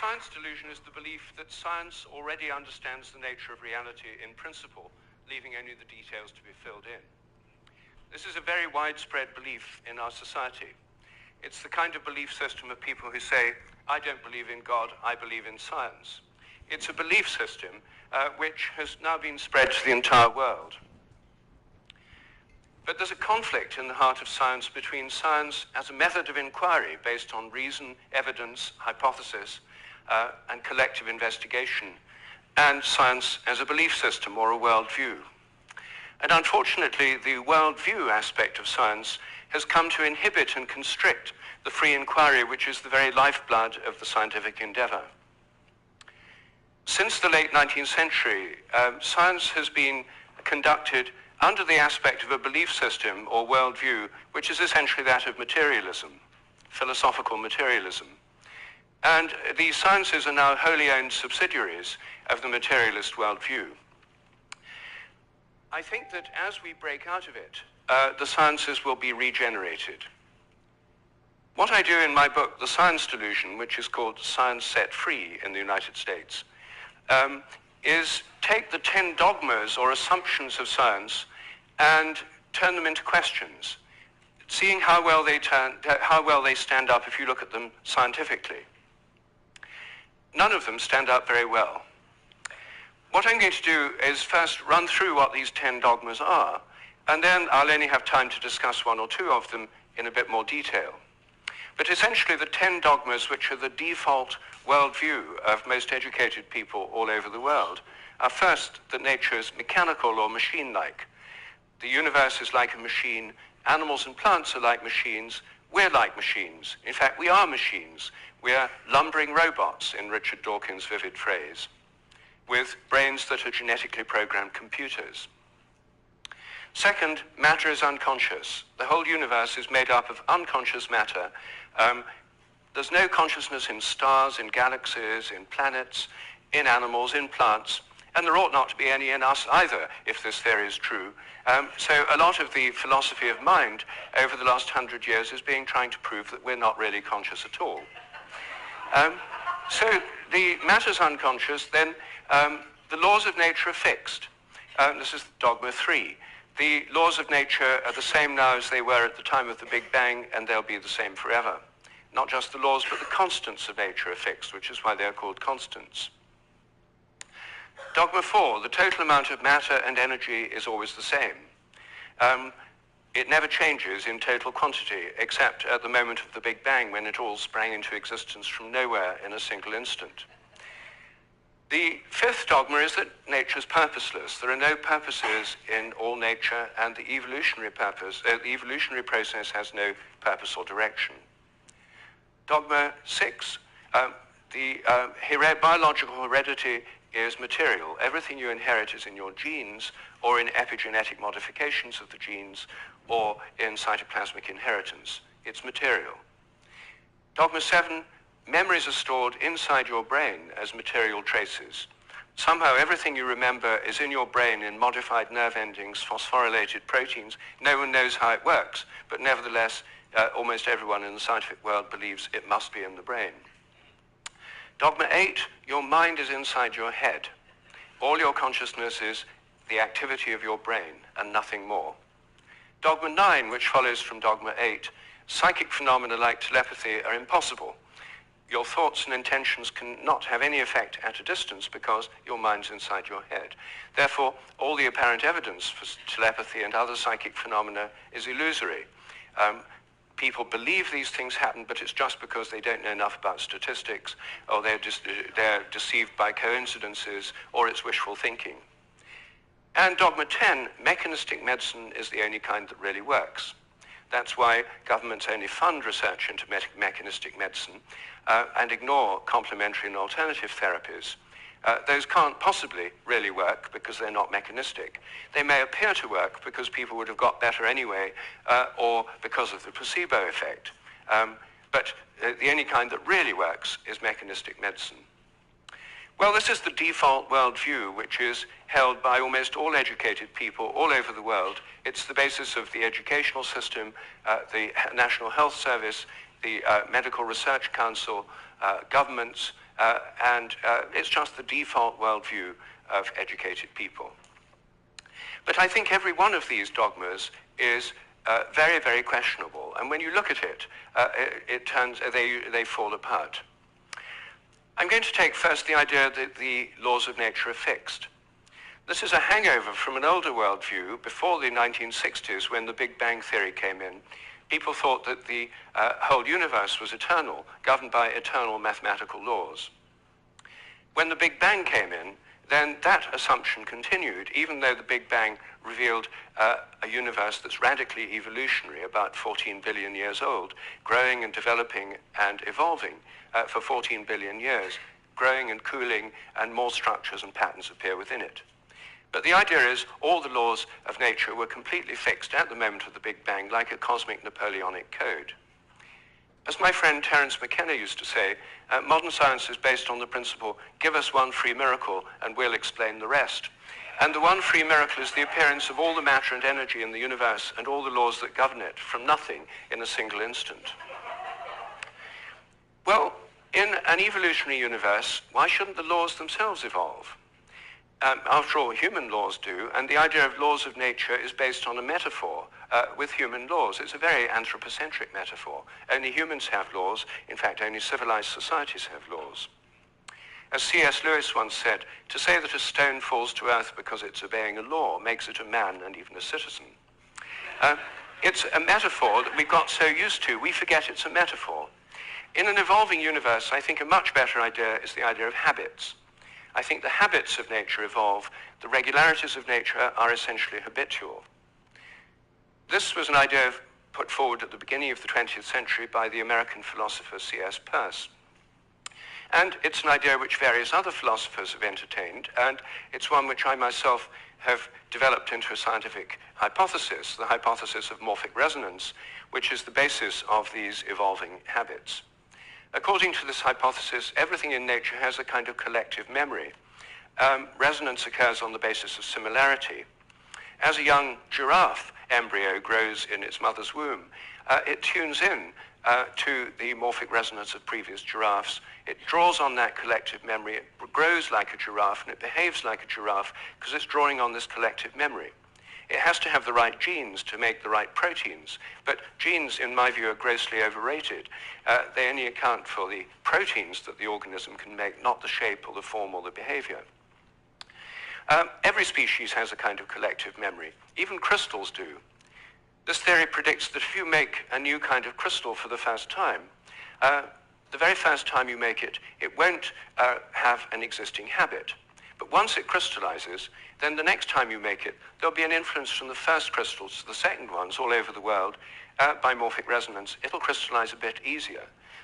science delusion is the belief that science already understands the nature of reality in principle, leaving only the details to be filled in. This is a very widespread belief in our society. It's the kind of belief system of people who say, I don't believe in God, I believe in science. It's a belief system which has now been spread to the entire world. But there's a conflict in the heart of science between science as a method of inquiry based on reason, evidence, hypothesis, and collective investigation, and science as a belief system or a worldview. And unfortunately, the worldview aspect of science has come to inhibit and constrict the free inquiry, which is the very lifeblood of the scientific endeavor. Since the late 19th century, science has been conducted under the aspect of a belief system or worldview, which is essentially that of materialism, philosophical materialism. And these sciences are now wholly owned subsidiaries of the materialist worldview. I think that as we break out of it, the sciences will be regenerated. What I do in my book, The Science Delusion, which is called Science Set Free in the United States, is take the 10 dogmas or assumptions of science and turn them into questions, seeing how well they stand up if you look at them scientifically. None of them stand up very well. What I'm going to do is first run through what these 10 dogmas are, and then I'll only have time to discuss one or two of them in a bit more detail. But essentially the 10 dogmas, which are the default worldview of most educated people all over the world, are first that nature is mechanical or machine-like. The universe is like a machine, animals and plants are like machines, we're like machines. In fact, we are machines. We're lumbering robots, in Richard Dawkins' vivid phrase, with brains that are genetically programmed computers. Second, matter is unconscious. The whole universe is made up of unconscious matter. There's no consciousness in stars, in galaxies, in planets, in animals, in plants, and there ought not to be any in us either, if this theory is true. So a lot of the philosophy of mind over the last 100 years is trying to prove that we're not really conscious at all. So the matter's unconscious, then the laws of nature are fixed. This is dogma 3. The laws of nature are the same now as they were at the time of the Big Bang, and they'll be the same forever. Not just the laws, but the constants of nature are fixed, which is why they're called constants. Dogma 4, the total amount of matter and energy is always the same. It never changes in total quantity, except at the moment of the Big Bang, when it all sprang into existence from nowhere in a single instant. The 5th dogma is that nature is purposeless. There are no purposes in all nature, and the evolutionary process has no purpose or direction. Dogma 6, biological heredity is material. Everything you inherit is in your genes, or in epigenetic modifications of the genes, or in cytoplasmic inheritance. It's material. Dogma 7, memories are stored inside your brain as material traces. Somehow everything you remember is in your brain in modified nerve endings, phosphorylated proteins. No one knows how it works, but nevertheless, almost everyone in the scientific world believes it must be in the brain. Dogma 8, your mind is inside your head. All your consciousness is the activity of your brain and nothing more. Dogma 9, which follows from Dogma 8, psychic phenomena like telepathy are impossible. Your thoughts and intentions cannot have any effect at a distance because your mind's inside your head. Therefore, all the apparent evidence for telepathy and other psychic phenomena is illusory. People believe these things happen, but it's just because they don't know enough about statistics, or they're deceived by coincidences, or it's wishful thinking. And Dogma 10, mechanistic medicine is the only kind that really works. That's why governments only fund research into mechanistic medicine and ignore complementary and alternative therapies. Those can't possibly really work because they're not mechanistic. They may appear to work because people would have got better anyway, or because of the placebo effect. But the only kind that really works is mechanistic medicine. Well, this is the default worldview, which is held by almost all educated people all over the world. It's the basis of the educational system, the National Health Service, the Medical Research Council, governments, and it's just the default worldview of educated people. But I think every one of these dogmas is very, very questionable, and when you look at it, they fall apart. I'm going to take first the idea that the laws of nature are fixed. This is a hangover from an older worldview before the 1960s, when the Big Bang theory came in. People thought that the whole universe was eternal, governed by eternal mathematical laws. When the Big Bang came in, then that assumption continued, even though the Big Bang revealed a universe that's radically evolutionary, about 14 billion years old, growing and developing and evolving for 14 billion years, growing and cooling, and more structures and patterns appear within it. But the idea is all the laws of nature were completely fixed at the moment of the Big Bang, like a cosmic Napoleonic code. As my friend Terence McKenna used to say, modern science is based on the principle, give us one free miracle and we'll explain the rest. And the one free miracle is the appearance of all the matter and energy in the universe and all the laws that govern it from nothing in a single instant. Well, in an evolutionary universe, why shouldn't the laws themselves evolve? After all, human laws do, and the idea of laws of nature is based on a metaphor with human laws. It's a very anthropocentric metaphor. Only humans have laws. In fact, only civilized societies have laws. As C.S. Lewis once said, to say that a stone falls to earth because it's obeying a law makes it a man and even a citizen. It's a metaphor that we got so used to, we forget it's a metaphor. In an evolving universe, I think a much better idea is the idea of habits. I think the habits of nature evolve. The regularities of nature are essentially habitual. This was an idea put forward at the beginning of the 20th century by the American philosopher C.S. Peirce. And it's an idea which various other philosophers have entertained, and it's one which I myself have developed into a scientific hypothesis, the hypothesis of morphic resonance, which is the basis of these evolving habits. According to this hypothesis, everything in nature has a kind of collective memory. Resonance occurs on the basis of similarity. As a young giraffe embryo grows in its mother's womb, it tunes in to the morphic resonance of previous giraffes. It draws on that collective memory, it grows like a giraffe, and it behaves like a giraffe because it's drawing on this collective memory. It has to have the right genes to make the right proteins, but genes, in my view, are grossly overrated. They only account for the proteins that the organism can make, not the shape or the form or the behavior. Every species has a kind of collective memory. Even crystals do. This theory predicts that if you make a new kind of crystal for the first time, the very first time you make it, it won't have an existing habit. But once it crystallizes, then the next time you make it, there'll be an influence from the first crystals to the second ones all over the world by morphic resonance. It'll crystallize a bit easier.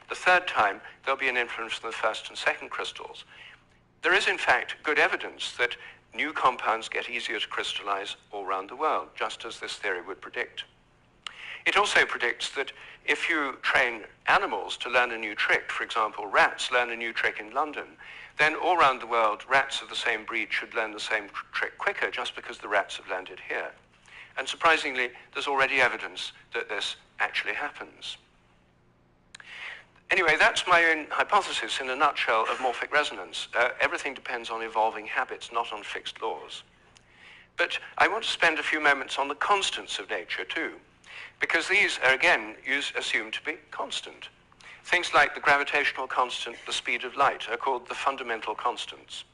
The third time, there'll be an influence from the first and second crystals. There is, in fact, good evidence that new compounds get easier to crystallize all around the world, just as this theory would predict. It also predicts that if you train animals to learn a new trick, for example, rats learn a new trick in London, then all around the world, rats of the same breed should learn the same trick quicker just because the rats have learned it here. And surprisingly, there's already evidence that this actually happens. Anyway, that's my own hypothesis in a nutshell of morphic resonance. Everything depends on evolving habits, not on fixed laws. But I want to spend a few moments on the constants of nature too, because these are, again, assumed to be constant. Things like the gravitational constant, the speed of light, are called the fundamental constants.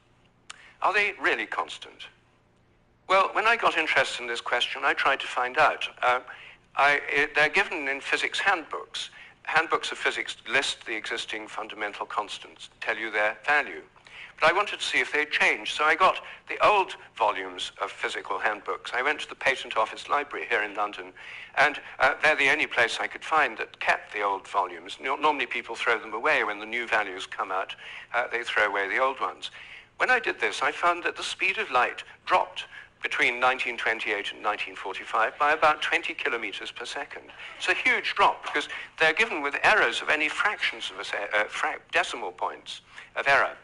Are they really constant? Well, when I got interested in this question, I tried to find out. They're given in physics handbooks. Handbooks of physics list the existing fundamental constants, tell you their value. But I wanted to see if they changed, so I got the old volumes of physical handbooks. I went to the Patent Office Library here in London, and they're the only place I could find that kept the old volumes. Normally people throw them away when the new values come out. They throw away the old ones. When I did this, I found that the speed of light dropped between 1928 and 1945 by about 20 kilometers per second. It's a huge drop because they're given with errors of any fractions of decimal points of error.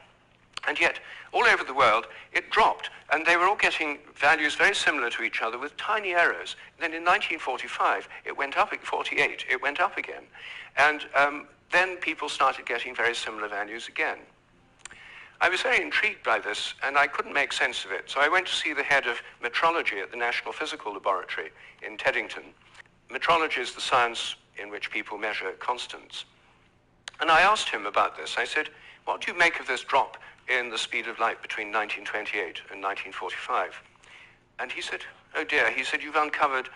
And yet, all over the world, it dropped, and they were all getting values very similar to each other with tiny errors. Then in 1945, it went up at 48, it went up again. And then people started getting very similar values again. I was very intrigued by this, and I couldn't make sense of it. So I went to see the head of metrology at the National Physical Laboratory in Teddington. Metrology is the science in which people measure constants. And I asked him about this. I said, what do you make of this drop in the speed of light between 1928 and 1945? And he said, oh dear, he said, you've uncovered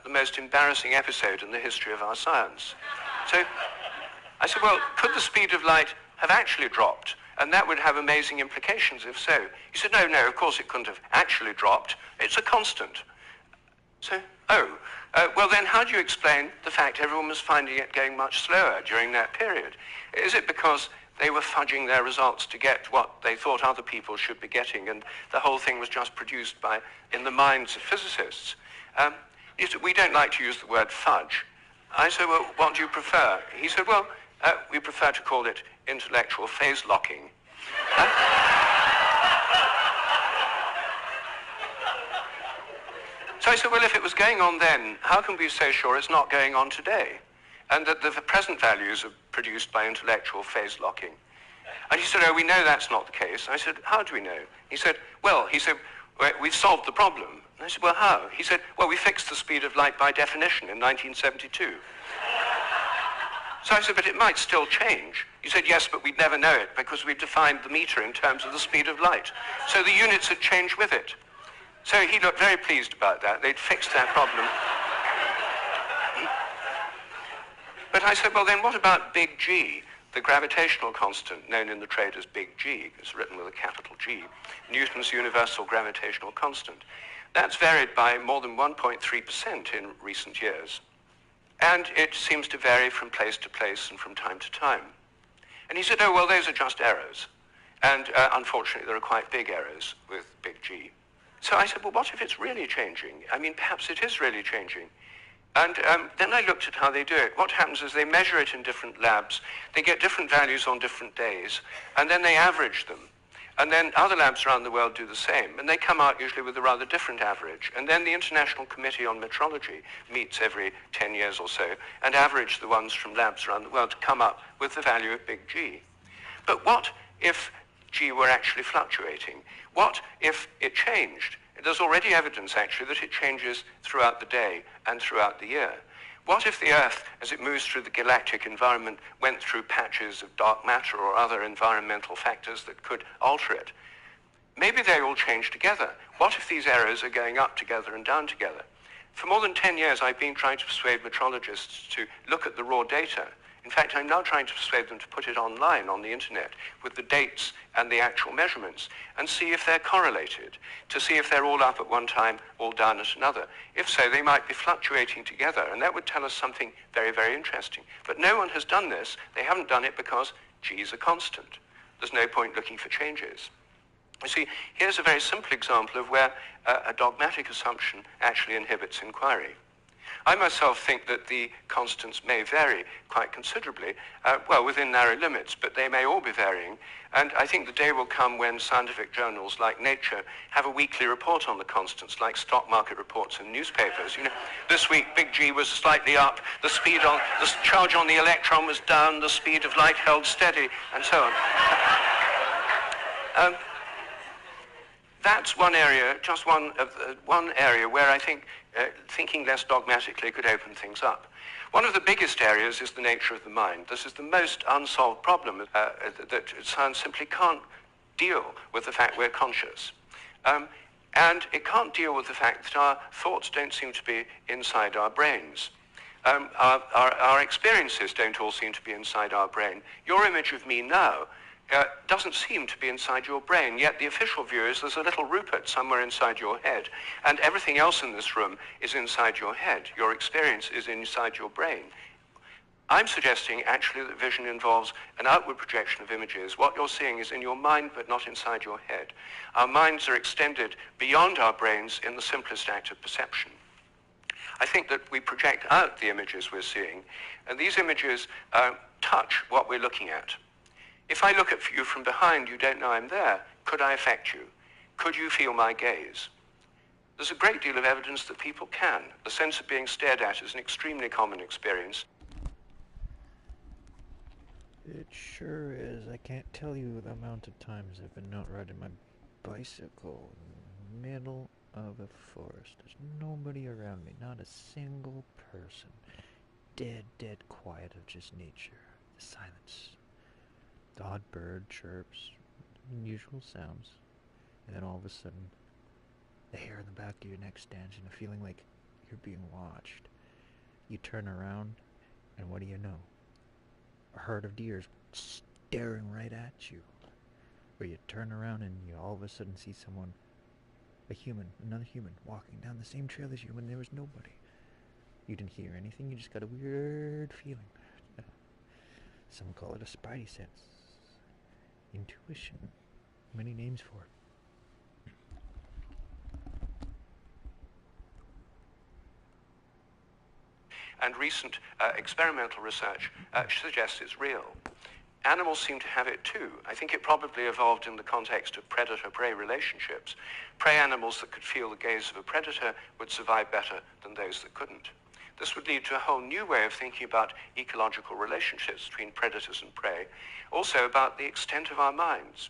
the most embarrassing episode in the history of our science. So I said, well, could the speed of light have actually dropped? And that would have amazing implications if so. He said, no, of course it couldn't have actually dropped. It's a constant. So, well then how do you explain the fact everyone was finding it going much slower during that period? Is it because they were fudging their results to get what they thought other people should be getting, and the whole thing was just produced in the minds of physicists? He said, we don't like to use the word fudge. I said, well, what do you prefer? He said, well, we prefer to call it intellectual phase locking. So I said, well, if it was going on then, how can we be so sure it's not going on today? And that the present values are produced by intellectual phase locking. And he said, oh, we know that's not the case. I said, how do we know? He said, we've solved the problem. And I said, well, how? He said, well, we fixed the speed of light by definition in 1972. So I said, but it might still change. He said, yes, but we'd never know it because we've defined the meter in terms of the speed of light. So the units had changed with it. So he looked very pleased about that. They'd fixed that problem. But I said, well, then what about big G, the gravitational constant known in the trade as big G? It's written with a capital G, Newton's universal gravitational constant. That's varied by more than 1.3% in recent years. And it seems to vary from place to place and from time to time. And he said, oh, well, those are just errors. And unfortunately, there are quite big errors with big G. So I said, well, what if it's really changing? I mean, perhaps it is really changing. And then I looked at how they do it. What happens is they measure it in different labs. They get different values on different days, and then they average them. And then other labs around the world do the same, and they come out usually with a rather different average. And then the International Committee on Metrology meets every 10 years or so and average the ones from labs around the world to come up with the value of big G. But what if G were actually fluctuating? What if it changed? There's already evidence, actually, that it changes throughout the day and throughout the year. What if the Earth, as it moves through the galactic environment, went through patches of dark matter or other environmental factors that could alter it? Maybe they all change together. What if these errors are going up together and down together? For more than 10 years, I've been trying to persuade metrologists to look at the raw data. In fact, I'm now trying to persuade them to put it online on the internet with the dates and the actual measurements and see if they're correlated, to see if they're all up at one time, all down at another. If so, they might be fluctuating together, and that would tell us something very, very interesting. But no one has done this. They haven't done it because G is a constant. There's no point looking for changes. You see, here's a very simple example of where a dogmatic assumption actually inhibits inquiry. I myself think that the constants may vary quite considerably, well, within narrow limits, but they may all be varying. And I think the day will come when scientific journals like Nature have a weekly report on the constants, like stock market reports in newspapers. You know, this week, big G was slightly up, the charge on the electron was down, the speed of light held steady, and so on. That's one area, just one area where I think thinking less dogmatically could open things up. One of the biggest areas is the nature of the mind. This is the most unsolved problem that science simply can't deal with the fact we're conscious. And it can't deal with the fact that our thoughts don't seem to be inside our brains. Our experiences don't all seem to be inside our brain. Your image of me now doesn't seem to be inside your brain, yet the official view is there's a little Rupert somewhere inside your head, and everything else in this room is inside your head. Your experience is inside your brain. I'm suggesting actually that vision involves an outward projection of images. What you're seeing is in your mind, but not inside your head. Our minds are extended beyond our brains in the simplest act of perception. I think that we project out the images we're seeing, and these images touch what we're looking at. If I look at you from behind, you don't know I'm there. Could I affect you? Could you feel my gaze? There's a great deal of evidence that people can. The sense of being stared at is an extremely common experience. It sure is. I can't tell you the amount of times I've been out riding my bicycle in the middle of a forest. There's nobody around me, not a single person. Dead, dead quiet of just nature. The silence. The odd bird chirps, unusual sounds. And then all of a sudden, the hair on the back of your neck stands and a feeling like you're being watched. You turn around, and what do you know? A herd of deer staring right at you. Where you turn around and you all of a sudden see someone, a human, another human, walking down the same trail as you when there was nobody. You didn't hear anything, you just got a weird feeling. Some call it a spidey sense. Intuition. Many names for it. And recent experimental research suggests it's real. Animals seem to have it too. I think it probably evolved in the context of predator-prey relationships. Prey animals that could feel the gaze of a predator would survive better than those that couldn't. This would lead to a whole new way of thinking about ecological relationships between predators and prey, also about the extent of our minds.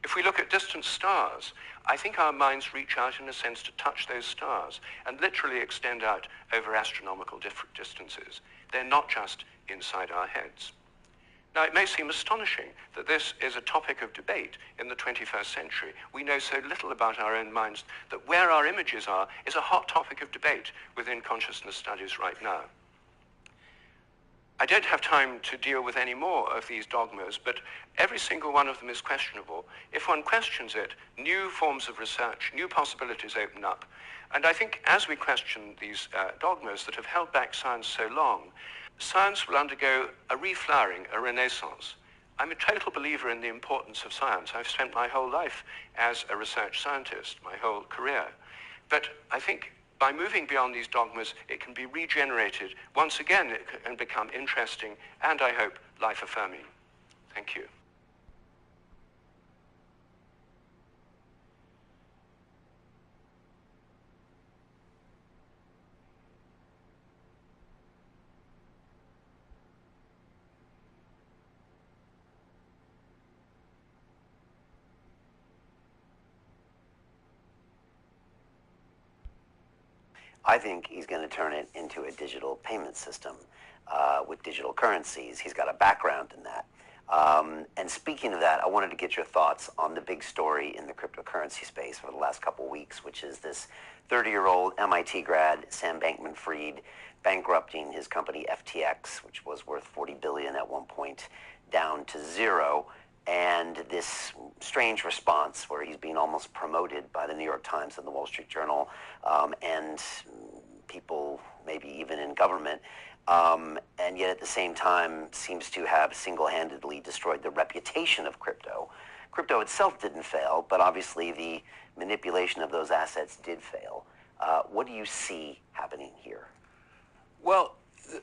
If we look at distant stars, I think our minds reach out in a sense to touch those stars and literally extend out over astronomical distances. They're not just inside our heads. Now, it may seem astonishing that this is a topic of debate in the 21st century. We know so little about our own minds that where our images are is a hot topic of debate within consciousness studies right now. I don't have time to deal with any more of these dogmas, but every single one of them is questionable. If one questions it, new forms of research, new possibilities open up. And I think as we question these dogmas that have held back science so long, science will undergo a reflowering, a renaissance. I'm a total believer in the importance of science. I've spent my whole life as a research scientist, my whole career. But I think by moving beyond these dogmas, it can be regenerated. Once again, it can become interesting and, I hope, life-affirming. Thank you. I think he's going to turn it into a digital payment system with digital currencies. He's got a background in that. And speaking of that, I wanted to get your thoughts on the big story in the cryptocurrency space for the last couple of weeks, which is this 30-year-old MIT grad, Sam Bankman-Fried, bankrupting his company FTX, which was worth $40 billion at one point, down to zero. And this strange response where he's being almost promoted by the New York Times and the Wall Street Journal, and people maybe even in government, and yet at the same time seems to have single-handedly destroyed the reputation of crypto. Crypto itself didn't fail, but obviously the manipulation of those assets did fail. What do you see happening here? Well,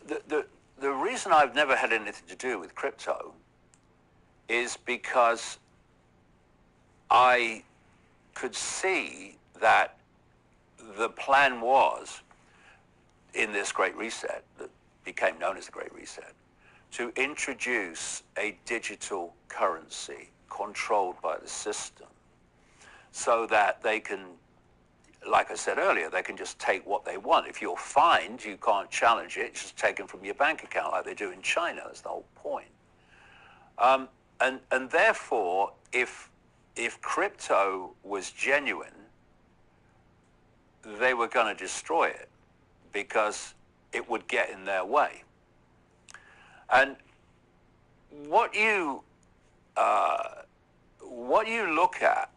the reason I've never had anything to do with crypto is because I could see that the plan was, in this Great Reset, that became known as the Great Reset, to introduce a digital currency controlled by the system so that they can, like I said earlier, they can just take what they want. If you're fined, you can't challenge it. It's just taken from your bank account like they do in China. That's the whole point. And therefore, if crypto was genuine, they were going to destroy it because it would get in their way. And what you look at,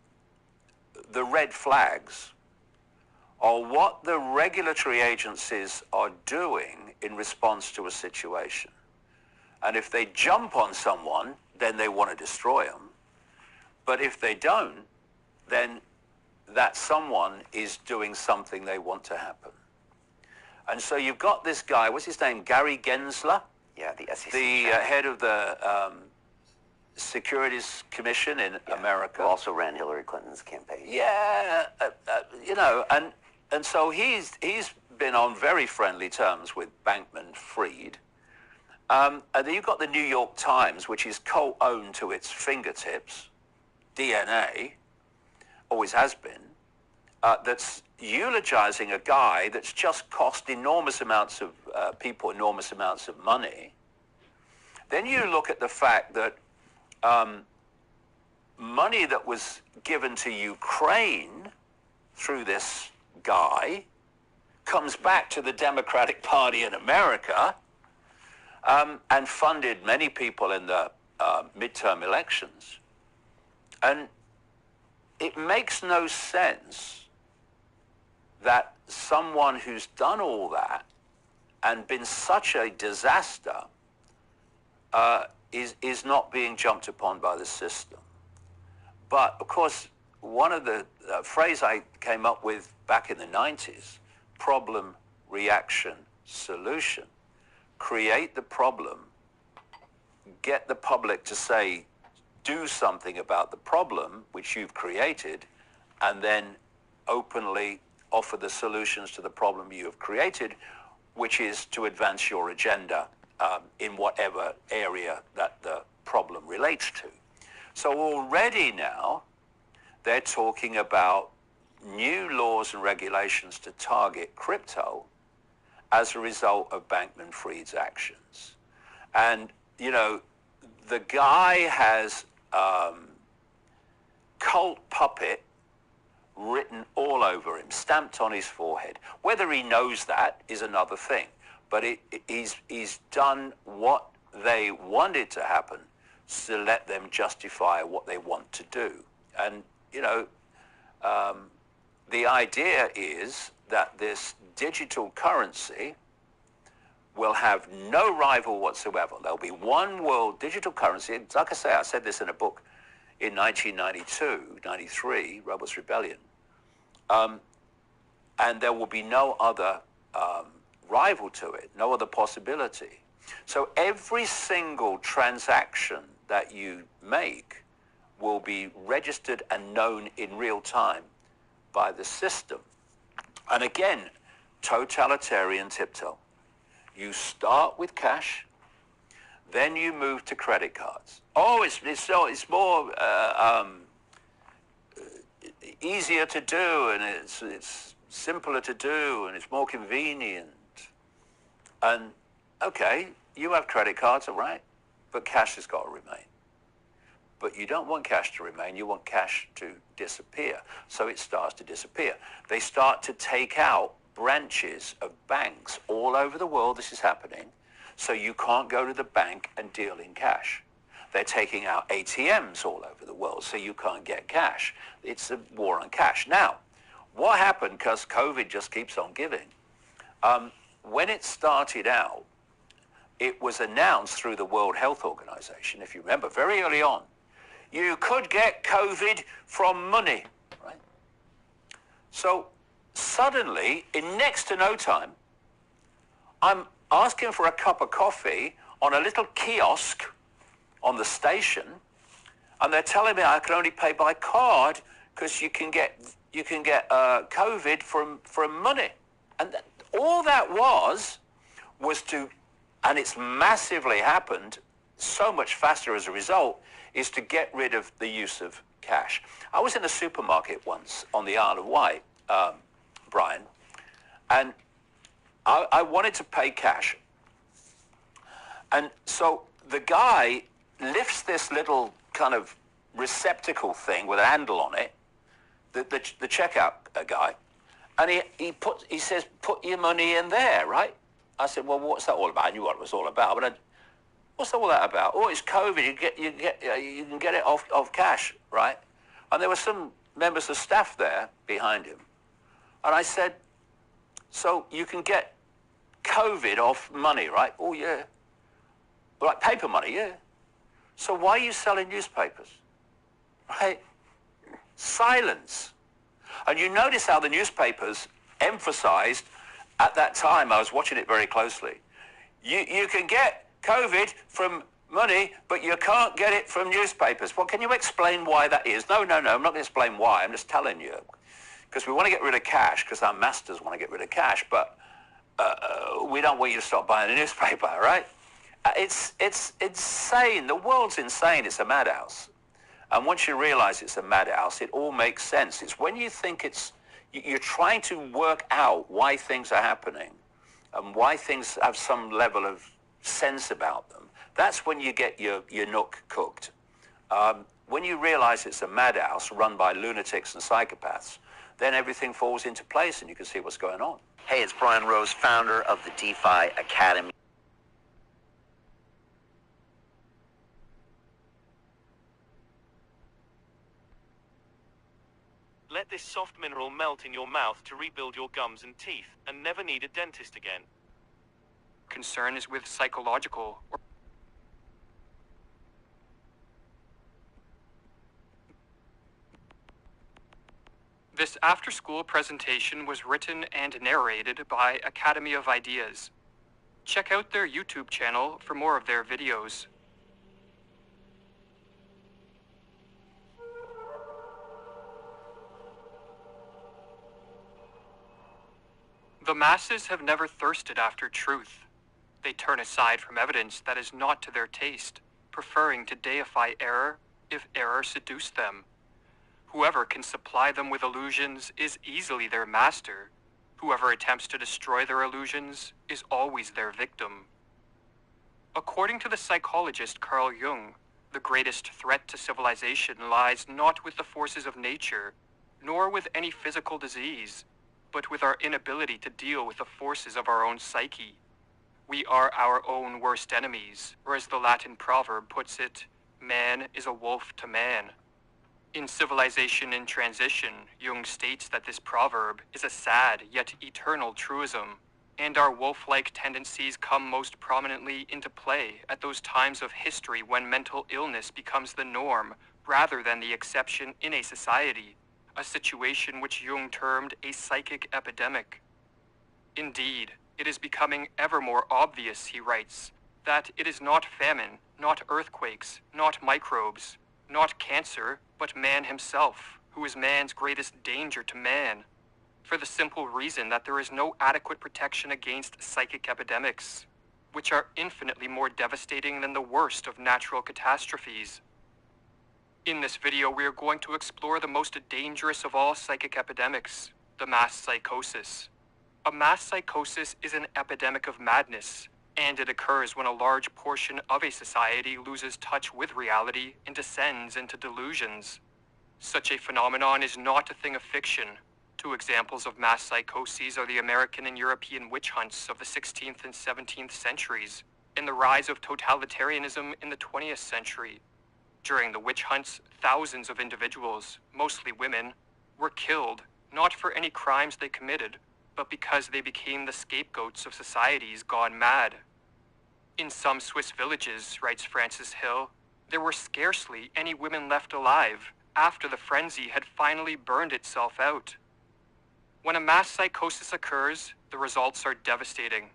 the red flags, are what the regulatory agencies are doing in response to a situation. And if they jump on someone, then they want to destroy them. But if they don't, then that someone is doing something they want to happen. And so you've got this guy, what's his name, Gary Gensler? Yeah, the SEC. The head of the Securities Commission in America. Who also ran Hillary Clinton's campaign. Yeah, you know, and so he's been on very friendly terms with Bankman-Fried. And then you've got the New York Times, which is co-owned to its fingertips, DNA, always has been, that's eulogizing a guy that's just cost enormous amounts of people enormous amounts of money. Then you look at the fact that money that was given to Ukraine through this guy comes back to the Democratic Party in America, and funded many people in the midterm elections. And it makes no sense that someone who's done all that and been such a disaster is not being jumped upon by the system. But of course, one of the phrase I came up with back in the 90s, problem, reaction, solution. Create the problem, get the public to say, do something about the problem which you've created, and then openly offer the solutions to the problem you have created, which is to advance your agenda in whatever area that the problem relates to. So already now, they're talking about new laws and regulations to target crypto as a result of Bankman-Fried's actions. And, you know, the guy has cult puppet written all over him, stamped on his forehead. Whether he knows that is another thing. But he's done what they wanted to happen to let them justify what they want to do. And, you know, the idea is that this digital currency will have no rival whatsoever. There'll be one world digital currency. Like I say, I said this in a book in 1992, 93, Robots Rebellion. And there will be no other rival to it, no other possibility. So every single transaction that you make will be registered and known in real time by the system. And again, totalitarian tiptoe. You start with cash, then you move to credit cards. Oh, it's more easier to do, and it's simpler to do, and it's more convenient. And okay, you have credit cards, all right, but cash has got to remain. But you don't want cash to remain, you want cash to disappear. So it starts to disappear. They start to take out branches of banks all over the world. This is happening. So you can't go to the bank and deal in cash. They're taking out ATMs all over the world, so you can't get cash. It's a war on cash. Now, what happened, because COVID just keeps on giving, when it started out, it was announced through the World Health Organization, if you remember, very early on, you could get COVID from money, right? So suddenly, in next to no time, I'm asking for a cup of coffee on a little kiosk on the station, and they're telling me I can only pay by card because you can get COVID from money. And all that was to, and it's massively happened so much faster as a result, is to get rid of the use of cash. I was in a supermarket once on the Isle of Wight, Brian, and I wanted to pay cash. And so the guy lifts this little kind of receptacle thing with a handle on it, the checkout guy, and he says, put your money in there, right? I said, well, what's that all about? I knew what it was all about, but what's all that about? Oh, it's COVID. You can get it off cash, right? And there were some members of staff there behind him, and I said, so you can get COVID off money, right? Oh yeah, like paper money, yeah. So why are you selling newspapers, right? Silence. And you notice how the newspapers emphasized at that time. I was watching it very closely. You can get COVID from money, but you can't get it from newspapers. Well, can you explain why that is? No, I'm not going to explain why. I'm just telling you. Because we want to get rid of cash, because our masters want to get rid of cash, but we don't want you to stop buying a newspaper, right? It's insane. The world's insane. It's a madhouse. And once you realize it's a madhouse, it all makes sense. It's when you think you're trying to work out why things are happening and why things have some level of sense about them. That's when you get your nook cooked. When you realize it's a madhouse run by lunatics and psychopaths, then everything falls into place and you can see what's going on. Hey, it's Brian Rose, founder of the DeFi Academy. Let this soft mineral melt in your mouth to rebuild your gums and teeth, and never need a dentist again. Concern is with psychological or This after-school presentation was written and narrated by Academy of Ideas. Check out their YouTube channel for more of their videos. The masses have never thirsted after truth. They turn aside from evidence that is not to their taste, preferring to deify error if error seduced them. Whoever can supply them with illusions is easily their master. Whoever attempts to destroy their illusions is always their victim. According to the psychologist Carl Jung, the greatest threat to civilization lies not with the forces of nature, nor with any physical disease, but with our inability to deal with the forces of our own psyche. We are our own worst enemies, or as the Latin proverb puts it, man is a wolf to man. In Civilization in Transition, Jung states that this proverb is a sad yet eternal truism, and our wolf-like tendencies come most prominently into play at those times of history when mental illness becomes the norm rather than the exception in a society, a situation which Jung termed a psychic epidemic. Indeed, it is becoming ever more obvious, he writes, that it is not famine, not earthquakes, not microbes, not cancer, but man himself, who is man's greatest danger to man, for the simple reason that there is no adequate protection against psychic epidemics, which are infinitely more devastating than the worst of natural catastrophes. In this video, we are going to explore the most dangerous of all psychic epidemics, the mass psychosis. A mass psychosis is an epidemic of madness, and it occurs when a large portion of a society loses touch with reality and descends into delusions. Such a phenomenon is not a thing of fiction. Two examples of mass psychoses are the American and European witch hunts of the 16th and 17th centuries, and the rise of totalitarianism in the 20th century. During the witch hunts, thousands of individuals, mostly women, were killed, not for any crimes they committed, but because they became the scapegoats of societies gone mad. In some Swiss villages, writes Francis Hill, there were scarcely any women left alive after the frenzy had finally burned itself out. When a mass psychosis occurs, the results are devastating.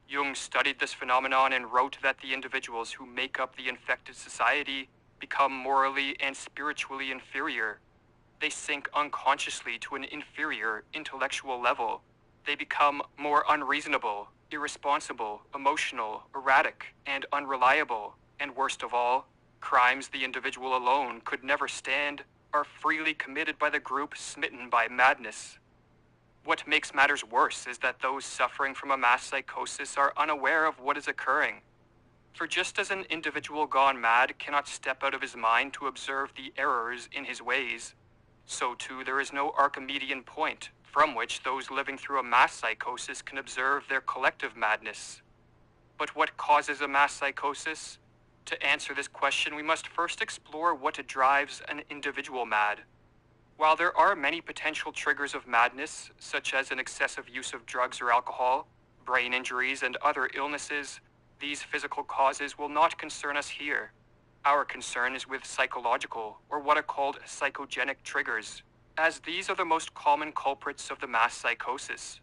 Jung studied this phenomenon and wrote that the individuals who make up the infected society become morally and spiritually inferior. They sink unconsciously to an inferior intellectual level. They become more unreasonable, irresponsible, emotional, erratic, and unreliable, and worst of all, crimes the individual alone could never stand are freely committed by the group smitten by madness. What makes matters worse is that those suffering from a mass psychosis are unaware of what is occurring. For just as an individual gone mad cannot step out of his mind to observe the errors in his ways, so too there is no Archimedean point from which those living through a mass psychosis can observe their collective madness. But what causes a mass psychosis? To answer this question, we must first explore what drives an individual mad. While there are many potential triggers of madness, such as an excessive use of drugs or alcohol, brain injuries, and other illnesses, these physical causes will not concern us here. Our concern is with psychological, or what are called psychogenic triggers, as these are the most common culprits of the mass psychosis.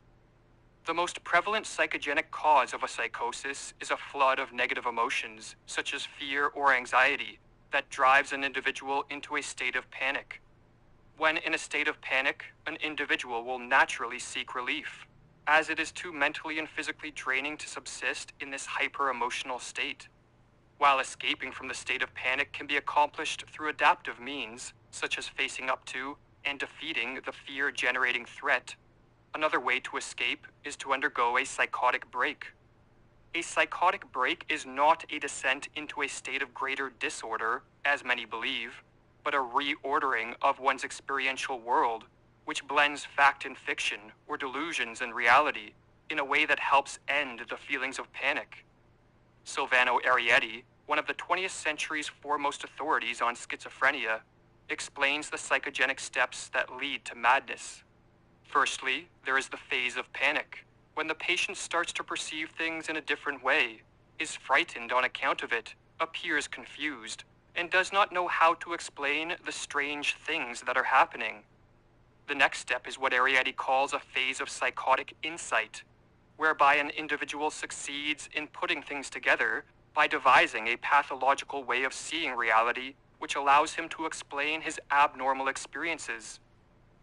The most prevalent psychogenic cause of a psychosis is a flood of negative emotions, such as fear or anxiety, that drives an individual into a state of panic. When in a state of panic, an individual will naturally seek relief. as it is too mentally and physically draining to subsist in this hyper-emotional state. While escaping from the state of panic can be accomplished through adaptive means, such as facing up to and defeating the fear-generating threat, another way to escape is to undergo a psychotic break. A psychotic break is not a descent into a state of greater disorder, as many believe, but a reordering of one's experiential world, which blends fact and fiction, or delusions and reality, in a way that helps end the feelings of panic. Silvano Arietti, one of the 20th century's foremost authorities on schizophrenia, explains the psychogenic steps that lead to madness. Firstly, there is the phase of panic, when the patient starts to perceive things in a different way, is frightened on account of it, appears confused, and does not know how to explain the strange things that are happening. The next step is what Arietti calls a phase of psychotic insight, whereby an individual succeeds in putting things together by devising a pathological way of seeing reality which allows him to explain his abnormal experiences.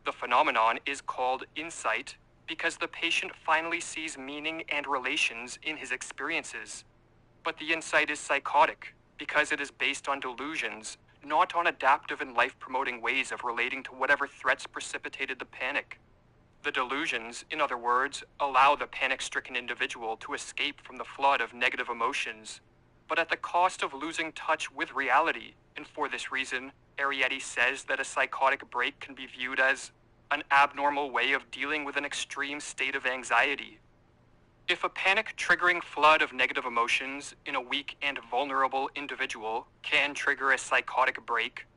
The phenomenon is called insight because the patient finally sees meaning and relations in his experiences. But the insight is psychotic because it is based on delusions, not on adaptive and life-promoting ways of relating to whatever threats precipitated the panic. The delusions, in other words, allow the panic-stricken individual to escape from the flood of negative emotions, but at the cost of losing touch with reality, and for this reason, Arietti says that a psychotic break can be viewed as an abnormal way of dealing with an extreme state of anxiety. If a panic-triggering flood of negative emotions in a weak and vulnerable individual can trigger a psychotic break,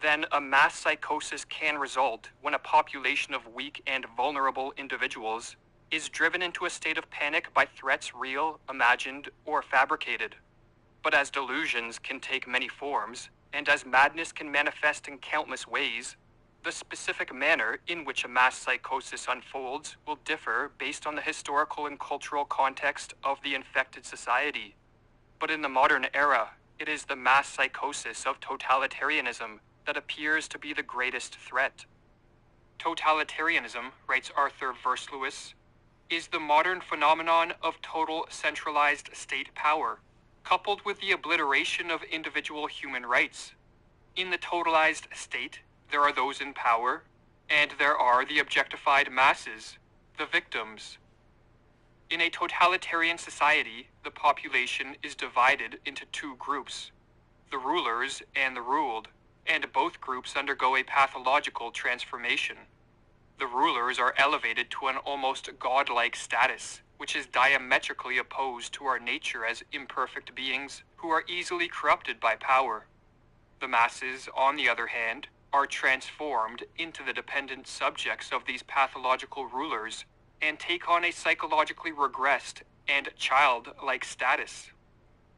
then a mass psychosis can result when a population of weak and vulnerable individuals is driven into a state of panic by threats real, imagined, or fabricated. But as delusions can take many forms, and as madness can manifest in countless ways, the specific manner in which a mass psychosis unfolds will differ based on the historical and cultural context of the infected society. But in the modern era, it is the mass psychosis of totalitarianism that appears to be the greatest threat. Totalitarianism, writes Arthur Versluis, is the modern phenomenon of total centralized state power, coupled with the obliteration of individual human rights. In the totalized state, there are those in power, and there are the objectified masses, the victims. In a totalitarian society, the population is divided into two groups, the rulers and the ruled, and both groups undergo a pathological transformation. The rulers are elevated to an almost godlike status, which is diametrically opposed to our nature as imperfect beings who are easily corrupted by power. The masses, on the other hand, are transformed into the dependent subjects of these pathological rulers and take on a psychologically regressed and childlike status.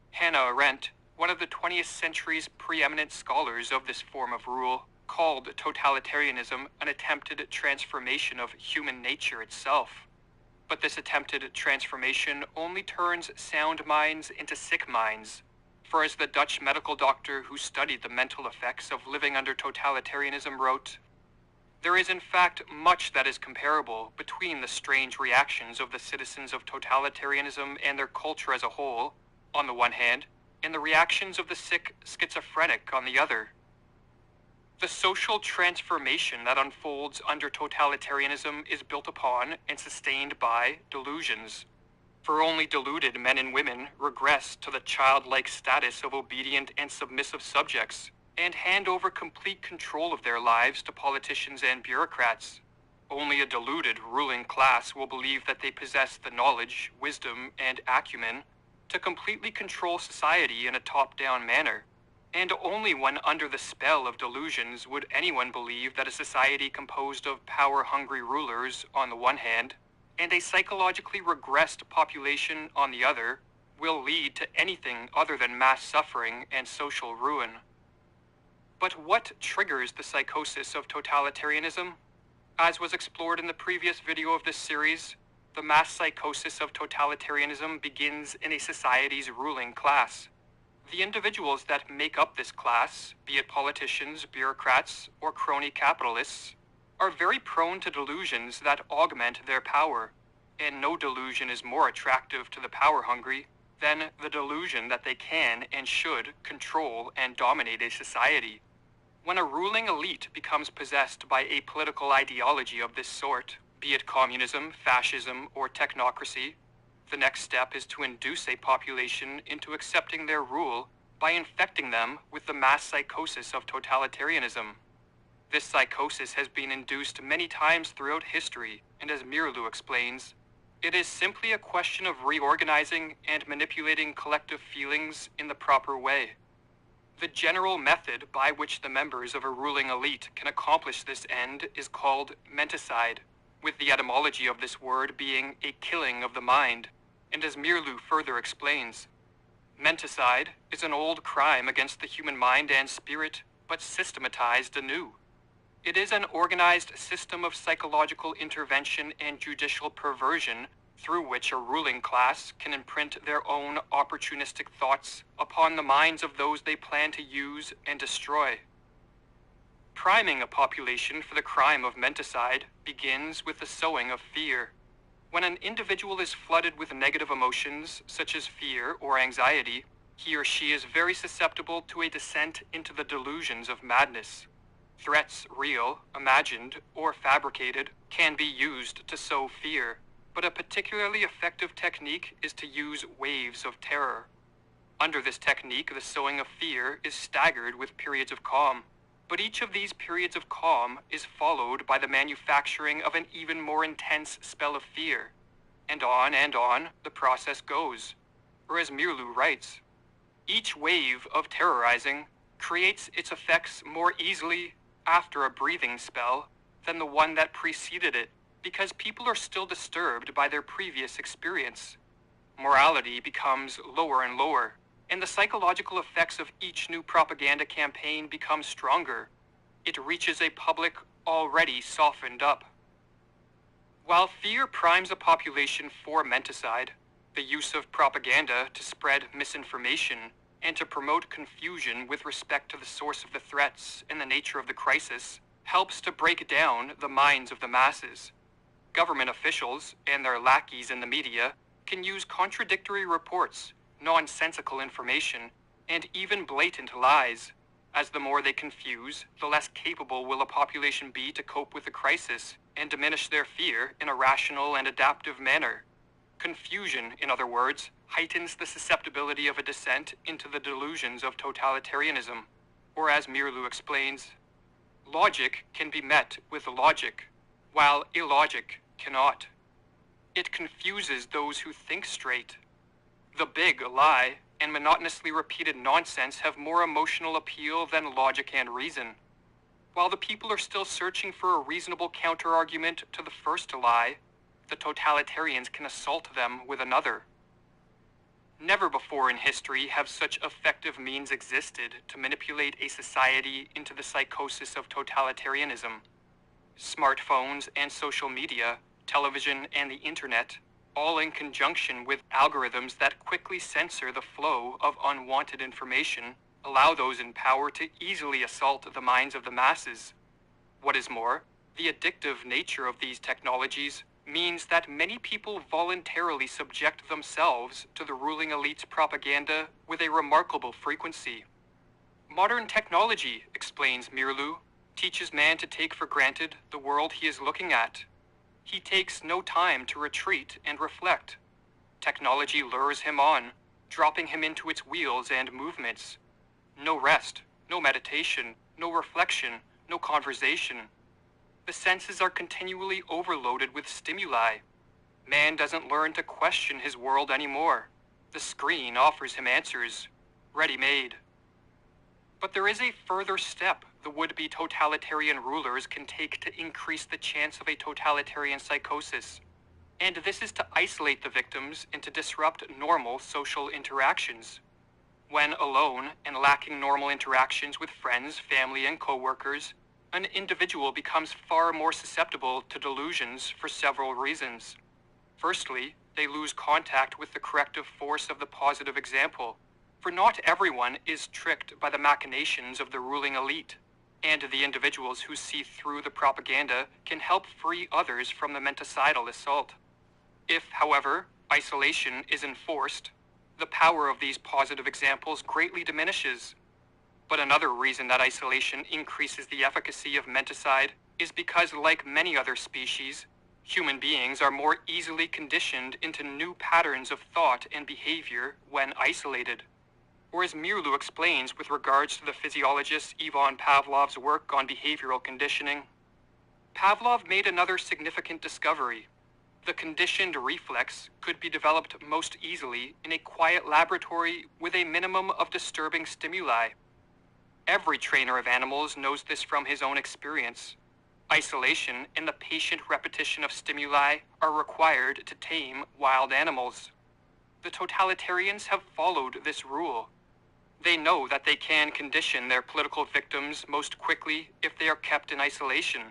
Hannah Arendt, one of the 20th century's preeminent scholars of this form of rule, called totalitarianism an attempted transformation of human nature itself. But this attempted transformation only turns sound minds into sick minds. For as the Dutch medical doctor who studied the mental effects of living under totalitarianism wrote, "There is in fact much that is comparable between the strange reactions of the citizens of totalitarianism and their culture as a whole, on the one hand, and the reactions of the sick schizophrenic on the other. The social transformation that unfolds under totalitarianism is built upon and sustained by delusions. For only deluded men and women regress to the childlike status of obedient and submissive subjects, and hand over complete control of their lives to politicians and bureaucrats. Only a deluded ruling class will believe that they possess the knowledge, wisdom, and acumen to completely control society in a top-down manner. And only when under the spell of delusions would anyone believe that a society composed of power-hungry rulers on the one hand, and a psychologically regressed population on the other, will lead to anything other than mass suffering and social ruin." But what triggers the psychosis of totalitarianism? As was explored in the previous video of this series, the mass psychosis of totalitarianism begins in a society's ruling class. The individuals that make up this class, be it politicians, bureaucrats, or crony capitalists, are very prone to delusions that augment their power, and no delusion is more attractive to the power-hungry than the delusion that they can and should control and dominate a society. When a ruling elite becomes possessed by a political ideology of this sort, be it communism, fascism, or technocracy, the next step is to induce a population into accepting their rule by infecting them with the mass psychosis of totalitarianism. This psychosis has been induced many times throughout history, and as Mirlu explains, it is simply a question of reorganizing and manipulating collective feelings in the proper way. The general method by which the members of a ruling elite can accomplish this end is called menticide, with the etymology of this word being a killing of the mind, and as Mirlu further explains, menticide is an old crime against the human mind and spirit, but systematized anew. It is an organized system of psychological intervention and judicial perversion through which a ruling class can imprint their own opportunistic thoughts upon the minds of those they plan to use and destroy. Priming a population for the crime of menticide begins with the sowing of fear. When an individual is flooded with negative emotions, such as fear or anxiety, he or she is very susceptible to a descent into the delusions of madness. Threats, real, imagined, or fabricated, can be used to sow fear, but a particularly effective technique is to use waves of terror. Under this technique, the sowing of fear is staggered with periods of calm, but each of these periods of calm is followed by the manufacturing of an even more intense spell of fear. And on the process goes. Or as Mirlu writes, each wave of terrorizing creates its effects more easily after a breathing spell than the one that preceded it, because people are still disturbed by their previous experience. Morality becomes lower and lower, and the psychological effects of each new propaganda campaign become stronger. It reaches a public already softened up. While fear primes a population for menticide, the use of propaganda to spread misinformation and to promote confusion with respect to the source of the threats and the nature of the crisis helps to break down the minds of the masses. Government officials and their lackeys in the media can use contradictory reports, nonsensical information, and even blatant lies. As the more they confuse, the less capable will a population be to cope with the crisis and diminish their fear in a rational and adaptive manner. Confusion, in other words, heightens the susceptibility of a descent into the delusions of totalitarianism. Or as Mirlu explains, logic can be met with logic, while illogic cannot. It confuses those who think straight. The big lie and monotonously repeated nonsense have more emotional appeal than logic and reason. While the people are still searching for a reasonable counter-argument to the first lie, the totalitarians can assault them with another. Never before in history have such effective means existed to manipulate a society into the psychosis of totalitarianism. Smartphones and social media, television and the internet, all in conjunction with algorithms that quickly censor the flow of unwanted information, allow those in power to easily assault the minds of the masses. What is more, the addictive nature of these technologies means that many people voluntarily subject themselves to the ruling elite's propaganda with a remarkable frequency. Modern technology, explains Mirlu, teaches man to take for granted the world he is looking at. He takes no time to retreat and reflect. Technology lures him on, dropping him into its wheels and movements. No rest, no meditation, no reflection, no conversation. The senses are continually overloaded with stimuli. Man doesn't learn to question his world anymore. The screen offers him answers, ready-made. But there is a further step the would-be totalitarian rulers can take to increase the chance of a totalitarian psychosis. And this is to isolate the victims and to disrupt normal social interactions. When alone and lacking normal interactions with friends, family, and co-workers, an individual becomes far more susceptible to delusions for several reasons. Firstly, they lose contact with the corrective force of the positive example, for not everyone is tricked by the machinations of the ruling elite, and the individuals who see through the propaganda can help free others from the menticidal assault. If, however, isolation is enforced, the power of these positive examples greatly diminishes. But another reason that isolation increases the efficacy of menticide is because, like many other species, human beings are more easily conditioned into new patterns of thought and behavior when isolated. Or as Mirlu explains with regards to the physiologist Ivan Pavlov's work on behavioral conditioning, Pavlov made another significant discovery. The conditioned reflex could be developed most easily in a quiet laboratory with a minimum of disturbing stimuli. Every trainer of animals knows this from his own experience. Isolation and the patient repetition of stimuli are required to tame wild animals. The totalitarians have followed this rule. They know that they can condition their political victims most quickly if they are kept in isolation.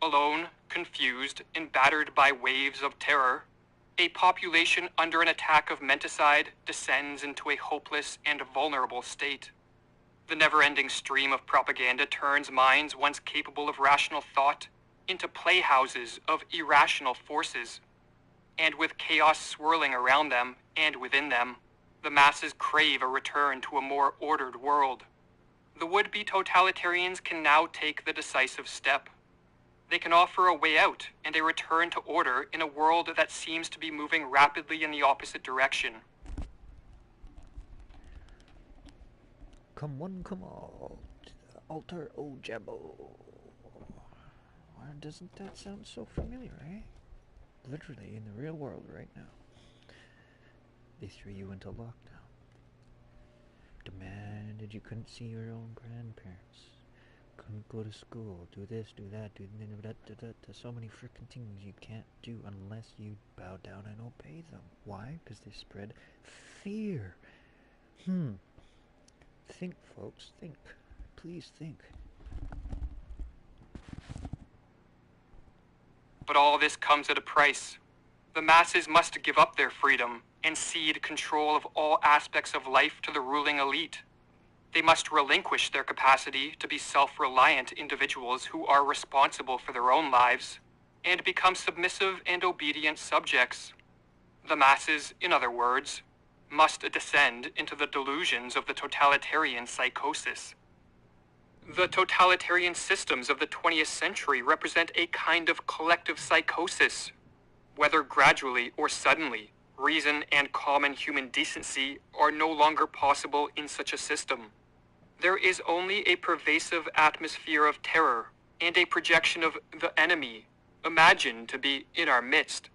Alone, confused, and battered by waves of terror, a population under an attack of menticide descends into a hopeless and vulnerable state. The never-ending stream of propaganda turns minds once capable of rational thought into playhouses of irrational forces. And with chaos swirling around them and within them, the masses crave a return to a more ordered world. The would-be totalitarians can now take the decisive step. They can offer a way out and a return to order in a world that seems to be moving rapidly in the opposite direction. Come one, come all, to the altar, O Jabbo. Why doesn't that sound so familiar, eh? Literally in the real world right now. They threw you into lockdown. Demanded you couldn't see your own grandparents. Couldn't go to school, do this, do that, do that. There's so many frickin' things you can't do unless you bow down and obey them. Why? Because they spread fear. Think, folks, think. Please think. But all this comes at a price. The masses must give up their freedom and cede control of all aspects of life to the ruling elite. They must relinquish their capacity to be self-reliant individuals who are responsible for their own lives and become submissive and obedient subjects. The masses, in other words, must descend into the delusions of the totalitarian psychosis. The totalitarian systems of the 20th century represent a kind of collective psychosis. Whether gradually or suddenly, reason and common human decency are no longer possible in such a system. There is only a pervasive atmosphere of terror and a projection of the enemy, imagined to be in our midst.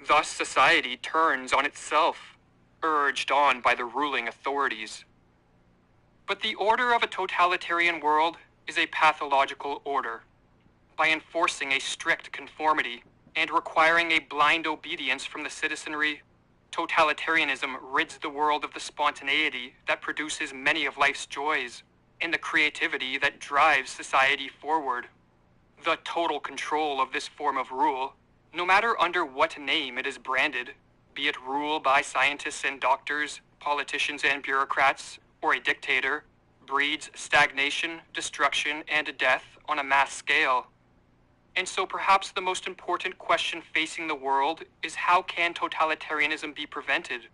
Thus society turns on itself, urged on by the ruling authorities. But the order of a totalitarian world is a pathological order. By enforcing a strict conformity and requiring a blind obedience from the citizenry, totalitarianism rids the world of the spontaneity that produces many of life's joys and the creativity that drives society forward. The total control of this form of rule, no matter under what name it is branded, be it rule by scientists and doctors, politicians and bureaucrats, or a dictator, breeds stagnation, destruction, and death on a mass scale. And so perhaps the most important question facing the world is how can totalitarianism be prevented?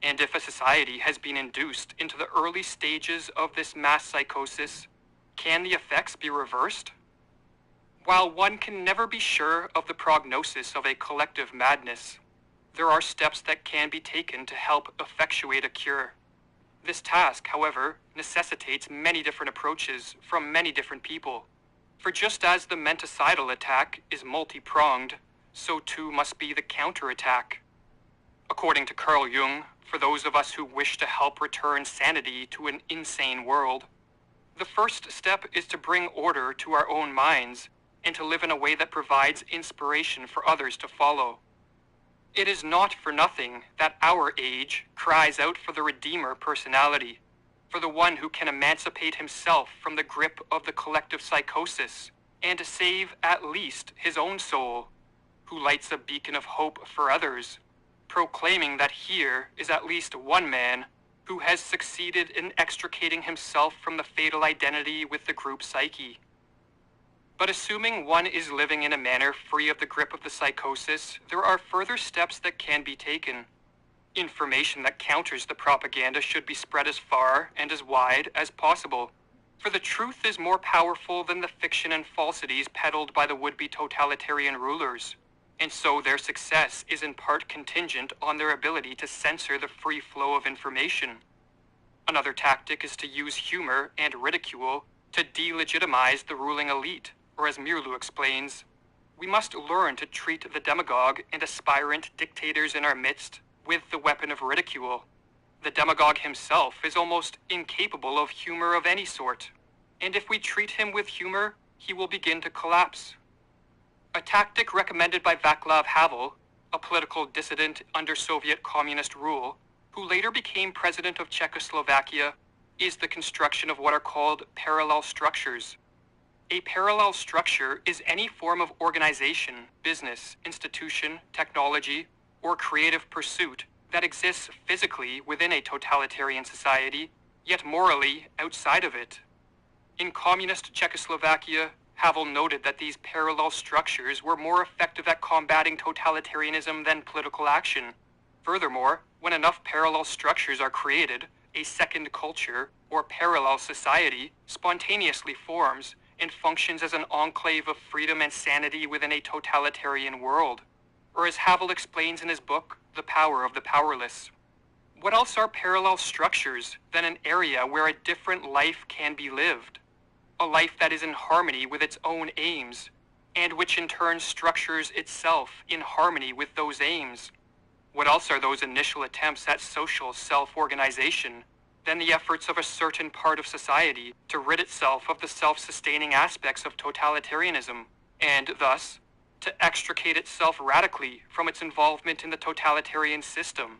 And if a society has been induced into the early stages of this mass psychosis, can the effects be reversed? While one can never be sure of the prognosis of a collective madness, there are steps that can be taken to help effectuate a cure. This task, however, necessitates many different approaches from many different people. For just as the menticidal attack is multi-pronged, so too must be the counterattack. According to Carl Jung, for those of us who wish to help return sanity to an insane world, the first step is to bring order to our own minds and to live in a way that provides inspiration for others to follow. It is not for nothing that our age cries out for the Redeemer personality, for the one who can emancipate himself from the grip of the collective psychosis and save at least his own soul, who lights a beacon of hope for others, proclaiming that here is at least one man who has succeeded in extricating himself from the fatal identity with the group psyche. But assuming one is living in a manner free of the grip of the psychosis, there are further steps that can be taken. Information that counters the propaganda should be spread as far and as wide as possible. For the truth is more powerful than the fiction and falsities peddled by the would-be totalitarian rulers. And so their success is in part contingent on their ability to censor the free flow of information. Another tactic is to use humor and ridicule to delegitimize the ruling elite, or as Mirlu explains, we must learn to treat the demagogue and aspirant dictators in our midst with the weapon of ridicule. The demagogue himself is almost incapable of humor of any sort, and if we treat him with humor, he will begin to collapse. A tactic recommended by Václav Havel, a political dissident under Soviet communist rule, who later became president of Czechoslovakia, is the construction of what are called parallel structures. A parallel structure is any form of organization, business, institution, technology, or creative pursuit that exists physically within a totalitarian society, yet morally outside of it. In communist Czechoslovakia, Havel noted that these parallel structures were more effective at combating totalitarianism than political action. Furthermore, when enough parallel structures are created, a second culture, or parallel society, spontaneously forms and functions as an enclave of freedom and sanity within a totalitarian world. Or as Havel explains in his book, The Power of the Powerless. What else are parallel structures than an area where a different life can be lived? A life that is in harmony with its own aims, and which in turn structures itself in harmony with those aims. What else are those initial attempts at social self-organization than the efforts of a certain part of society to rid itself of the self-sustaining aspects of totalitarianism, and thus, to extricate itself radically from its involvement in the totalitarian system?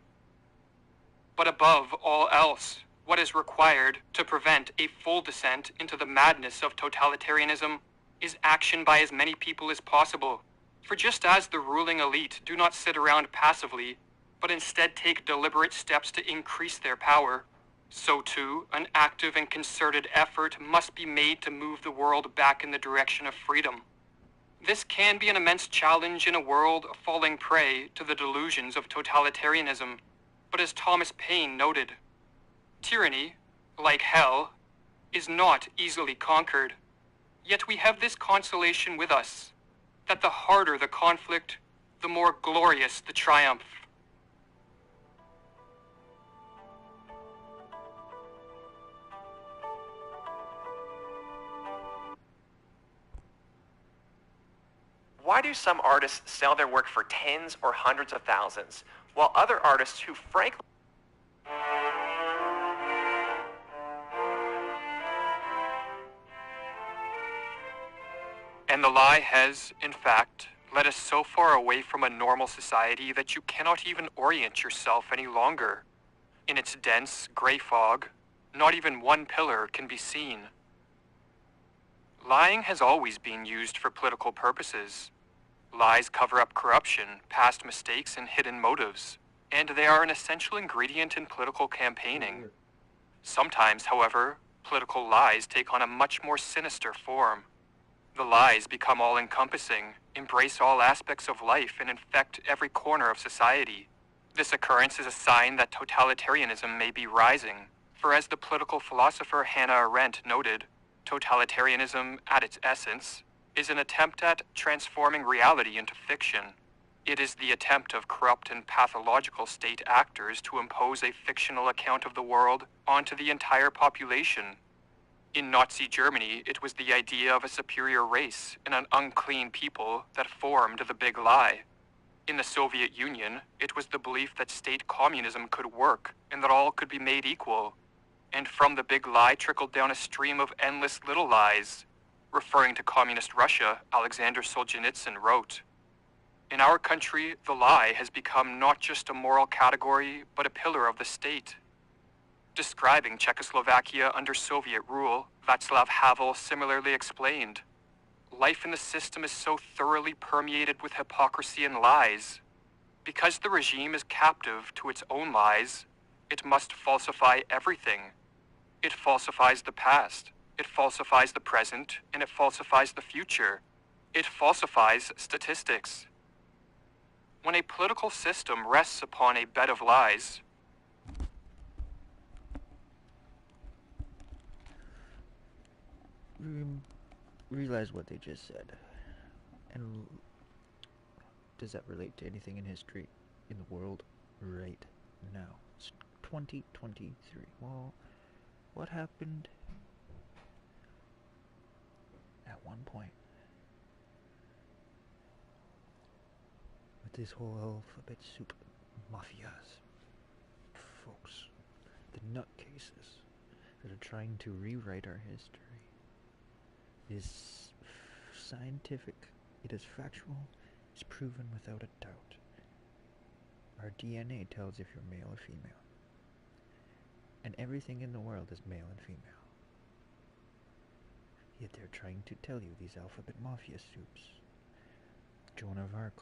But above all else, what is required to prevent a full descent into the madness of totalitarianism is action by as many people as possible. For just as the ruling elite do not sit around passively, but instead take deliberate steps to increase their power, so too an active and concerted effort must be made to move the world back in the direction of freedom. This can be an immense challenge in a world falling prey to the delusions of totalitarianism, but as Thomas Paine noted, tyranny, like hell, is not easily conquered. Yet we have this consolation with us, that the harder the conflict, the more glorious the triumph. Why do some artists sell their work for tens or hundreds of thousands, while other artists who frankly And the lie has, in fact, led us so far away from a normal society that you cannot even orient yourself any longer. In its dense, gray fog, not even one pillar can be seen. Lying has always been used for political purposes. Lies cover up corruption, past mistakes, and hidden motives, and they are an essential ingredient in political campaigning. Sometimes, however, political lies take on a much more sinister form. The lies become all-encompassing, embrace all aspects of life, and infect every corner of society. This occurrence is a sign that totalitarianism may be rising, for as the political philosopher Hannah Arendt noted, totalitarianism, at its essence, is an attempt at transforming reality into fiction. It is the attempt of corrupt and pathological state actors to impose a fictional account of the world onto the entire population. In Nazi Germany, it was the idea of a superior race and an unclean people that formed the big lie. In the Soviet Union, it was the belief that state communism could work and that all could be made equal. And from the big lie trickled down a stream of endless little lies. Referring to communist Russia, Alexander Solzhenitsyn wrote, "In our country, the lie has become not just a moral category, but a pillar of the state." Describing Czechoslovakia under Soviet rule, Václav Havel similarly explained, "Life in the system is so thoroughly permeated with hypocrisy and lies. Because the regime is captive to its own lies, it must falsify everything. It falsifies the past, It falsifies the present, and it falsifies the future. It falsifies statistics. When a political system rests upon a bed of lies, Realize what they just said. And does that relate to anything in history, in the world, right now? It's 2023. Well, what happened at one point with this whole alphabet soup mafias? Folks, the nutcases that are trying to rewrite our history. It is scientific, it is factual, it's proven without a doubt. Our DNA tells if you're male or female. And everything in the world is male and female. Yet they're trying to tell you, these alphabet mafia soups. Joan of Arc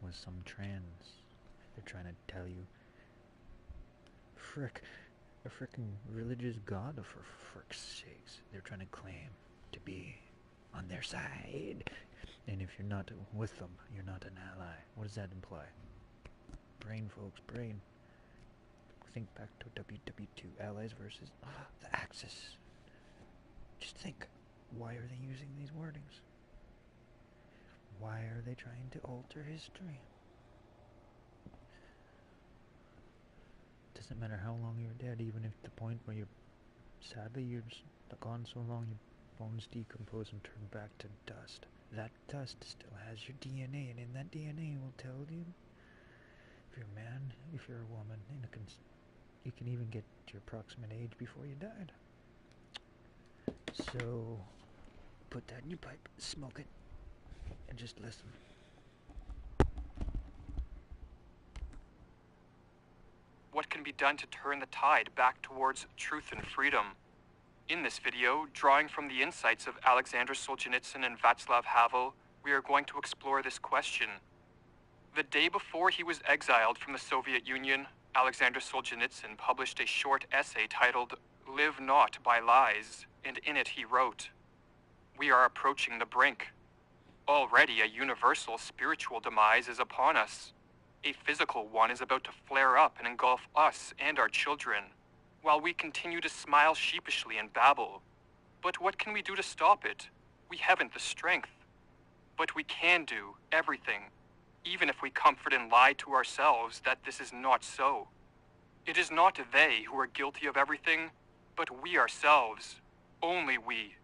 was some trans. They're trying to tell you, a frickin' religious god, for frick's sakes. They're trying to claim to be on their side. And if you're not with them, you're not an ally. What does that imply? Brain, folks, brain. Think back to WW2, allies versus the Axis. Just think, why are they using these wordings? Why are they trying to alter history? Doesn't matter how long you're dead, even if the point where sadly you're gone so long your bones decompose and turn back to dust. That dust still has your DNA, and in that DNA will tell you if you're a man, if you're a woman, and you can even get your approximate age before you died. So, put that in your pipe, smoke it, and just listen. what can be done to turn the tide back towards truth and freedom? In this video, drawing from the insights of Alexander Solzhenitsyn and Václav Havel, we are going to explore this question. The day before he was exiled from the Soviet Union, Alexander Solzhenitsyn published a short essay titled "Live Not by Lies," and in it he wrote, "We are approaching the brink. Already a universal spiritual demise is upon us. A physical one is about to flare up and engulf us and our children, while we continue to smile sheepishly and babble. But what can we do to stop it? We haven't the strength. But we can do everything, even if we comfort and lie to ourselves that this is not so. It is not they who are guilty of everything, but we ourselves, only we."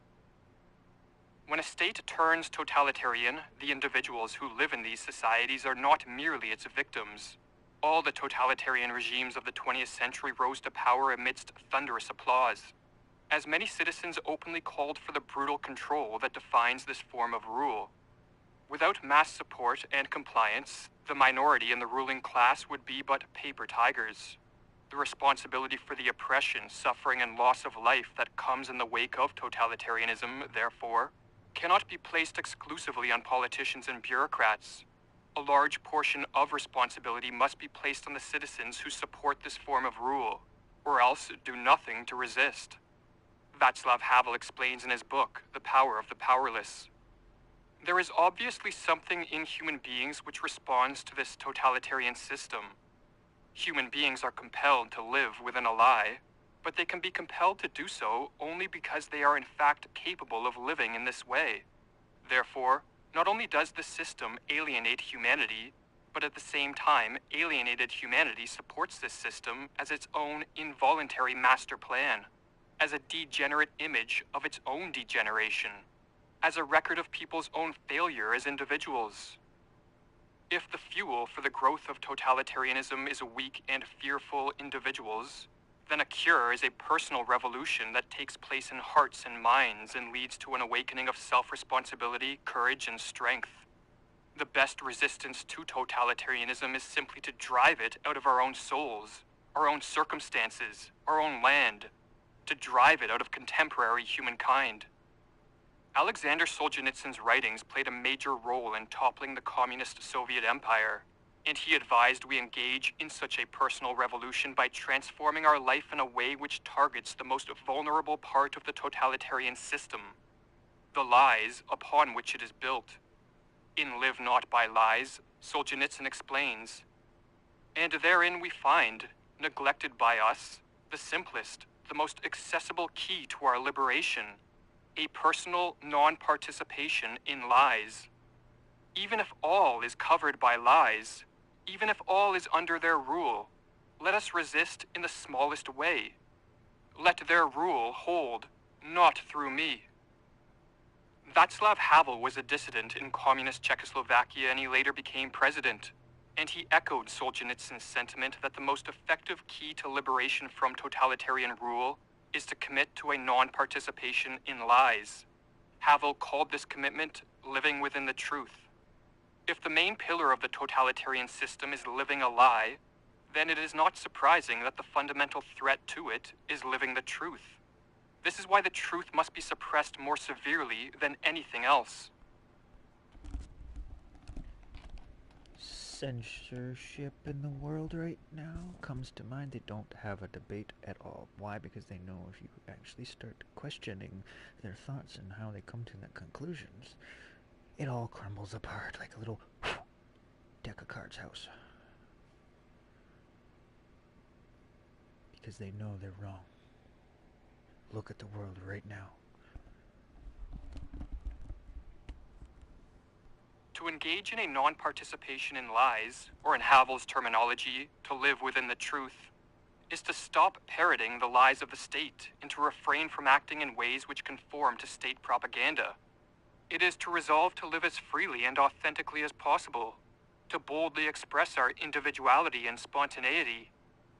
When a state turns totalitarian, the individuals who live in these societies are not merely its victims. All the totalitarian regimes of the 20th century rose to power amidst thunderous applause, as many citizens openly called for the brutal control that defines this form of rule. Without mass support and compliance, the minority in the ruling class would be but paper tigers. The responsibility for the oppression, suffering, and loss of life that comes in the wake of totalitarianism, therefore, cannot be placed exclusively on politicians and bureaucrats. A large portion of responsibility must be placed on the citizens who support this form of rule, or else do nothing to resist. Václav Havel explains in his book, The Power of the Powerless. There is obviously something in human beings which responds to this totalitarian system. Human beings are compelled to live within a lie, but they can be compelled to do so only because they are in fact capable of living in this way. Therefore, not only does the system alienate humanity, but at the same time, alienated humanity supports this system as its own involuntary master plan, as a degenerate image of its own degeneration, as a record of people's own failure as individuals. If the fuel for the growth of totalitarianism is weak and fearful individuals, then a cure is a personal revolution that takes place in hearts and minds and leads to an awakening of self-responsibility, courage, and strength. The best resistance to totalitarianism is simply to drive it out of our own souls, our own circumstances, our own land, to drive it out of contemporary humankind. Alexander Solzhenitsyn's writings played a major role in toppling the communist Soviet Empire. and he advised we engage in such a personal revolution by transforming our life in a way which targets the most vulnerable part of the totalitarian system, the lies upon which it is built. In Live Not by Lies, Solzhenitsyn explains, and therein we find, neglected by us, the simplest, the most accessible key to our liberation, a personal non-participation in lies. Even if all is covered by lies, even if all is under their rule, let us resist in the smallest way. Let their rule hold, not through me. Václav Havel was a dissident in communist Czechoslovakia and he later became president. And he echoed Solzhenitsyn's sentiment that the most effective key to liberation from totalitarian rule is to commit to a non-participation in lies. Havel called this commitment living within the truth. If the main pillar of the totalitarian system is living a lie, then it is not surprising that the fundamental threat to it is living the truth. This is why the truth must be suppressed more severely than anything else. Censorship in the world right now comes to mind. They don't have a debate at all. Why? Because they know if you actually start questioning their thoughts and how they come to their conclusions, it all crumbles apart like a little deck of cards house. Because they know they're wrong. Look at the world right now. To engage in a non-participation in lies, or in Havel's terminology, to live within the truth, is to stop parroting the lies of the state and to refrain from acting in ways which conform to state propaganda. It is to resolve to live as freely and authentically as possible, to boldly express our individuality and spontaneity.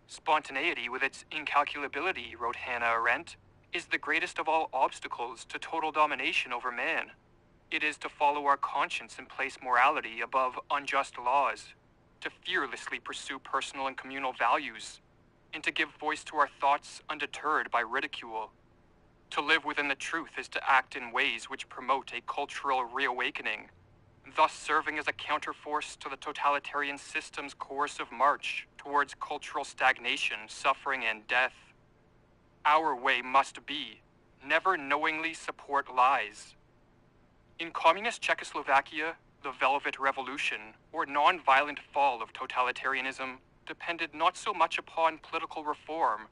Spontaneity, with its incalculability, wrote Hannah Arendt, is the greatest of all obstacles to total domination over man. It is to follow our conscience and place morality above unjust laws, to fearlessly pursue personal and communal values, and to give voice to our thoughts undeterred by ridicule. To live within the truth is to act in ways which promote a cultural reawakening, thus serving as a counterforce to the totalitarian system's coercive march towards cultural stagnation, suffering, and death. Our way must be, never knowingly support lies. In communist Czechoslovakia, the Velvet Revolution, or non-violent fall of totalitarianism, depended not so much upon political reform,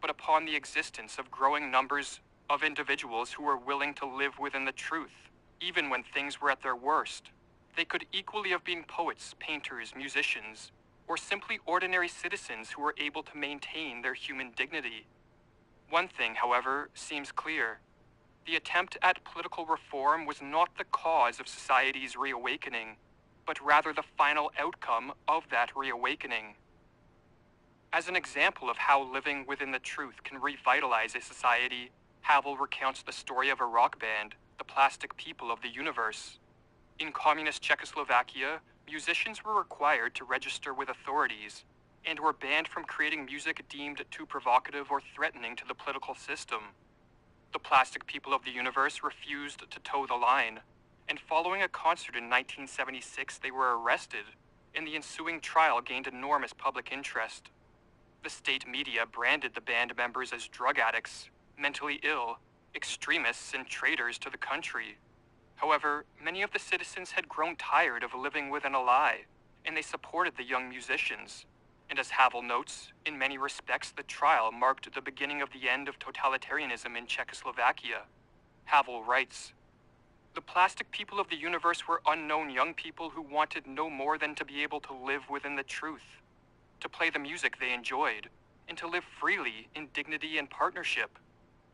but upon the existence of growing numbers of individuals who were willing to live within the truth, even when things were at their worst. They could equally have been poets, painters, musicians, or simply ordinary citizens who were able to maintain their human dignity. One thing, however, seems clear. The attempt at political reform was not the cause of society's reawakening, but rather the final outcome of that reawakening. As an example of how living within the truth can revitalize a society, Havel recounts the story of a rock band, the Plastic People of the Universe. In communist Czechoslovakia, musicians were required to register with authorities and were banned from creating music deemed too provocative or threatening to the political system. The Plastic People of the Universe refused to toe the line, and following a concert in 1976 they were arrested, and the ensuing trial gained enormous public interest. The state media branded the band members as drug addicts, mentally ill, extremists, and traitors to the country. However, many of the citizens had grown tired of living within a lie, and they supported the young musicians. And as Havel notes, in many respects the trial marked the beginning of the end of totalitarianism in Czechoslovakia. Havel writes, "The Plastic People of the Universe were unknown young people who wanted no more than to be able to live within the truth, to play the music they enjoyed, and to live freely in dignity and partnership.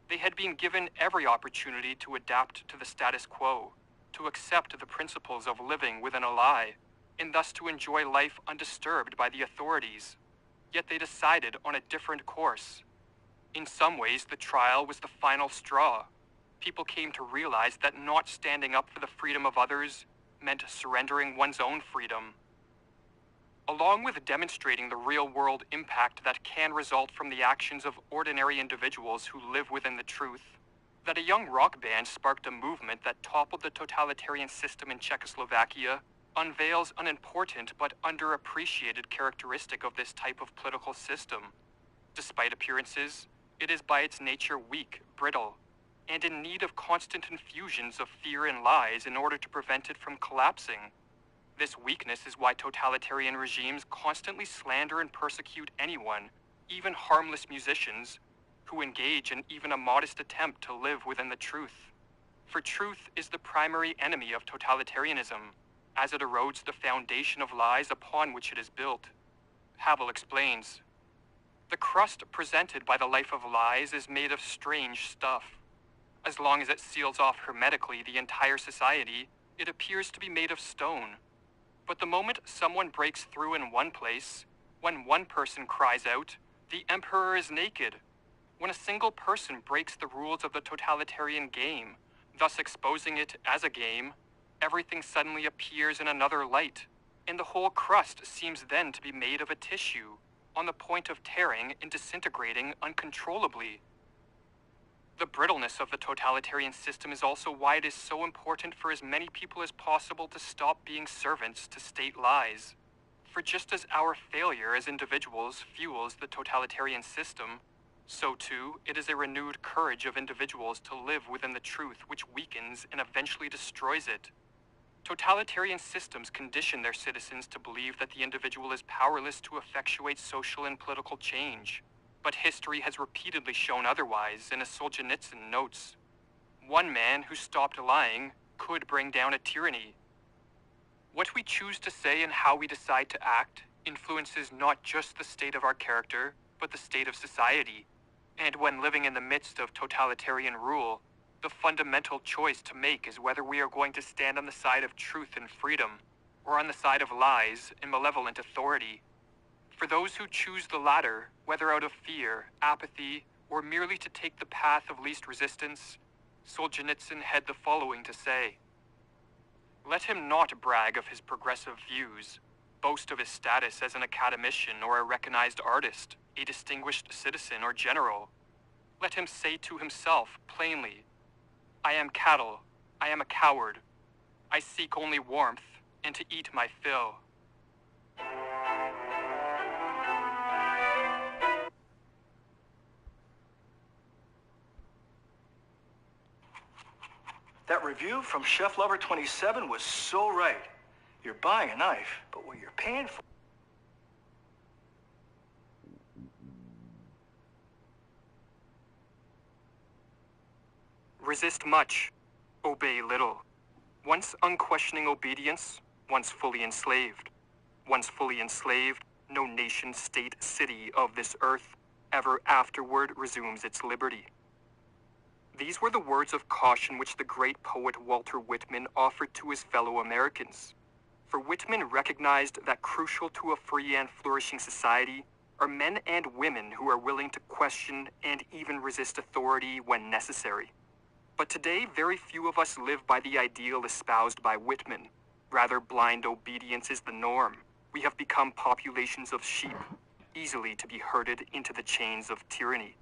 They had been given every opportunity to adapt to the status quo, to accept the principles of living within a lie, and thus to enjoy life undisturbed by the authorities. Yet they decided on a different course. In some ways, the trial was the final straw. People came to realize that not standing up for the freedom of others meant surrendering one's own freedom." Along with demonstrating the real-world impact that can result from the actions of ordinary individuals who live within the truth, that a young rock band sparked a movement that toppled the totalitarian system in Czechoslovakia, unveils an important but underappreciated characteristic of this type of political system. Despite appearances, it is by its nature weak, brittle, and in need of constant infusions of fear and lies in order to prevent it from collapsing. This weakness is why totalitarian regimes constantly slander and persecute anyone, even harmless musicians, who engage in even a modest attempt to live within the truth. For truth is the primary enemy of totalitarianism, as it erodes the foundation of lies upon which it is built. Havel explains, "The crust presented by the life of lies is made of strange stuff. As long as it seals off hermetically the entire society, it appears to be made of stone. But the moment someone breaks through in one place, when one person cries out, 'The emperor is naked,' when a single person breaks the rules of the totalitarian game, thus exposing it as a game, everything suddenly appears in another light, and the whole crust seems then to be made of a tissue, on the point of tearing and disintegrating uncontrollably. The brittleness of the totalitarian system is also why it is so important for as many people as possible to stop being servants to state lies. For just as our failure as individuals fuels the totalitarian system, so too it is a renewed courage of individuals to live within the truth which weakens and eventually destroys it. Totalitarian systems condition their citizens to believe that the individual is powerless to effectuate social and political change. But history has repeatedly shown otherwise, and as Solzhenitsyn notes, one man who stopped lying could bring down a tyranny. What we choose to say and how we decide to act influences not just the state of our character, but the state of society. And when living in the midst of totalitarian rule, the fundamental choice to make is whether we are going to stand on the side of truth and freedom, or on the side of lies and malevolent authority. For those who choose the latter, whether out of fear, apathy, or merely to take the path of least resistance, Solzhenitsyn had the following to say. Let him not brag of his progressive views, boast of his status as an academician or a recognized artist, a distinguished citizen or general. Let him say to himself plainly, I am cattle, I am a coward. I seek only warmth and to eat my fill. That review from Chef Lover 27 was so right. You're buying a knife, but what you're paying for... Resist much, obey little. Once unquestioning obedience, once fully enslaved. Once fully enslaved, no nation, state, city of this earth ever afterward resumes its liberty. These were the words of caution which the great poet Walter Whitman offered to his fellow Americans. For Whitman recognized that crucial to a free and flourishing society are men and women who are willing to question and even resist authority when necessary. But today, very few of us live by the ideal espoused by Whitman. Rather, blind obedience is the norm. We have become populations of sheep, easily to be herded into the chains of tyranny.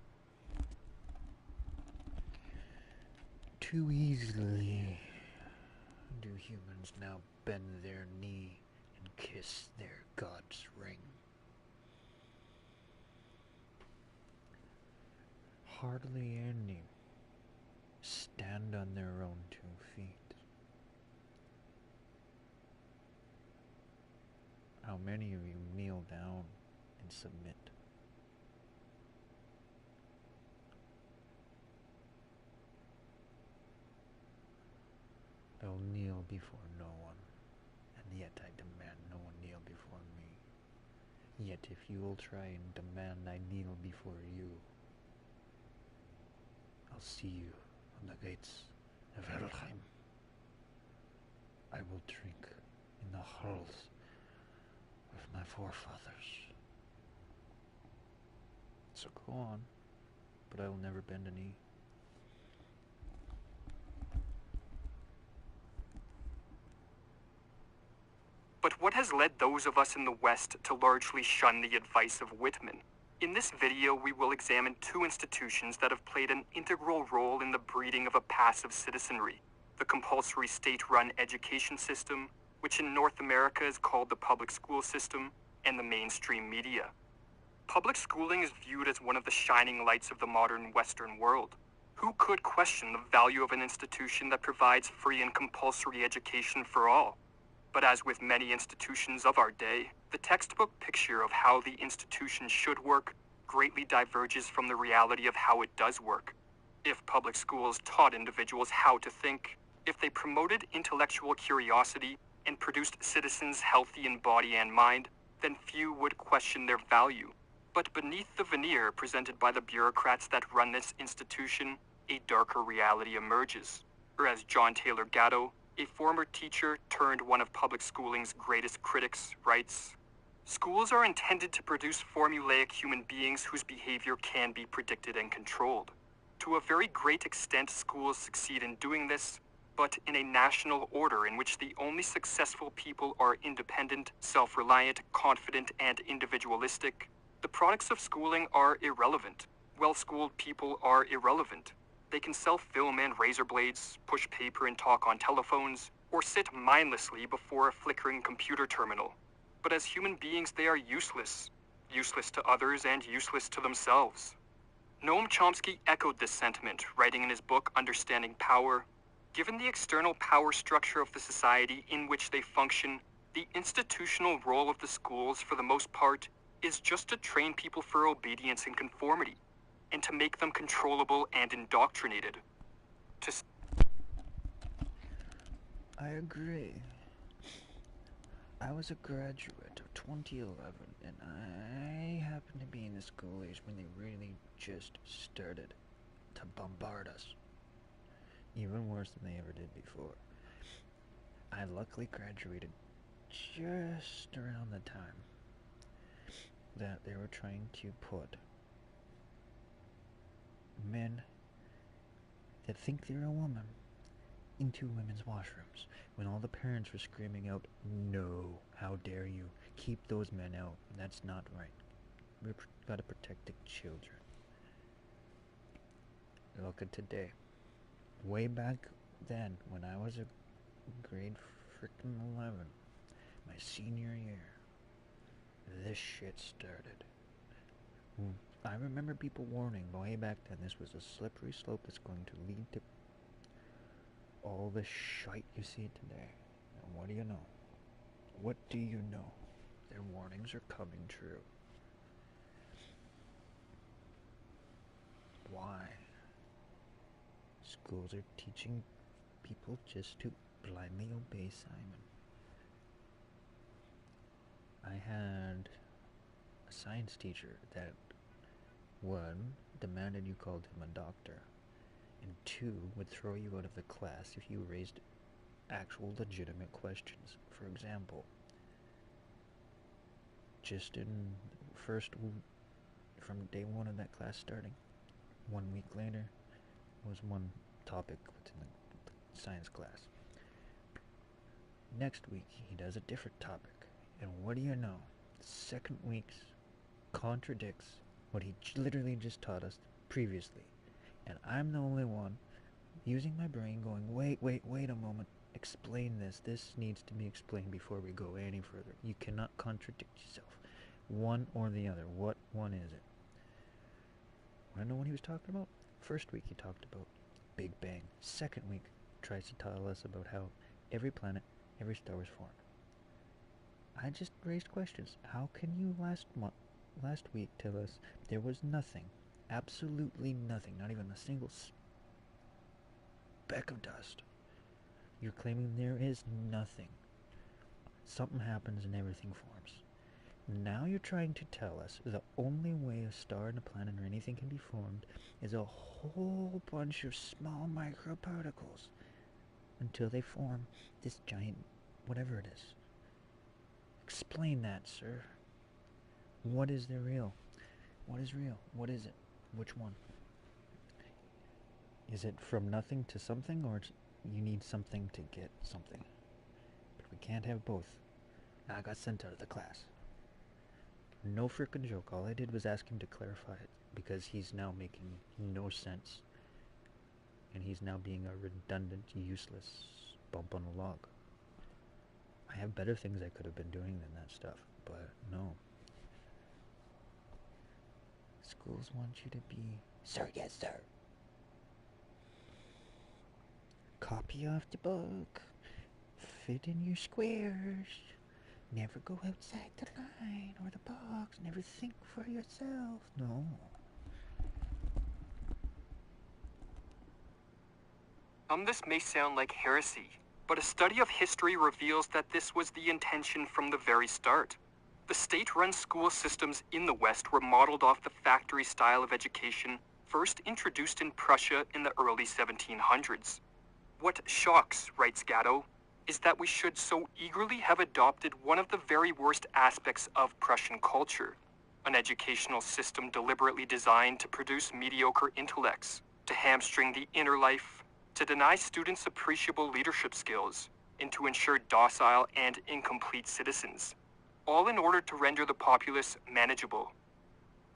Too easily do humans now bend their knee and kiss their god's ring. Hardly any stand on their own 2 feet. How many of you kneel down and submit? I will kneel before no one, and yet I demand no one kneel before me. Yet if you will try and demand I kneel before you, I'll see you on the gates of Helheim. I will drink in the halls of my forefathers. So go on, but I will never bend a knee. But what has led those of us in the West to largely shun the advice of Whitman? In this video, we will examine 2 institutions that have played an integral role in the breeding of a passive citizenry: the compulsory state-run education system, which in North America is called the public school system, and the mainstream media. Public schooling is viewed as one of the shining lights of the modern Western world. Who could question the value of an institution that provides free and compulsory education for all? But as with many institutions of our day, the textbook picture of how the institution should work greatly diverges from the reality of how it does work. If public schools taught individuals how to think, if they promoted intellectual curiosity and produced citizens healthy in body and mind, then few would question their value. But beneath the veneer presented by the bureaucrats that run this institution, a darker reality emerges. Or as John Taylor Gatto, a former teacher turned one of public schooling's greatest critics, writes, "Schools are intended to produce formulaic human beings whose behavior can be predicted and controlled. To a very great extent, schools succeed in doing this, but in a national order in which the only successful people are independent, self-reliant, confident, and individualistic, the products of schooling are irrelevant. Well-schooled people are irrelevant. They can sell film and razor blades, push paper and talk on telephones, or sit mindlessly before a flickering computer terminal. But as human beings, they are useless. Useless to others and useless to themselves." Noam Chomsky echoed this sentiment, writing in his book Understanding Power, "Given the external power structure of the society in which they function, the institutional role of the schools, for the most part, is just to train people for obedience and conformity, and to make them controllable and indoctrinated. I agree. I was a graduate of 2011, and I happened to be in the school age when they really just started to bombard us. Even worse than they ever did before. I luckily graduated just around the time that they were trying to put men that think they're a woman into women's washrooms, when all the parents were screaming out, "No, how dare you, keep those men out, that's not right, we've got to protect the children." Look at today. Way back then, when I was a grade frickin' 11, my senior year, this shit started. I remember people warning way back then this was a slippery slope that's going to lead to all the shite you see today. And what do you know? What do you know? Their warnings are coming true. Why? Schools are teaching people just to blindly obey Simon. I had a science teacher that, one, demanded you called him a doctor, and two, would throw you out of the class if you raised actual legitimate questions. For example, just in from day one of that class starting, 1 week later was one topic within the science class. Next week he does a different topic, and what do you know? The second week's contradicts what he literally just taught us previously. And I'm the only one using my brain going, wait a moment, explain this. This needs to be explained before we go any further. You cannot contradict yourself. One or the other. What one is it? Want to know what he was talking about? First week he talked about Big Bang. Second week tries to tell us about how every planet, every star was formed. I just raised questions. How can you last week tell us there was nothing, absolutely nothing, not even a single speck of dust? You're claiming there is nothing. Something happens and everything forms. Now you're trying to tell us the only way a star and a planet or anything can be formed is a whole bunch of small microparticles until they form this giant whatever it is. Explain that, sir. What is the real? What is real? What is it? Which one? Is it from nothing to something, or you need something to get something? But we can't have both. I got sent out of the class. No frickin' joke. All I did was ask him to clarify it, because he's now making no sense. And he's now being a redundant, useless bump on a log. I have better things I could have been doing than that stuff, but no. Schools want you to be, sir, yes, sir. Copy off the book. Fit in your squares. Never go outside the line or the box. Never think for yourself. No. This may sound like heresy, but a study of history reveals that this was the intention from the very start. The state-run school systems in the West were modeled off the factory style of education first introduced in Prussia in the early 1700s. What shocks, writes Gatto, is that we should so eagerly have adopted one of the very worst aspects of Prussian culture, an educational system deliberately designed to produce mediocre intellects, to hamstring the inner life, to deny students appreciable leadership skills, and to ensure docile and incomplete citizens, all in order to render the populace manageable.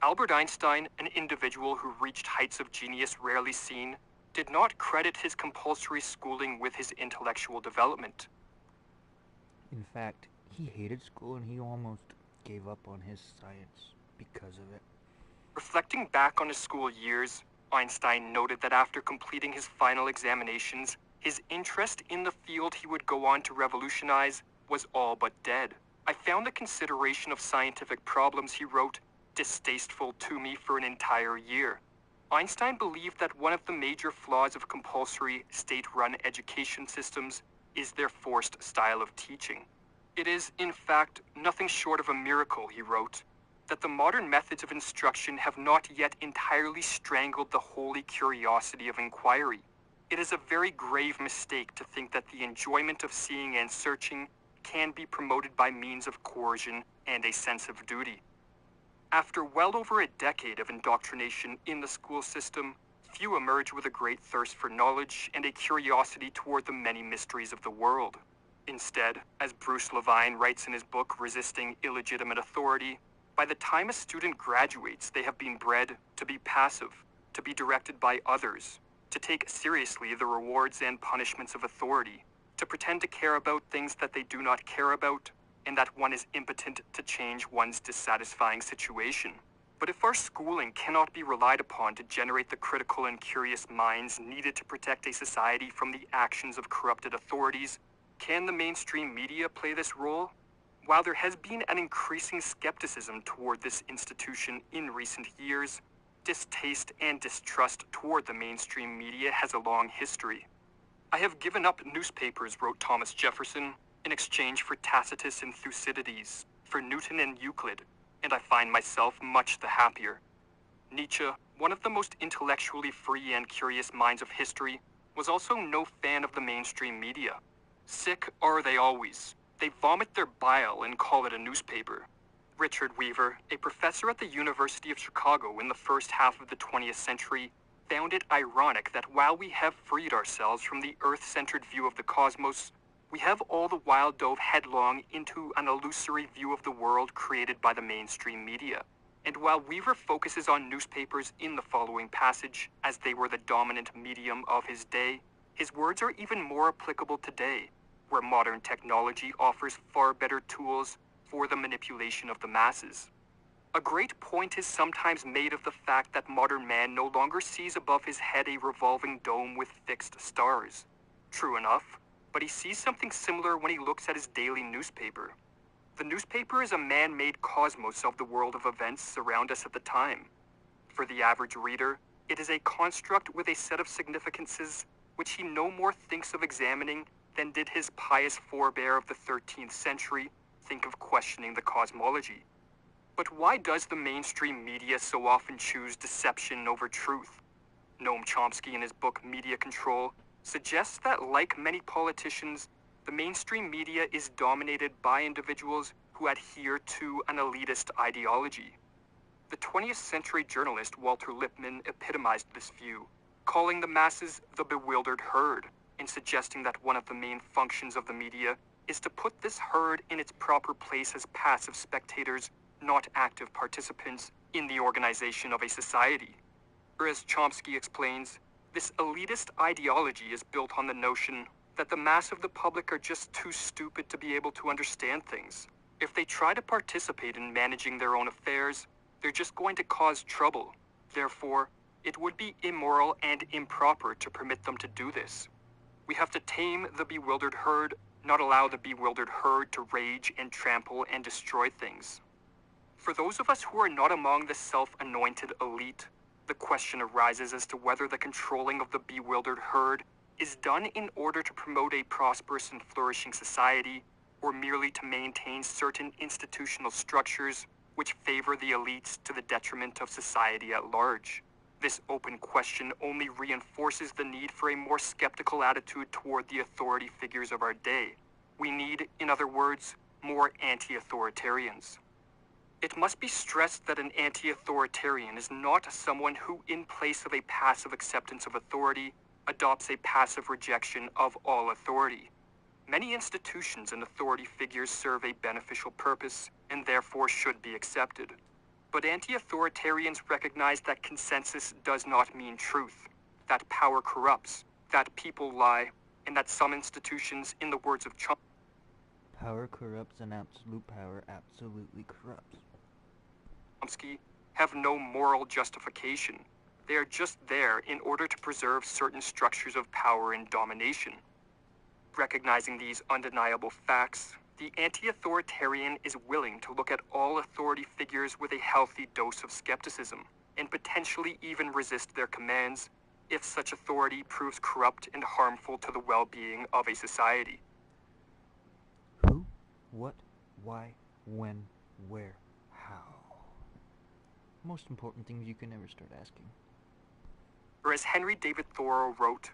Albert Einstein, an individual who reached heights of genius rarely seen, did not credit his compulsory schooling with his intellectual development. In fact, he hated school and he almost gave up on his science because of it. Reflecting back on his school years, Einstein noted that after completing his final examinations, his interest in the field he would go on to revolutionize was all but dead. I found the consideration of scientific problems, he wrote, distasteful to me for an entire year. Einstein believed that one of the major flaws of compulsory, state-run education systems is their forced style of teaching. It is, in fact, nothing short of a miracle, he wrote, that the modern methods of instruction have not yet entirely strangled the holy curiosity of inquiry. It is a very grave mistake to think that the enjoyment of seeing and searching can be promoted by means of coercion and a sense of duty. After well over a decade of indoctrination in the school system, few emerge with a great thirst for knowledge and a curiosity toward the many mysteries of the world. Instead, as Bruce Levine writes in his book Resisting Illegitimate Authority, by the time a student graduates, they have been bred to be passive, to be directed by others, to take seriously the rewards and punishments of authority, to pretend to care about things that they do not care about, and that one is impotent to change one's dissatisfying situation. But if our schooling cannot be relied upon to generate the critical and curious minds needed to protect a society from the actions of corrupted authorities, can the mainstream media play this role? While there has been an increasing skepticism toward this institution in recent years, distaste and distrust toward the mainstream media has a long history. I have given up newspapers, wrote Thomas Jefferson, in exchange for Tacitus and Thucydides, for Newton and Euclid, and I find myself much the happier. Nietzsche, one of the most intellectually free and curious minds of history, was also no fan of the mainstream media. Sick are they always. They vomit their bile and call it a newspaper. Richard Weaver, a professor at the University of Chicago in the first half of the 20th century, found it ironic that while we have freed ourselves from the Earth-centered view of the cosmos, we have all the while dove headlong into an illusory view of the world created by the mainstream media. And while Weaver focuses on newspapers in the following passage, as they were the dominant medium of his day, his words are even more applicable today, where modern technology offers far better tools for the manipulation of the masses. A great point is sometimes made of the fact that modern man no longer sees above his head a revolving dome with fixed stars. True enough, but he sees something similar when he looks at his daily newspaper. The newspaper is a man-made cosmos of the world of events around us at the time. For the average reader, it is a construct with a set of significances which he no more thinks of examining than did his pious forebear of the 13th century think of questioning the cosmology. But why does the mainstream media so often choose deception over truth? Noam Chomsky, in his book Media Control, suggests that, like many politicians, the mainstream media is dominated by individuals who adhere to an elitist ideology. The 20th century journalist Walter Lippmann epitomized this view, calling the masses the bewildered herd, and suggesting that one of the main functions of the media is to put this herd in its proper place as passive spectators, not active participants in the organization of a society. Or as Chomsky explains, this elitist ideology is built on the notion that the mass of the public are just too stupid to be able to understand things. If they try to participate in managing their own affairs, they're just going to cause trouble. Therefore, it would be immoral and improper to permit them to do this. We have to tame the bewildered herd, not allow the bewildered herd to rage and trample and destroy things. For those of us who are not among the self-anointed elite, the question arises as to whether the controlling of the bewildered herd is done in order to promote a prosperous and flourishing society, or merely to maintain certain institutional structures which favor the elites to the detriment of society at large. This open question only reinforces the need for a more skeptical attitude toward the authority figures of our day. We need, in other words, more anti-authoritarians. It must be stressed that an anti-authoritarian is not someone who, in place of a passive acceptance of authority, adopts a passive rejection of all authority. Many institutions and authority figures serve a beneficial purpose and therefore should be accepted. But anti-authoritarians recognize that consensus does not mean truth, that power corrupts, that people lie, and that some institutions, in the words of Power corrupts and absolute power absolutely corrupts. Chomsky, have no moral justification. They are just there in order to preserve certain structures of power and domination. Recognizing these undeniable facts, the anti-authoritarian is willing to look at all authority figures with a healthy dose of skepticism, and potentially even resist their commands if such authority proves corrupt and harmful to the well-being of a society. Who? What? Why? When? Where? How? Most important things you can ever start asking. Or as Henry David Thoreau wrote,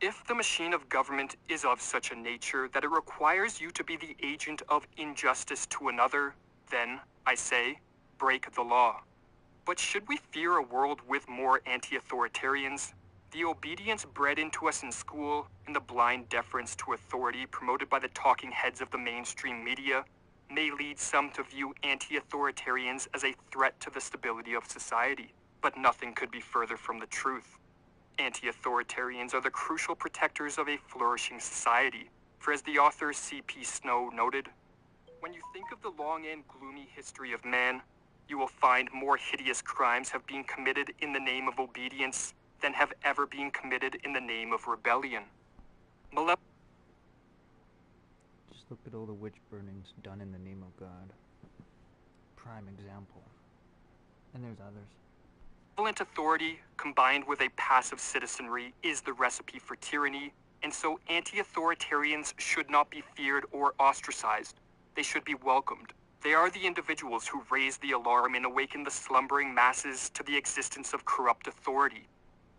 if the machine of government is of such a nature that it requires you to be the agent of injustice to another, then, I say, break the law. But should we fear a world with more anti-authoritarians? The obedience bred into us in school and the blind deference to authority promoted by the talking heads of the mainstream media may lead some to view anti-authoritarians as a threat to the stability of society. But nothing could be further from the truth. Anti-authoritarians are the crucial protectors of a flourishing society, for as the author C.P. Snow noted, when you think of the long and gloomy history of man, you will find more hideous crimes have been committed in the name of obedience than have ever been committed in the name of rebellion. Just look at all the witch burnings done in the name of God. Prime example. And there's others. Malevolent authority combined with a passive citizenry is the recipe for tyranny, and so anti-authoritarians should not be feared or ostracized. They should be welcomed. They are the individuals who raise the alarm and awaken the slumbering masses to the existence of corrupt authority.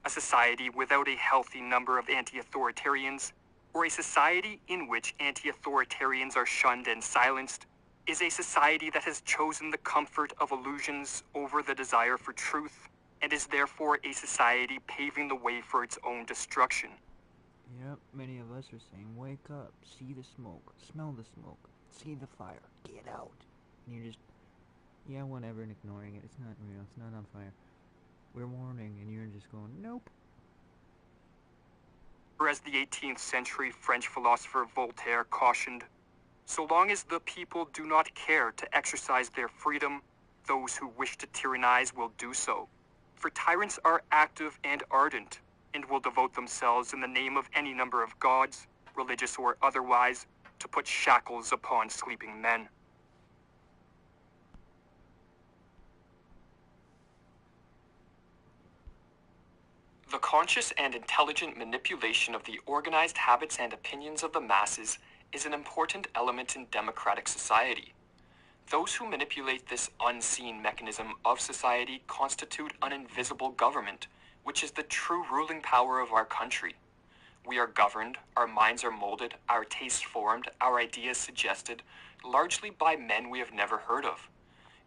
A society without a healthy number of anti-authoritarians, or a society in which anti-authoritarians are shunned and silenced, is a society that has chosen the comfort of illusions over the desire for truth, and is therefore a society paving the way for its own destruction. Yep, many of us are saying, wake up, see the smoke, smell the smoke, see the fire, get out. And you're just, yeah, whatever, and ignoring it. It's not real, it's not on fire. We're warning, and you're just going, nope. Whereas the 18th century French philosopher Voltaire cautioned, so long as the people do not care to exercise their freedom, those who wish to tyrannize will do so. For tyrants are active and ardent, and will devote themselves in the name of any number of gods, religious or otherwise, to put shackles upon sleeping men. The conscious and intelligent manipulation of the organized habits and opinions of the masses is an important element in democratic society. Those who manipulate this unseen mechanism of society constitute an invisible government, which is the true ruling power of our country. We are governed, our minds are molded, our tastes formed, our ideas suggested, largely by men we have never heard of.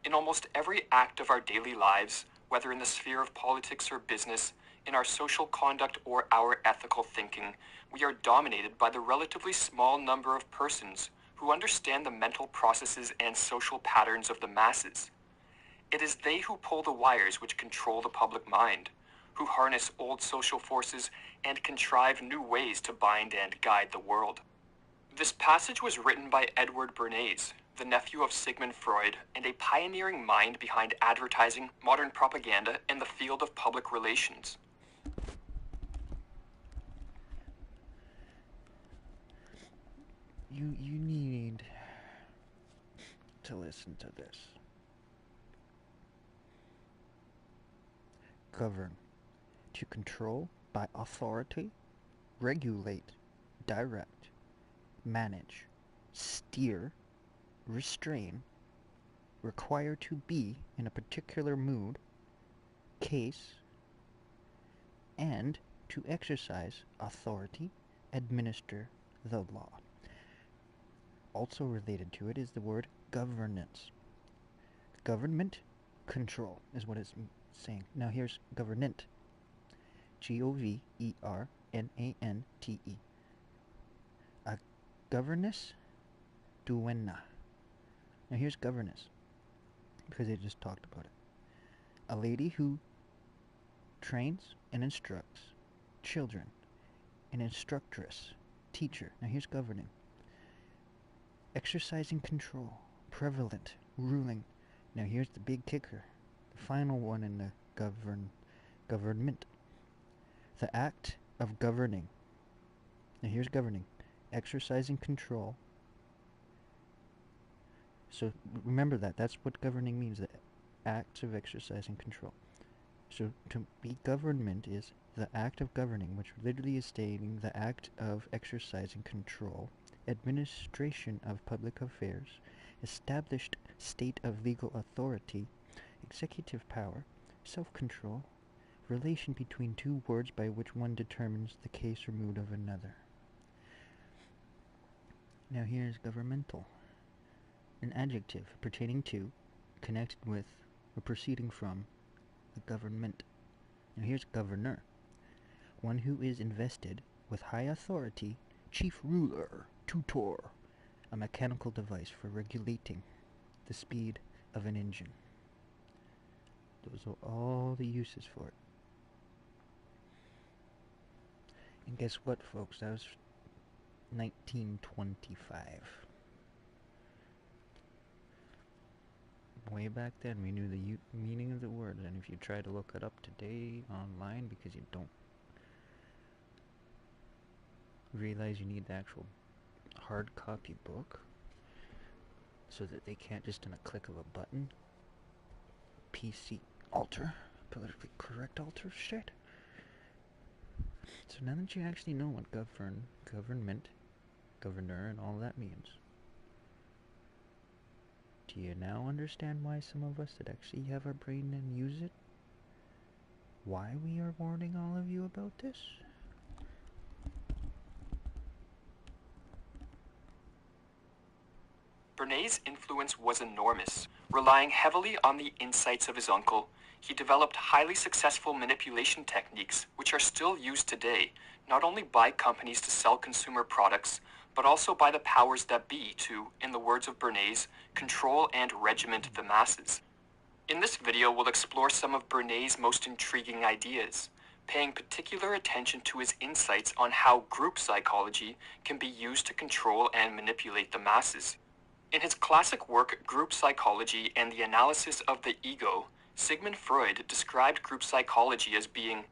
In almost every act of our daily lives, whether in the sphere of politics or business, in our social conduct or our ethical thinking, we are dominated by the relatively small number of persons who understand the mental processes and social patterns of the masses. It is they who pull the wires which control the public mind, who harness old social forces and contrive new ways to bind and guide the world. This passage was written by Edward Bernays, the nephew of Sigmund Freud and a pioneering mind behind advertising, modern propaganda, and the field of public relations. You need to listen to this. Govern. To control by authority, regulate, direct, manage, steer, restrain, require to be in a particular mood, case, and to exercise authority, administer the law. Also related to it is the word governance. Government, control, is what it's saying. Now here's governante. Governante. A governess, duenna. Now here's governess, because they just talked about it. A lady who trains and instructs children. An instructress, teacher. Now here's governing. Exercising control, prevalent, ruling. Now here's the big kicker, the final one in the government. The act of governing. Now here's governing, exercising control. So remember that's what governing means, the act of exercising control. So to be government is the act of governing, which literally is stating the act of exercising control, administration of public affairs, established state of legal authority, executive power, self-control, relation between two words by which one determines the case or mood of another. Now here's governmental. An adjective pertaining to, connected with, or proceeding from the government. Now here's governor. One who is invested with high authority, chief ruler, tutor, a mechanical device for regulating the speed of an engine. Those are all the uses for it. And guess what, folks? That was 1925. Way back then, we knew the meaning of the words, and if you try to look it up today online, because you don't realize you need the actual hard copy book, so that they can't just in a click of a button PC alter, politically correct alter shit. So now that you actually know what government, governor, and all that means, do you now understand why some of us that actually have our brain and use it, why we are warning all of you about this? Bernays' influence was enormous. Relying heavily on the insights of his uncle, he developed highly successful manipulation techniques which are still used today, not only by companies to sell consumer products, but also by the powers that be to, in the words of Bernays, control and regiment the masses. In this video, we'll explore some of Bernays' most intriguing ideas, paying particular attention to his insights on how group psychology can be used to control and manipulate the masses. In his classic work, Group Psychology and the Analysis of the Ego, Sigmund Freud described group psychology as being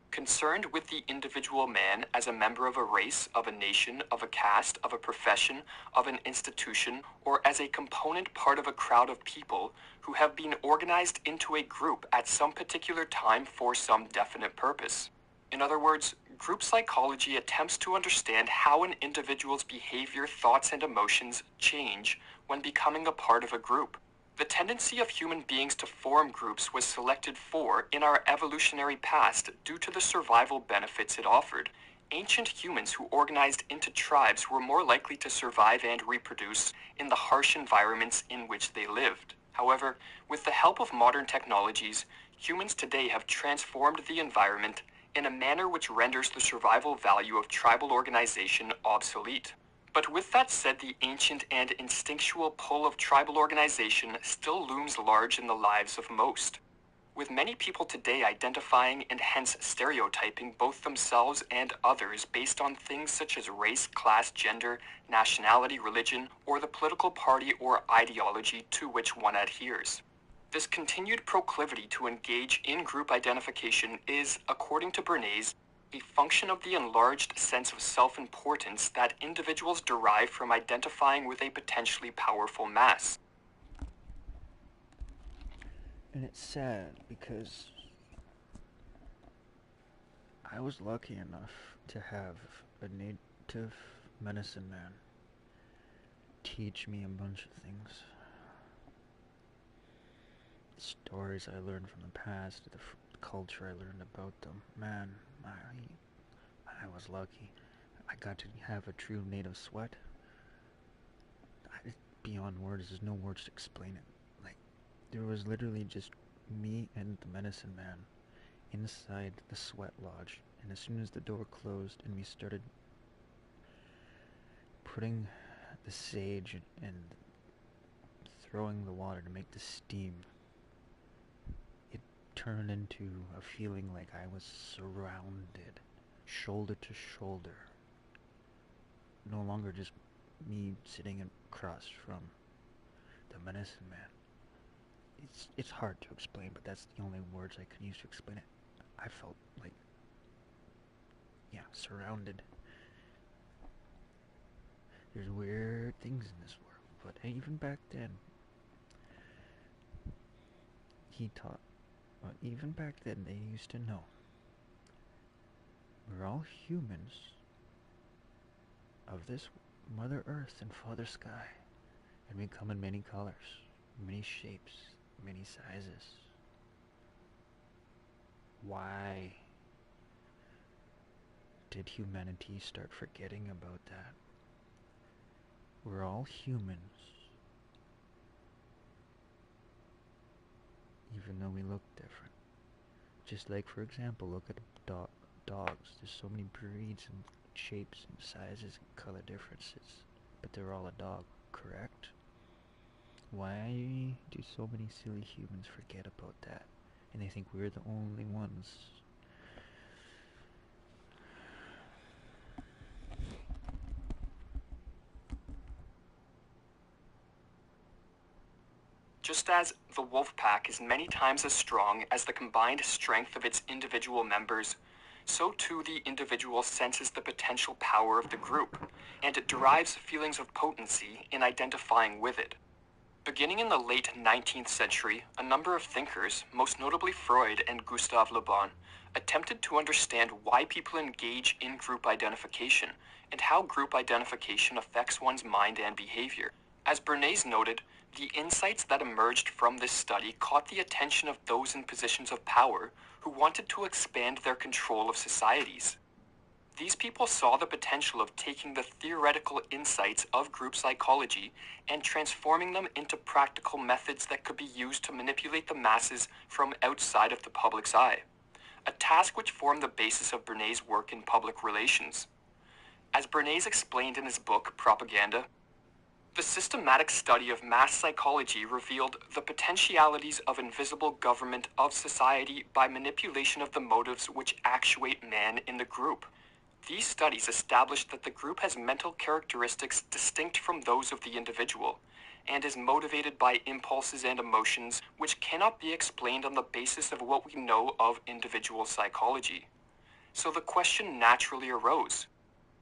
concerned with the individual man as a member of a race, of a nation, of a caste, of a profession, of an institution, or as a component part of a crowd of people who have been organized into a group at some particular time for some definite purpose. In other words, group psychology attempts to understand how an individual's behavior, thoughts, and emotions change when becoming a part of a group. The tendency of human beings to form groups was selected for in our evolutionary past due to the survival benefits it offered. Ancient humans who organized into tribes were more likely to survive and reproduce in the harsh environments in which they lived. However, with the help of modern technologies, humans today have transformed the environment in a manner which renders the survival value of tribal organization obsolete. But with that said, the ancient and instinctual pull of tribal organization still looms large in the lives of most. with many people today identifying and hence stereotyping both themselves and others based on things such as race, class, gender, nationality, religion, or the political party or ideology to which one adheres. This continued proclivity to engage in group identification is, according to Bernays, a function of the enlarged sense of self-importance that individuals derive from identifying with a potentially powerful mass. And it's sad because I was lucky enough to have a native medicine man teach me a bunch of things. Stories I learned from the past, the culture I learned about them. Man, I was lucky. I got to have a true native sweat. Beyond words, there's no words to explain it. Like, there was literally just me and the medicine man inside the sweat lodge, and as soon as the door closed and we started putting the sage and throwing the water to make the steam, it turned into a feeling like I was surrounded, shoulder to shoulder. No longer just me sitting across from the medicine man. It's hard to explain, but that's the only words I could use to explain it. I felt like, yeah, surrounded. There's weird things in this world, but even back then, he taught, even back then they used to know. We're all humans of this Mother Earth and Father Sky, and we come in many colors, many shapes, many sizes. Why did humanity start forgetting about that? We're all humans. Even though we look different. Just like, for example, look at dogs. There's so many breeds and shapes and sizes and color differences, but they're all a dog, correct? Why do so many silly humans forget about that? And they think we're the only ones. Just as the wolf pack is many times as strong as the combined strength of its individual members, so too the individual senses the potential power of the group, and it derives feelings of potency in identifying with it. Beginning in the late 19th century, a number of thinkers, most notably Freud and Gustave Le Bon, attempted to understand why people engage in group identification and how group identification affects one's mind and behavior. As Bernays noted, the insights that emerged from this study caught the attention of those in positions of power who wanted to expand their control of societies. These people saw the potential of taking the theoretical insights of group psychology and transforming them into practical methods that could be used to manipulate the masses from outside of the public's eye, a task which formed the basis of Bernays' work in public relations. As Bernays explained in his book, Propaganda, the systematic study of mass psychology revealed the potentialities of invisible government of society by manipulation of the motives which actuate man in the group. These studies established that the group has mental characteristics distinct from those of the individual, and is motivated by impulses and emotions which cannot be explained on the basis of what we know of individual psychology. So the question naturally arose.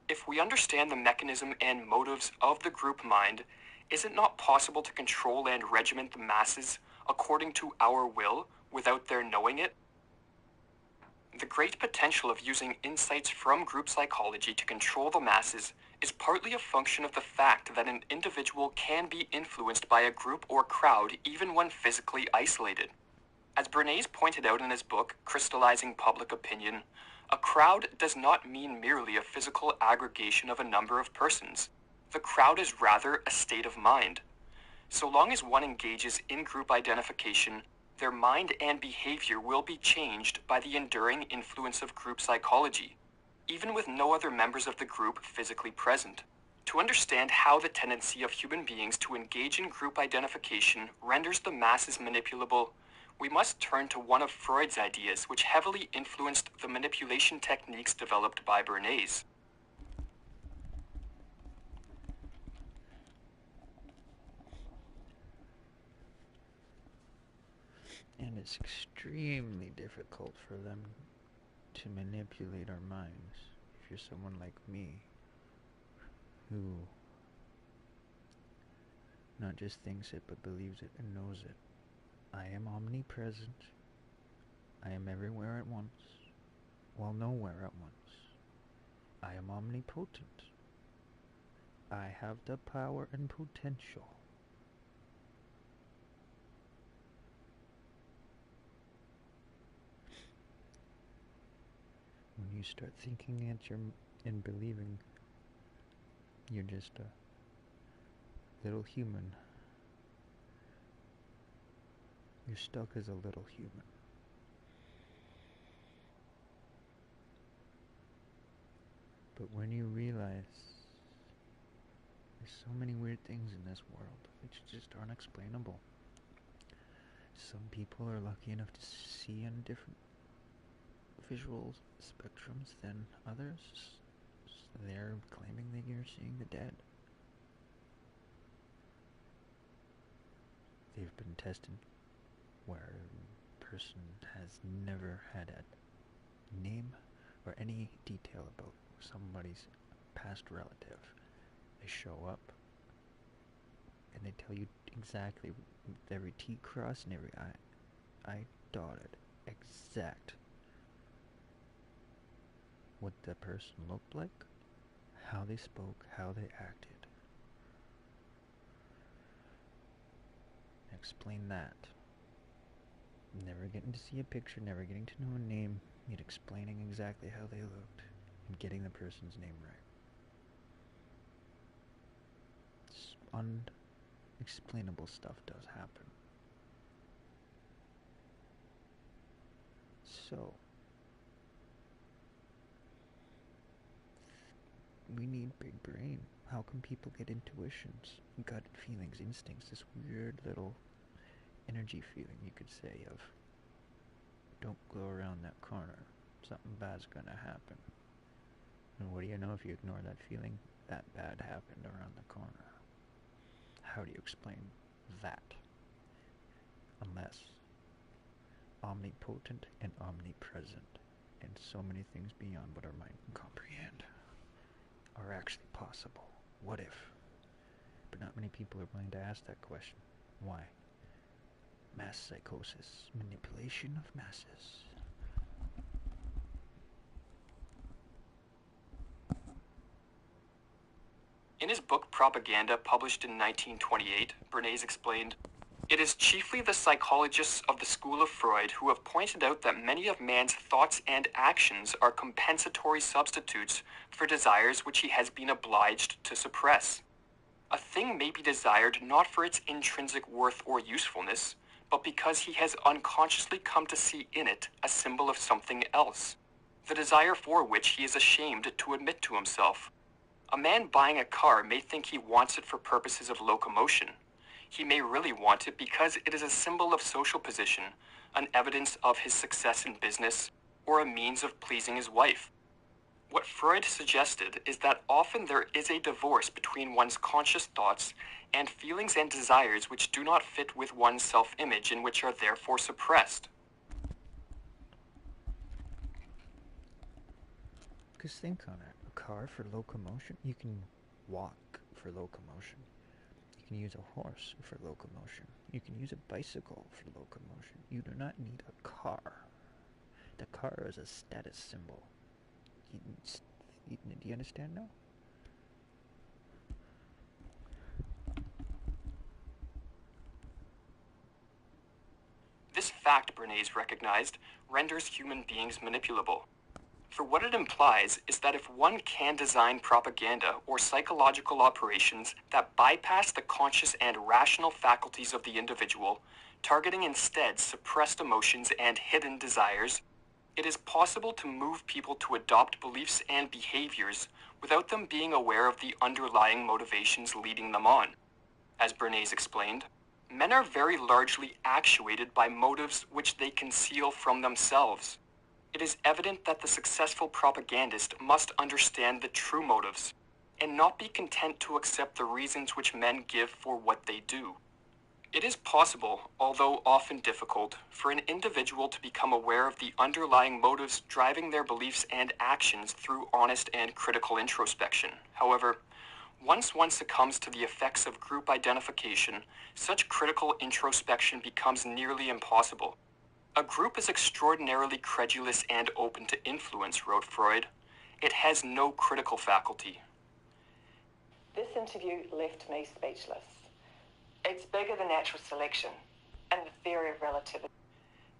If we understand the mechanism and motives of the group mind, is it not possible to control and regiment the masses according to our will without their knowing it? The great potential of using insights from group psychology to control the masses is partly a function of the fact that an individual can be influenced by a group or crowd even when physically isolated. As Bernays pointed out in his book, Crystallizing Public Opinion, a crowd does not mean merely a physical aggregation of a number of persons. The crowd is rather a state of mind. So long as one engages in group identification, their mind and behavior will be changed by the enduring influence of group psychology, even with no other members of the group physically present. To understand how the tendency of human beings to engage in group identification renders the masses manipulable, we must turn to one of Freud's ideas, which heavily influenced the manipulation techniques developed by Bernays. And it's extremely difficult for them to manipulate our minds. If you're someone like me, who not just thinks it, but believes it and knows it. I am omnipresent. I am everywhere at once. Well, nowhere at once. I am omnipotent. I have the power and potential. When you start thinking and believing you're just a little human, you're stuck as a little human. But when you realize there's so many weird things in this world which just aren't explainable. Some people are lucky enough to see on different visual spectrums than others. They're claiming that you're seeing the dead. They've been tested where a person has never had a name or any detail about somebody's past relative. They show up and they tell you exactly, with every T crossed and every I dotted, exact what the person looked like, how they spoke, how they acted. Explain that. Never getting to see a picture, never getting to know a name, yet explaining exactly how they looked and getting the person's name right. Unexplainable stuff does happen. So, we need big brain. How can people get intuitions, gut feelings, instincts, this weird little energy feeling, you could say, of don't go around that corner, something bad's gonna happen. And what do you know, if you ignore that feeling, that bad happened around the corner? How do you explain that? Unless omnipotent and omnipresent, and so many things beyond what our mind can comprehend are actually possible. What if? But not many people are willing to ask that question. Why? Mass psychosis, manipulation of masses. In his book Propaganda, published in 1928, Bernays explained, "It is chiefly the psychologists of the school of Freud who have pointed out that many of man's thoughts and actions are compensatory substitutes for desires which he has been obliged to suppress. A thing may be desired not for its intrinsic worth or usefulness, but because he has unconsciously come to see in it a symbol of something else, the desire for which he is ashamed to admit to himself. A man buying a car may think he wants it for purposes of locomotion. He may really want it because it is a symbol of social position, an evidence of his success in business, or a means of pleasing his wife. What Freud suggested is that often there is a divorce between one's conscious thoughts and feelings and desires which do not fit with one's self-image and which are therefore suppressed." Because think on it. A car for locomotion, you can walk for locomotion. You can use a horse for locomotion. You can use a bicycle for locomotion. You do not need a car. The car is a status symbol. Do you understand now? This fact, Bernays recognized, renders human beings manipulable. For what it implies is that if one can design propaganda or psychological operations that bypass the conscious and rational faculties of the individual, targeting instead suppressed emotions and hidden desires, it is possible to move people to adopt beliefs and behaviors without them being aware of the underlying motivations leading them on. As Bernays explained, Men are very largely actuated by motives which they conceal from themselves. It is evident that the successful propagandist must understand the true motives, and not be content to accept the reasons which men give for what they do. It is possible, although often difficult, for an individual to become aware of the underlying motives driving their beliefs and actions through honest and critical introspection. However, once one succumbs to the effects of group identification, such critical introspection becomes nearly impossible. A group is extraordinarily credulous and open to influence, wrote Freud. It has no critical faculty. This interview left me speechless. It's bigger than natural selection and the theory of relativity.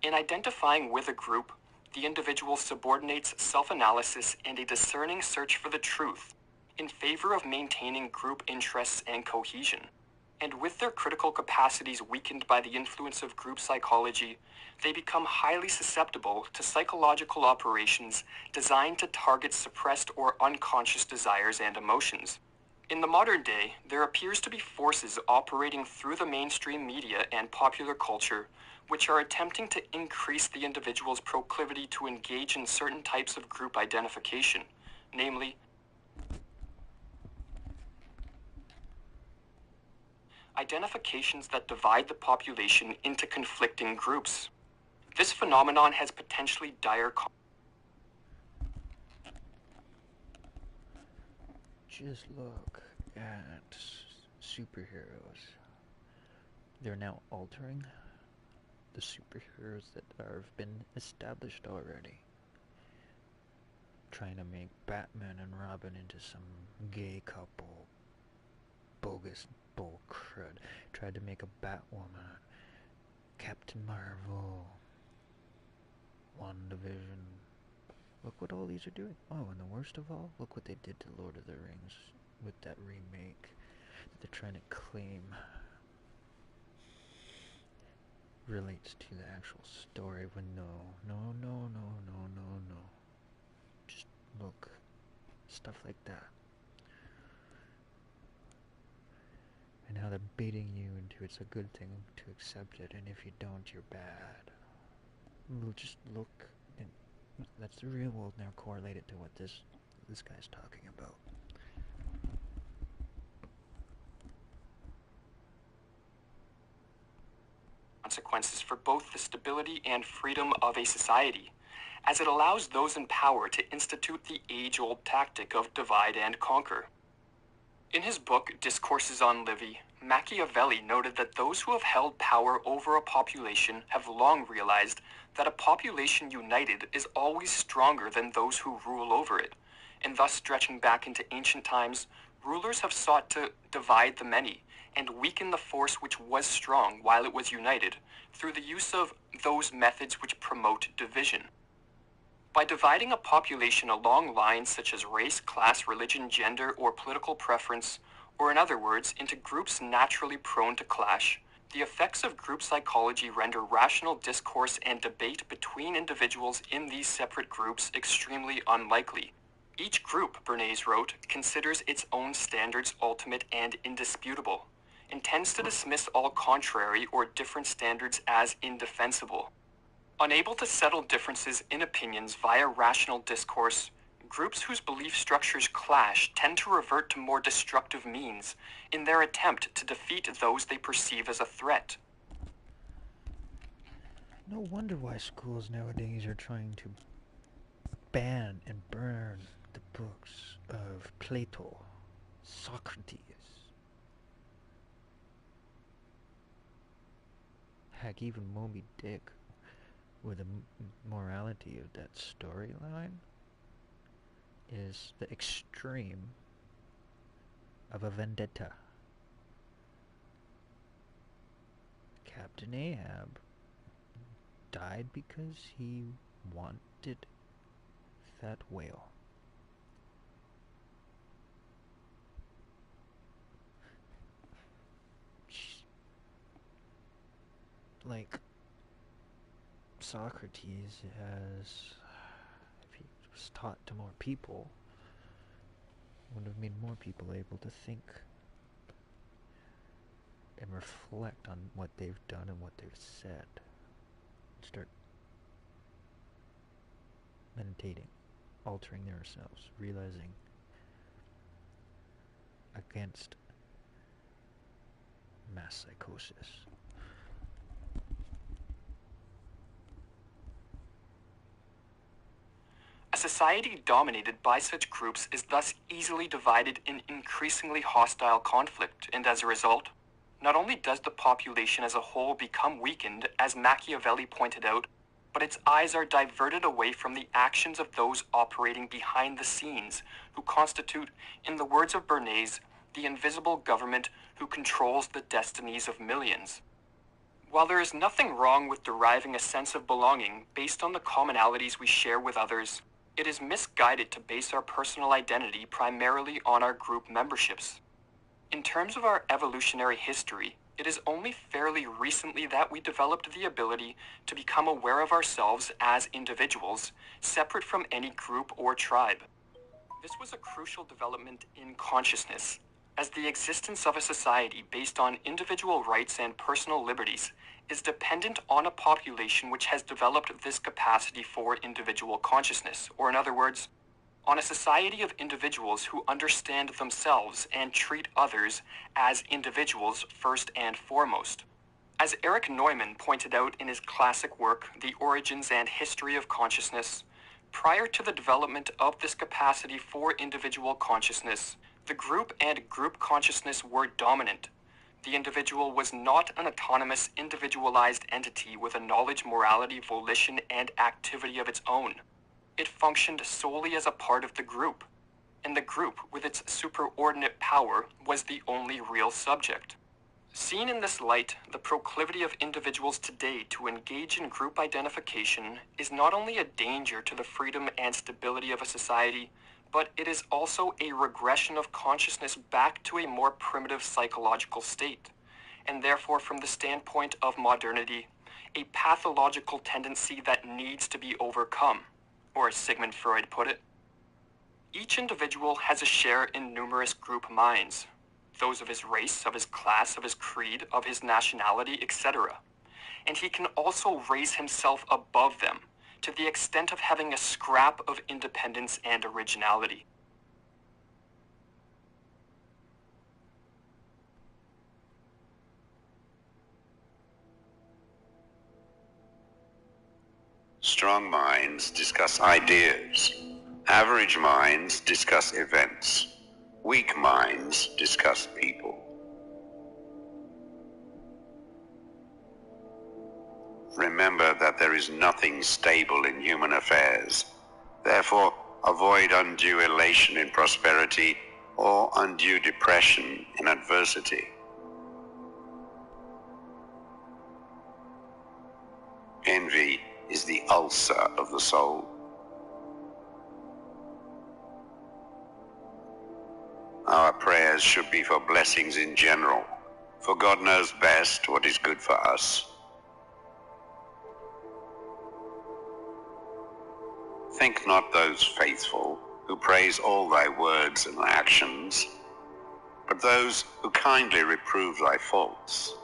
In identifying with a group, the individual subordinates self-analysis and a discerning search for the truth in favor of maintaining group interests and cohesion. And with their critical capacities weakened by the influence of group psychology, they become highly susceptible to psychological operations designed to target suppressed or unconscious desires and emotions. In the modern day, there appears to be forces operating through the mainstream media and popular culture which are attempting to increase the individual's proclivity to engage in certain types of group identification, namely, identifications that divide the population into conflicting groups. This phenomenon has potentially dire Just look at superheroes. They're now altering the superheroes that have been established already. Trying to make Batman and Robin into some gay couple. Bogus bull crud. Tried to make a Batwoman. Captain Marvel. WandaVision. Look what all these are doing. Oh, and the worst of all, look what they did to Lord of the Rings with that remake that they're trying to claim relates to the actual story, when no. Just look. Stuff like that. And how they're baiting you into it's a good thing to accept it, and if you don't, you're bad. Just look, and that's the real world now correlated to what this guy's talking about. consequences for both the stability and freedom of a society, as it allows those in power to institute the age-old tactic of divide and conquer. In his book, Discourses on Livy, Machiavelli noted that those who have held power over a population have long realized that a population united is always stronger than those who rule over it, and thus stretching back into ancient times, rulers have sought to divide the many and weaken the force which was strong while it was united through the use of those methods which promote division. By dividing a population along lines such as race, class, religion, gender, or political preference, or in other words, into groups naturally prone to clash, the effects of group psychology render rational discourse and debate between individuals in these separate groups extremely unlikely. Each group, Bernays wrote, considers its own standards ultimate and indisputable, and tends to dismiss all contrary or different standards as indefensible. Unable to settle differences in opinions via rational discourse, groups whose belief structures clash tend to revert to more destructive means in their attempt to defeat those they perceive as a threat. No wonder why schools nowadays are trying to ban and burn the books of Plato, Socrates. Heck, even Moby Dick, with the morality of that storyline, is the extreme of a vendetta. Captain Ahab died because he wanted that whale. Like, Socrates has, if he was taught to more people, would have made more people able to think and reflect on what they've done and what they've said. Start meditating, altering themselves, realizing against mass psychosis. A society dominated by such groups is thus easily divided in increasingly hostile conflict, and as a result, not only does the population as a whole become weakened, as Machiavelli pointed out, but its eyes are diverted away from the actions of those operating behind the scenes, who constitute, in the words of Bernays, the invisible government who controls the destinies of millions. While there is nothing wrong with deriving a sense of belonging based on the commonalities we share with others, it is misguided to base our personal identity primarily on our group memberships. In terms of our evolutionary history, it is only fairly recently that we developed the ability to become aware of ourselves as individuals, separate from any group or tribe. This was a crucial development in consciousness, as the existence of a society based on individual rights and personal liberties is dependent on a population which has developed this capacity for individual consciousness, or in other words, on a society of individuals who understand themselves and treat others as individuals first and foremost. As Erich Neumann pointed out in his classic work, The Origins and History of Consciousness, prior to the development of this capacity for individual consciousness, the group and group consciousness were dominant. The individual was not an autonomous, individualized entity with a knowledge, morality, volition, and activity of its own. It functioned solely as a part of the group, and the group, with its superordinate power, was the only real subject. Seen in this light, the proclivity of individuals today to engage in group identification is not only a danger to the freedom and stability of a society, but it is also a regression of consciousness back to a more primitive psychological state, and therefore, from the standpoint of modernity, a pathological tendency that needs to be overcome, or as Sigmund Freud put it. Each individual has a share in numerous group minds, those of his race, of his class, of his creed, of his nationality, etc. And he can also raise himself above them, to the extent of having a scrap of independence and originality. Strong minds discuss ideas. Average minds discuss events. Weak minds discuss people. Remember that there is nothing stable in human affairs. Therefore, avoid undue elation in prosperity or undue depression in adversity. Envy is the ulcer of the soul. Our prayers should be for blessings in general, for God knows best what is good for us. Think not those faithful who praise all thy words and actions, but those who kindly reprove thy faults.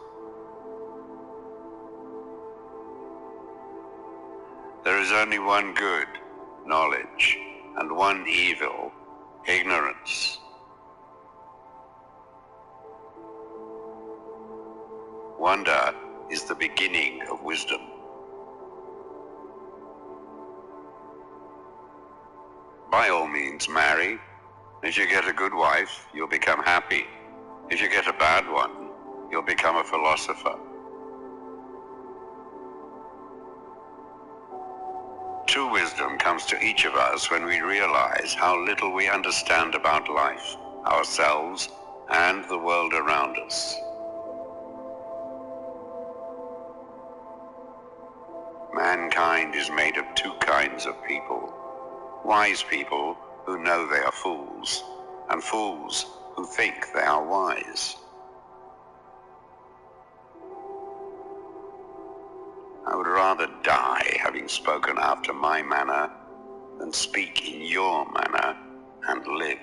There is only one good, knowledge, and one evil, ignorance. Wonder is the beginning of wisdom. By all means, marry. If you get a good wife, you'll become happy. If you get a bad one, you'll become a philosopher. True wisdom comes to each of us when we realize how little we understand about life, ourselves, and the world around us. Mankind is made of two kinds of people. Wise people who know they are fools, and fools who think they are wise. I would rather die having spoken after my manner than speak in your manner and live.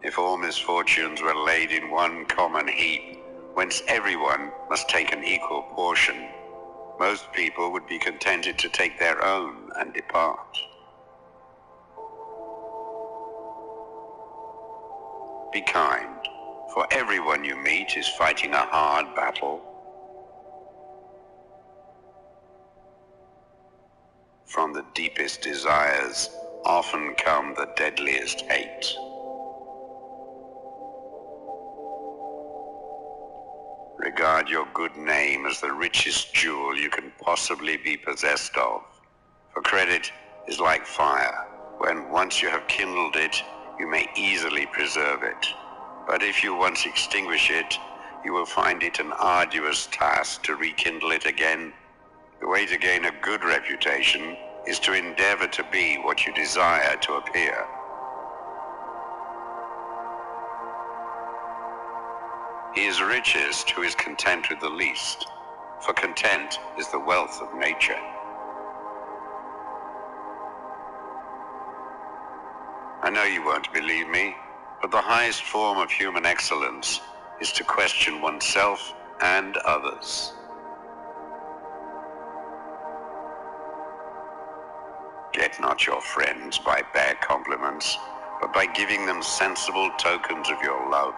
If all misfortunes were laid in one common heap, whence everyone must take an equal portion, most people would be contented to take their own and depart. Be kind, for everyone you meet is fighting a hard battle. From the deepest desires often come the deadliest hate. Regard your good name as the richest jewel you can possibly be possessed of, for credit is like fire. When once you have kindled it, you may easily preserve it. But if you once extinguish it, you will find it an arduous task to rekindle it again. The way to gain a good reputation is to endeavor to be what you desire to appear. He is richest who is content with the least, for content is the wealth of nature. I know you won't believe me, but the highest form of human excellence is to question oneself and others. Get not your friends by bare compliments, but by giving them sensible tokens of your love.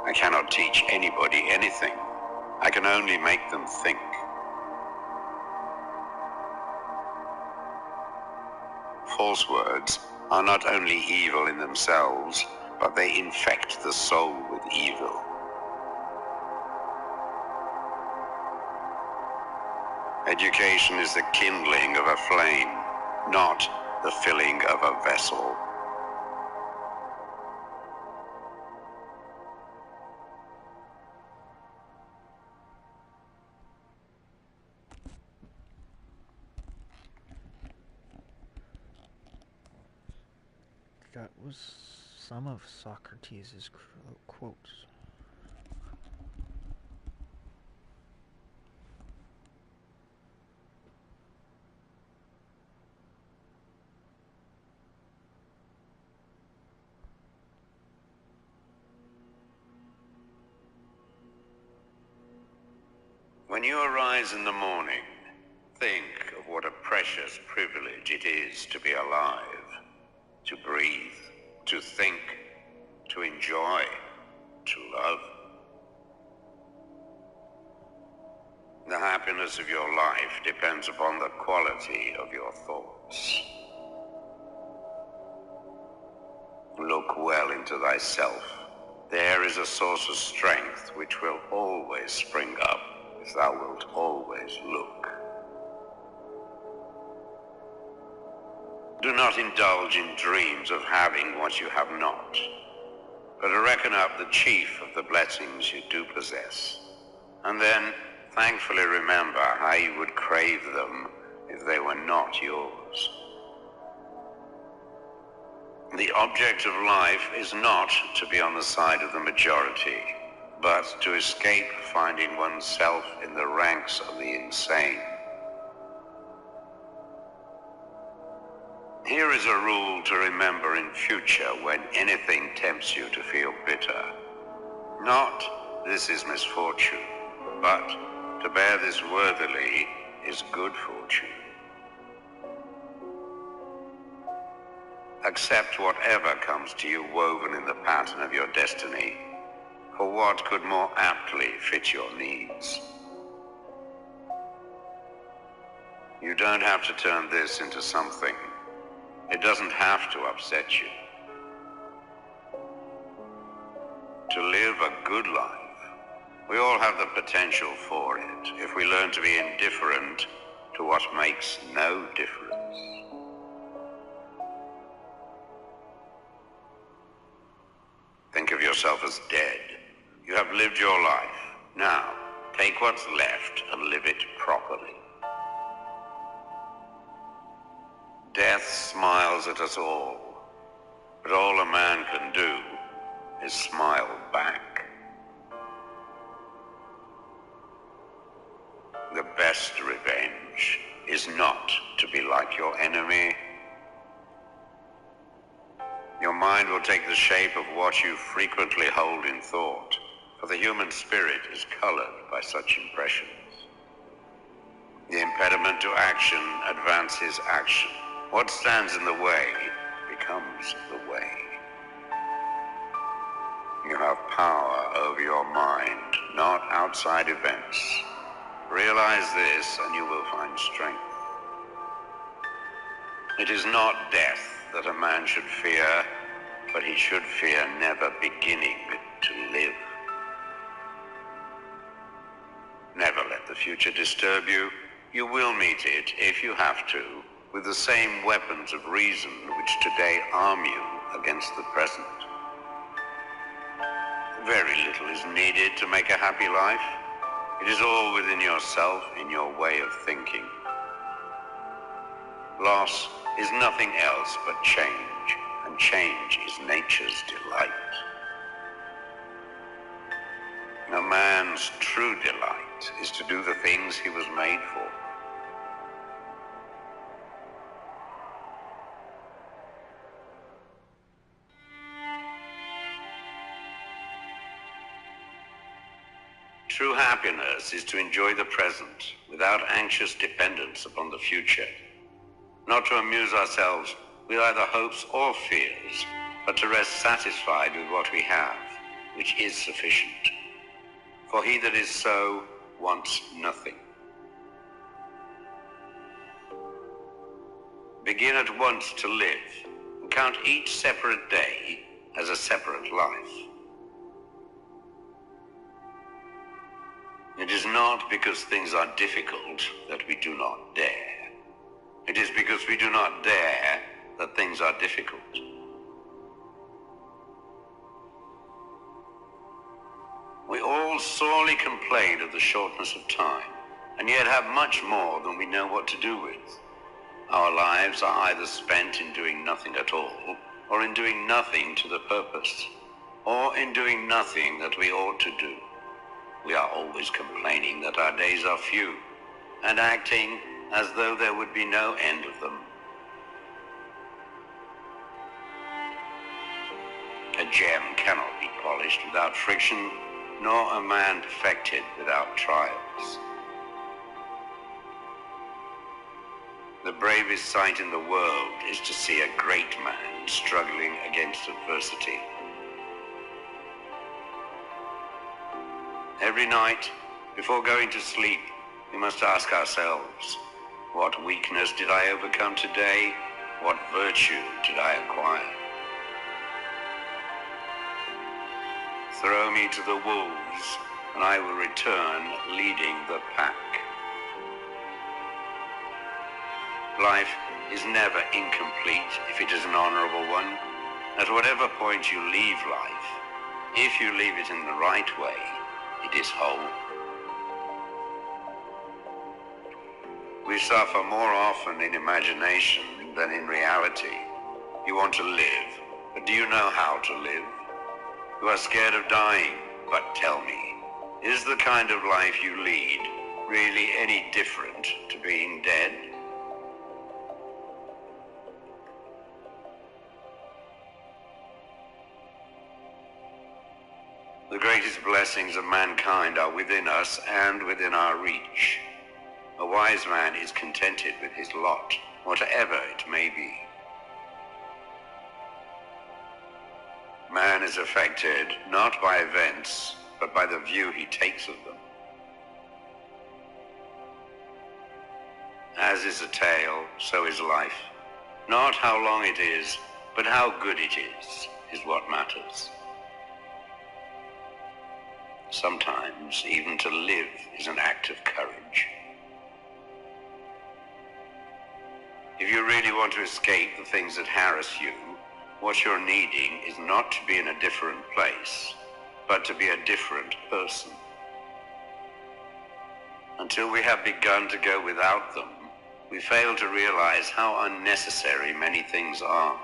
I cannot teach anybody anything. I can only make them think. False words are not only evil in themselves, but they infect the soul with evil. Education is the kindling of a flame, not the filling of a vessel. That was some of Socrates' quotes. When you arise in the morning, think of what a precious privilege it is to be alive, to breathe, to think, to enjoy, to love. The happiness of your life depends upon the quality of your thoughts. Look well into thyself. There is a source of strength which will always spring up if thou wilt always look. Do not indulge in dreams of having what you have not, but reckon up the chief of the blessings you do possess, and then thankfully remember how you would crave them if they were not yours. The object of life is not to be on the side of the majority, but to escape finding oneself in the ranks of the insane. Here is a rule to remember in future when anything tempts you to feel bitter. Not, this is misfortune, but to bear this worthily is good fortune. Accept whatever comes to you woven in the pattern of your destiny, for what could more aptly fit your needs? You don't have to turn this into something. It doesn't have to upset you. To live a good life, we all have the potential for it if we learn to be indifferent to what makes no difference. Think of yourself as dead. You have lived your life. Now, take what's left and live it properly. Death smiles at us all, but all a man can do is smile back. The best revenge is not to be like your enemy, Your mind will take the shape of what you frequently hold in thought, for the human spirit is colored by such impressions. The impediment to action advances action. What stands in the way becomes the way. You have power over your mind, not outside events. Realize this and you will find strength. It is not death that a man should fear, but he should fear never beginning to live. Never let the future disturb you. You will meet it, if you have to, with the same weapons of reason which today arm you against the present. Very little is needed to make a happy life. It is all within yourself, in your way of thinking. Loss is nothing else but change, and change is nature's delight. A man's true delight is to do the things he was made for. True happiness is to enjoy the present without anxious dependence upon the future. Not to amuse ourselves with either hopes or fears, but to rest satisfied with what we have, which is sufficient. For he that is so wants nothing. Begin at once to live, and count each separate day as a separate life. It is not because things are difficult that we do not dare. It is because we do not dare that things are difficult. We all sorely complain of the shortness of time, and yet have much more than we know what to do with. Our lives are either spent in doing nothing at all, or in doing nothing to the purpose, or in doing nothing that we ought to do. We are always complaining that our days are few, and acting as though there would be no end of them. A gem cannot be polished without friction, nor a man perfected without trials. The bravest sight in the world is to see a great man struggling against adversity. Every night, before going to sleep, we must ask ourselves, what weakness did I overcome today? What virtue did I acquire? Throw me to the wolves, and I will return leading the pack. Life is never incomplete if it is an honorable one. At whatever point you leave life, if you leave it in the right way, it is whole. We suffer more often in imagination than in reality. You want to live, but do you know how to live? You are scared of dying, but tell me, is the kind of life you lead really any different to being dead? The greatest blessings of mankind are within us and within our reach. A wise man is contented with his lot, whatever it may be. Man is affected not by events, but by the view he takes of them. As is a tale, so is life. Not how long it is, but how good it is what matters. Sometimes, even to live is an act of courage. If you really want to escape the things that harass you, what you're needing is not to be in a different place, but to be a different person. Until we have begun to go without them, we fail to realize how unnecessary many things are.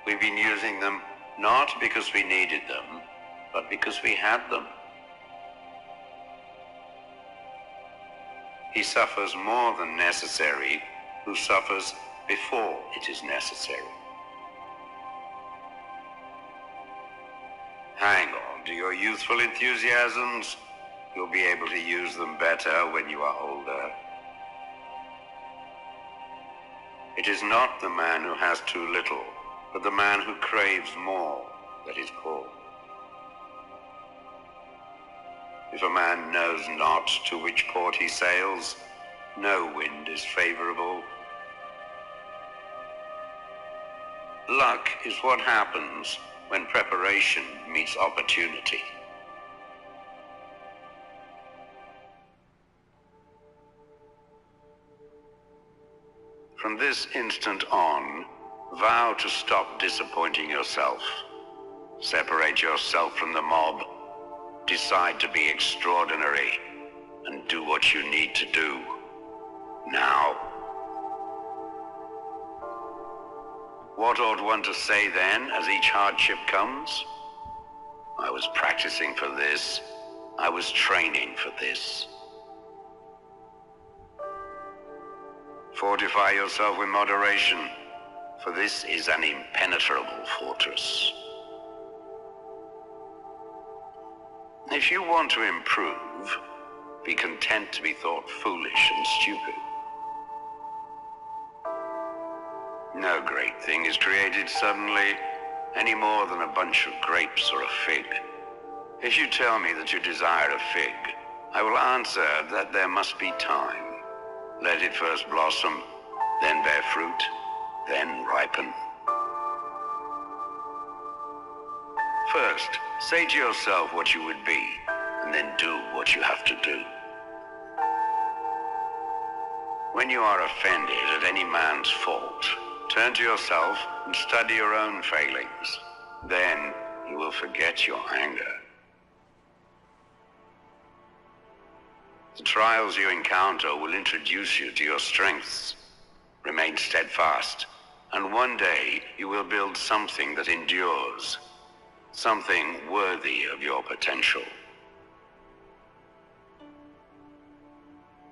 We've been using them not because we needed them, but because we had them. He suffers more than necessary who suffers before it is necessary. Hang on to your youthful enthusiasms. You'll be able to use them better when you are older. It is not the man who has too little, but the man who craves more that is poor. If a man knows not to which port he sails, no wind is favorable. Luck is what happens when preparation meets opportunity. From this instant on, vow to stop disappointing yourself. Separate yourself from the mob. Decide to be extraordinary and do what you need to do. Now. What ought one to say then as each hardship comes? I was practicing for this. I was training for this. Fortify yourself with moderation, for this is an impenetrable fortress. If you want to improve, be content to be thought foolish and stupid. No great thing is created suddenly, any more than a bunch of grapes or a fig. If you tell me that you desire a fig, I will answer that there must be time. Let it first blossom, then bear fruit, then ripen. First, say to yourself what you would be, and then do what you have to do. When you are offended at any man's fault, turn to yourself and study your own failings. Then you will forget your anger. The trials you encounter will introduce you to your strengths. Remain steadfast, and one day you will build something that endures, something worthy of your potential.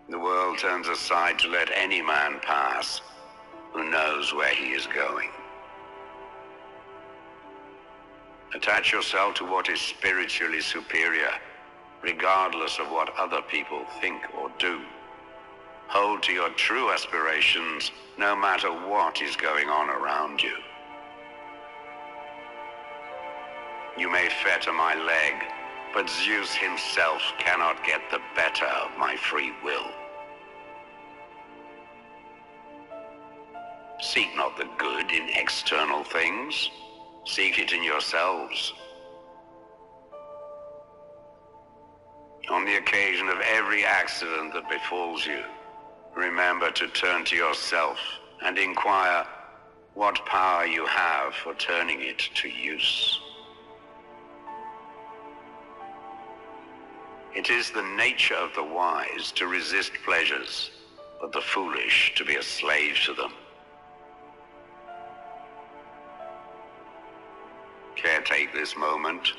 The world turns aside to let any man pass who knows where he is going. Attach yourself to what is spiritually superior, regardless of what other people think or do. Hold to your true aspirations, no matter what is going on around you. You may fetter my leg, but Zeus himself cannot get the better of my free will. Seek not the good in external things. Seek it in yourselves. On the occasion of every accident that befalls you, remember to turn to yourself and inquire what power you have for turning it to use. It is the nature of the wise to resist pleasures, but the foolish to be a slave to them. Caretake this moment.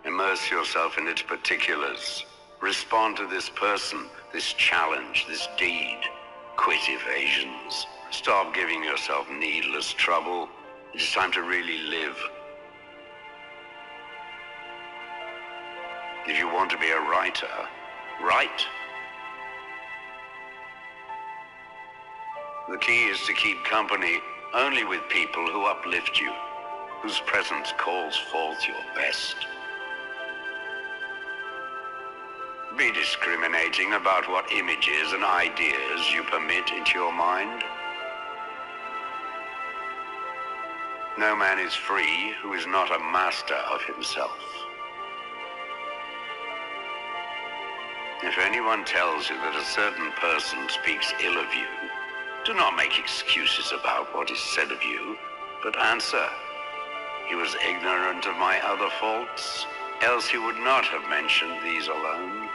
Immerse yourself in its particulars. Respond to this person, this challenge, this deed. Quit evasions. Stop giving yourself needless trouble. It is time to really live. If you want to be a writer, write. The key is to keep company only with people who uplift you, whose presence calls forth your best. Be discriminating about what images and ideas you permit into your mind. No man is free who is not a master of himself. If anyone tells you that a certain person speaks ill of you, do not make excuses about what is said of you, but answer, "He was ignorant of my other faults, else he would not have mentioned these alone."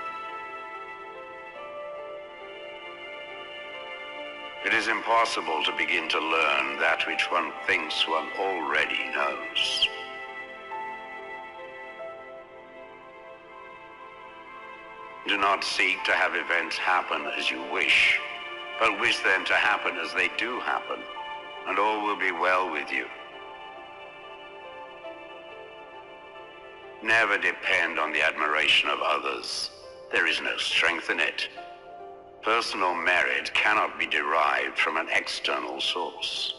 It is impossible to begin to learn that which one thinks one already knows. Do not seek to have events happen as you wish, but wish them to happen as they do happen, and all will be well with you. Never depend on the admiration of others. There is no strength in it. Personal merit cannot be derived from an external source.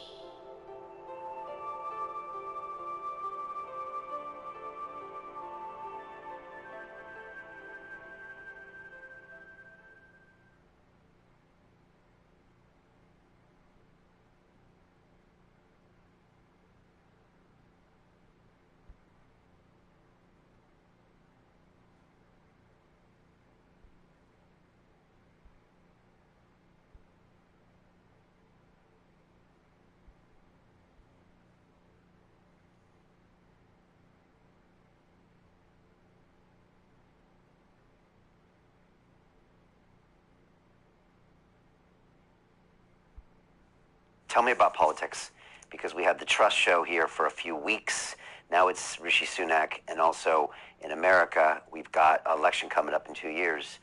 Tell me about politics, because we had the Trust show here for a few weeks. Now it's Rishi Sunak, and also in America, we've got an election coming up in 2 years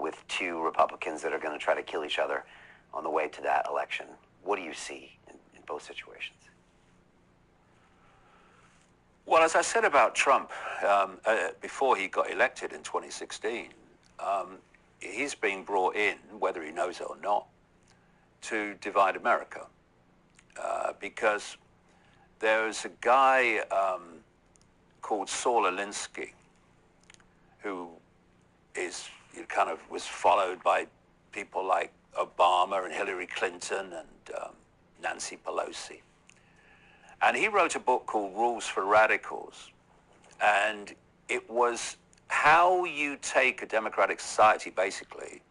with two Republicans that are going to try to kill each other on the way to that election. What do you see in both situations? Well, as I said about Trump before he got elected in 2016, he's being brought in, whether he knows it or not, to divide America. Because there's a guy called Saul Alinsky who was followed by people like Obama and Hillary Clinton and Nancy Pelosi. And he wrote a book called Rules for Radicals. And it was how you take a democratic society, basically,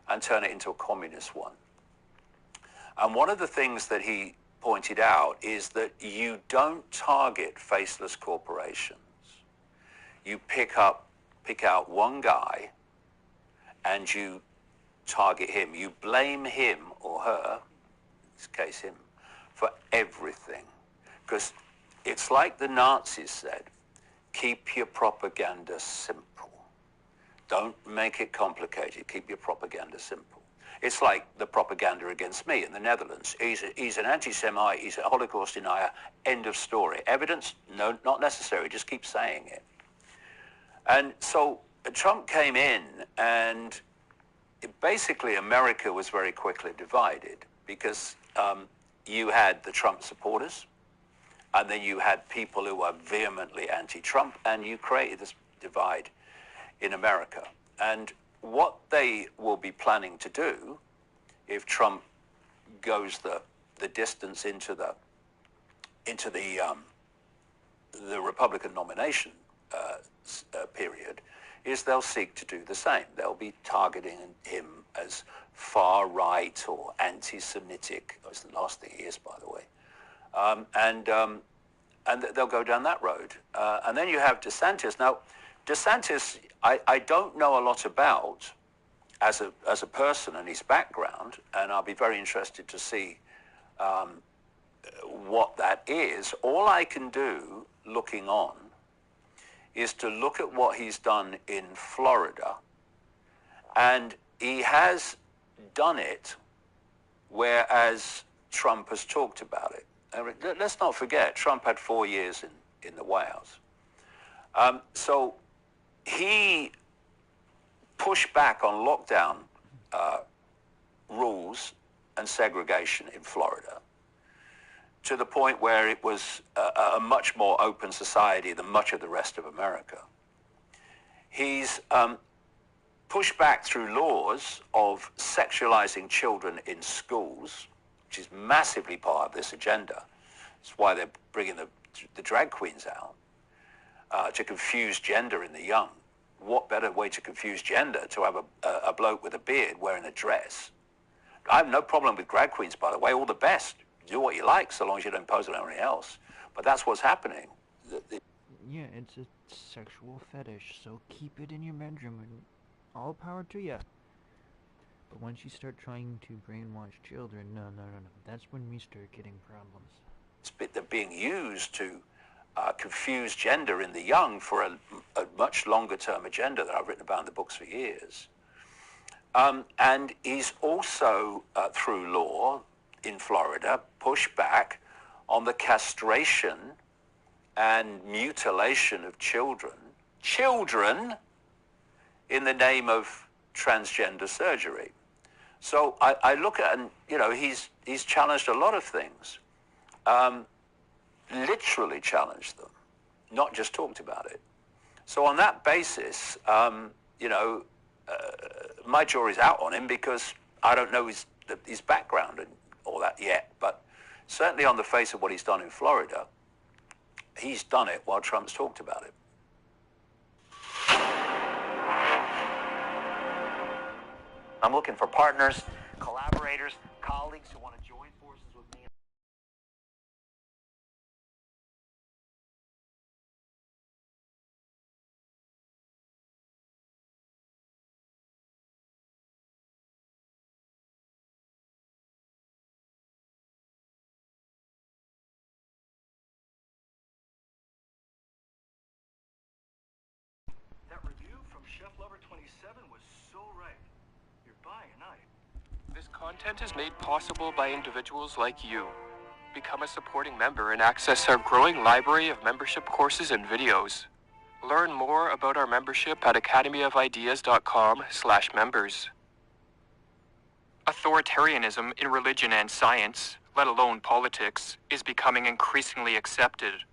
and turn it into a communist one. And one of the things that he pointed out is that you don't target faceless corporations. You pick out one guy and you target him. You blame him or her, in this case him, for everything. Because it's like the Nazis said, keep your propaganda simple. Don't make it complicated. Keep your propaganda simple. It's like the propaganda against me in the Netherlands. He's an anti-Semite, he's a Holocaust denier, end of story. Evidence? No, not necessary, just keep saying it. And so Trump came in, and basically America was very quickly divided because you had the Trump supporters, and then you had people who were vehemently anti-Trump, and you created this divide in America. And what they will be planning to do, if Trump goes the distance into the Republican nomination period, is they'll seek to do the same. They'll be targeting him as far right or anti-Semitic. That's the last thing he is, by the way. And they'll go down that road. And then you have DeSantis. Now, DeSantis, I don't know a lot about as a person and his background, and I'll be very interested to see what that is. All I can do, looking on, is to look at what he's done in Florida, and he has done it whereas Trump has talked about it. Let's not forget, Trump had 4 years in the White House. So he pushed back on lockdown rules and segregation in Florida to the point where it was a much more open society than much of the rest of America. He's pushed back through laws of sexualizing children in schools, which is massively part of this agenda. It's why they're bringing the drag queens out, to confuse gender in the young. What better way to confuse gender to have a bloke with a beard wearing a dress? I have no problem with drag queens, by the way, all the best. Do what you like, so long as you don't impose it on anyone else. But that's what's happening. Yeah, it's a sexual fetish, so keep it in your bedroom and all power to you. But once you start trying to brainwash children, no. That's when we start getting problems. They're being used to confuse gender in the young for a much longer term agenda that I've written about in the books for years. And he's also, through law in Florida, pushed back on the castration and mutilation of children in the name of transgender surgery. So I look at, and you know, he's challenged a lot of things, literally challenged them, not just talked about it. So on that basis, you know, my jury's out on him because I don't know his background and all that yet. But certainly on the face of what he's done in Florida, he's done it while Trump's talked about it. I'm looking for partners, collaborators, colleagues who want to join forces with me. That review from Chef Lover 27 was so right. You're buying a knife. This content is made possible by individuals like you. Become a supporting member and access our growing library of membership courses and videos. Learn more about our membership at academyofideas.com/members. Authoritarianism in religion and science, let alone politics, is becoming increasingly accepted.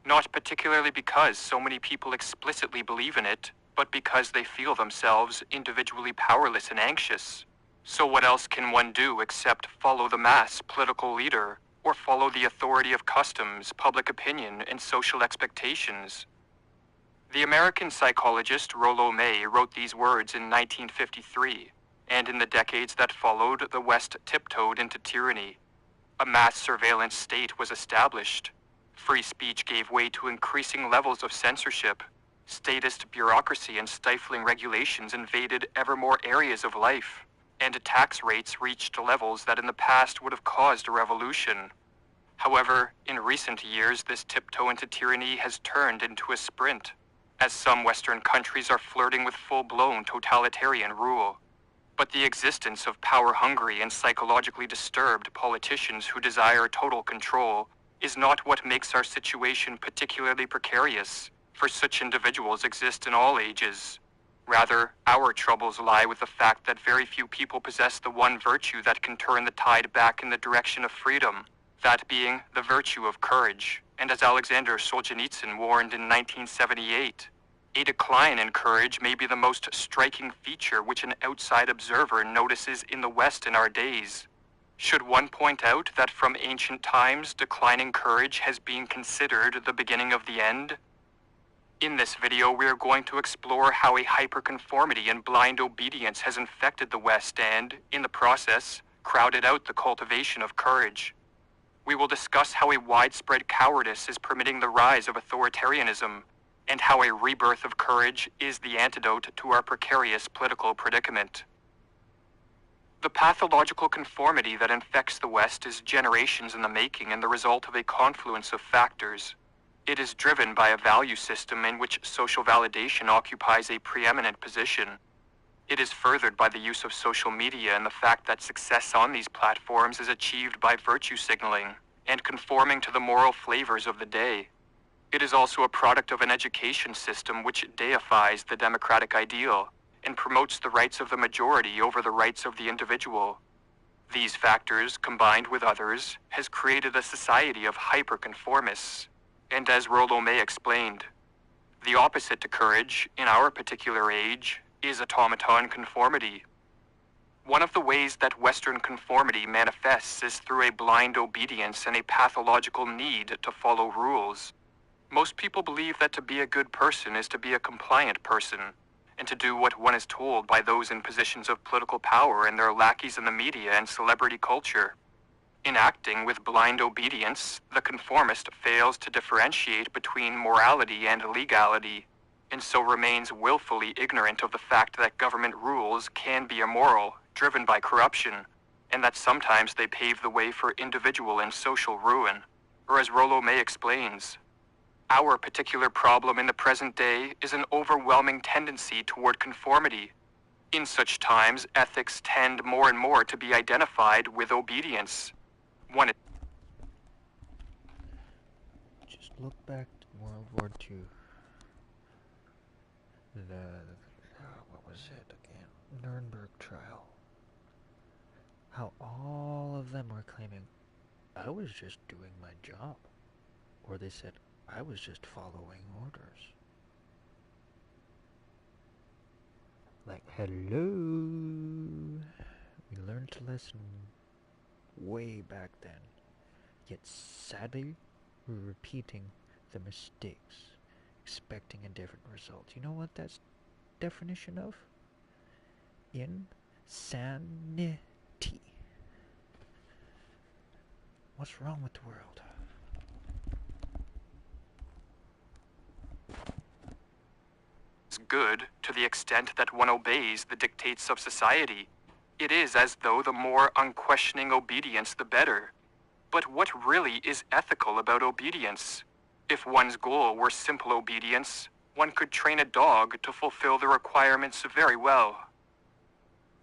Not particularly because so many people explicitly believe in it, but because they feel themselves individually powerless and anxious. So what else can one do except follow the mass political leader, or follow the authority of customs, public opinion, and social expectations? The American psychologist Rollo May wrote these words in 1953, and in the decades that followed, the West tiptoed into tyranny. A mass surveillance state was established. Free speech gave way to increasing levels of censorship. Statist bureaucracy and stifling regulations invaded ever more areas of life, and tax rates reached levels that in the past would have caused a revolution. However, in recent years, this tiptoe into tyranny has turned into a sprint, as some Western countries are flirting with full-blown totalitarian rule. But the existence of power-hungry and psychologically disturbed politicians who desire total control is not what makes our situation particularly precarious, for such individuals exist in all ages. Rather, our troubles lie with the fact that very few people possess the one virtue that can turn the tide back in the direction of freedom, that being the virtue of courage. And as Alexander Solzhenitsyn warned in 1978, a decline in courage may be the most striking feature which an outside observer notices in the West in our days. Should one point out that from ancient times, declining courage has been considered the beginning of the end? In this video, we are going to explore how a hyperconformity and blind obedience has infected the West and, in the process, crowded out the cultivation of courage. We will discuss how a widespread cowardice is permitting the rise of authoritarianism, and how a rebirth of courage is the antidote to our precarious political predicament. The pathological conformity that infects the West is generations in the making and the result of a confluence of factors. It is driven by a value system in which social validation occupies a preeminent position. It is furthered by the use of social media and the fact that success on these platforms is achieved by virtue signaling and conforming to the moral flavors of the day. It is also a product of an education system which deifies the democratic ideal and promotes the rights of the majority over the rights of the individual. These factors, combined with others, has created a society of hyperconformists. And as Rollo May explained, the opposite to courage, in our particular age, is automaton conformity. One of the ways that Western conformity manifests is through a blind obedience and a pathological need to follow rules. Most people believe that to be a good person is to be a compliant person, and to do what one is told by those in positions of political power and their lackeys in the media and celebrity culture. In acting with blind obedience, the conformist fails to differentiate between morality and legality, and so remains willfully ignorant of the fact that government rules can be immoral, driven by corruption, and that sometimes they pave the way for individual and social ruin. Or as Rollo May explains, our particular problem in the present day is an overwhelming tendency toward conformity. In such times, ethics tend more and more to be identified with obedience. Just look back World War II. What was it again? Nuremberg trial. How all of them were claiming, I was just doing my job. Or they said, I was just following orders. Like, hello. We learned a lesson way back then. Yet sadly, we're repeating the mistakes, expecting a different result. You know what that's definition of? Insanity. What's wrong with the world? Is good to the extent that one obeys the dictates of society. It is as though the more unquestioning obedience, the better. But what really is ethical about obedience? If one's goal were simple obedience, one could train a dog to fulfill the requirements very well.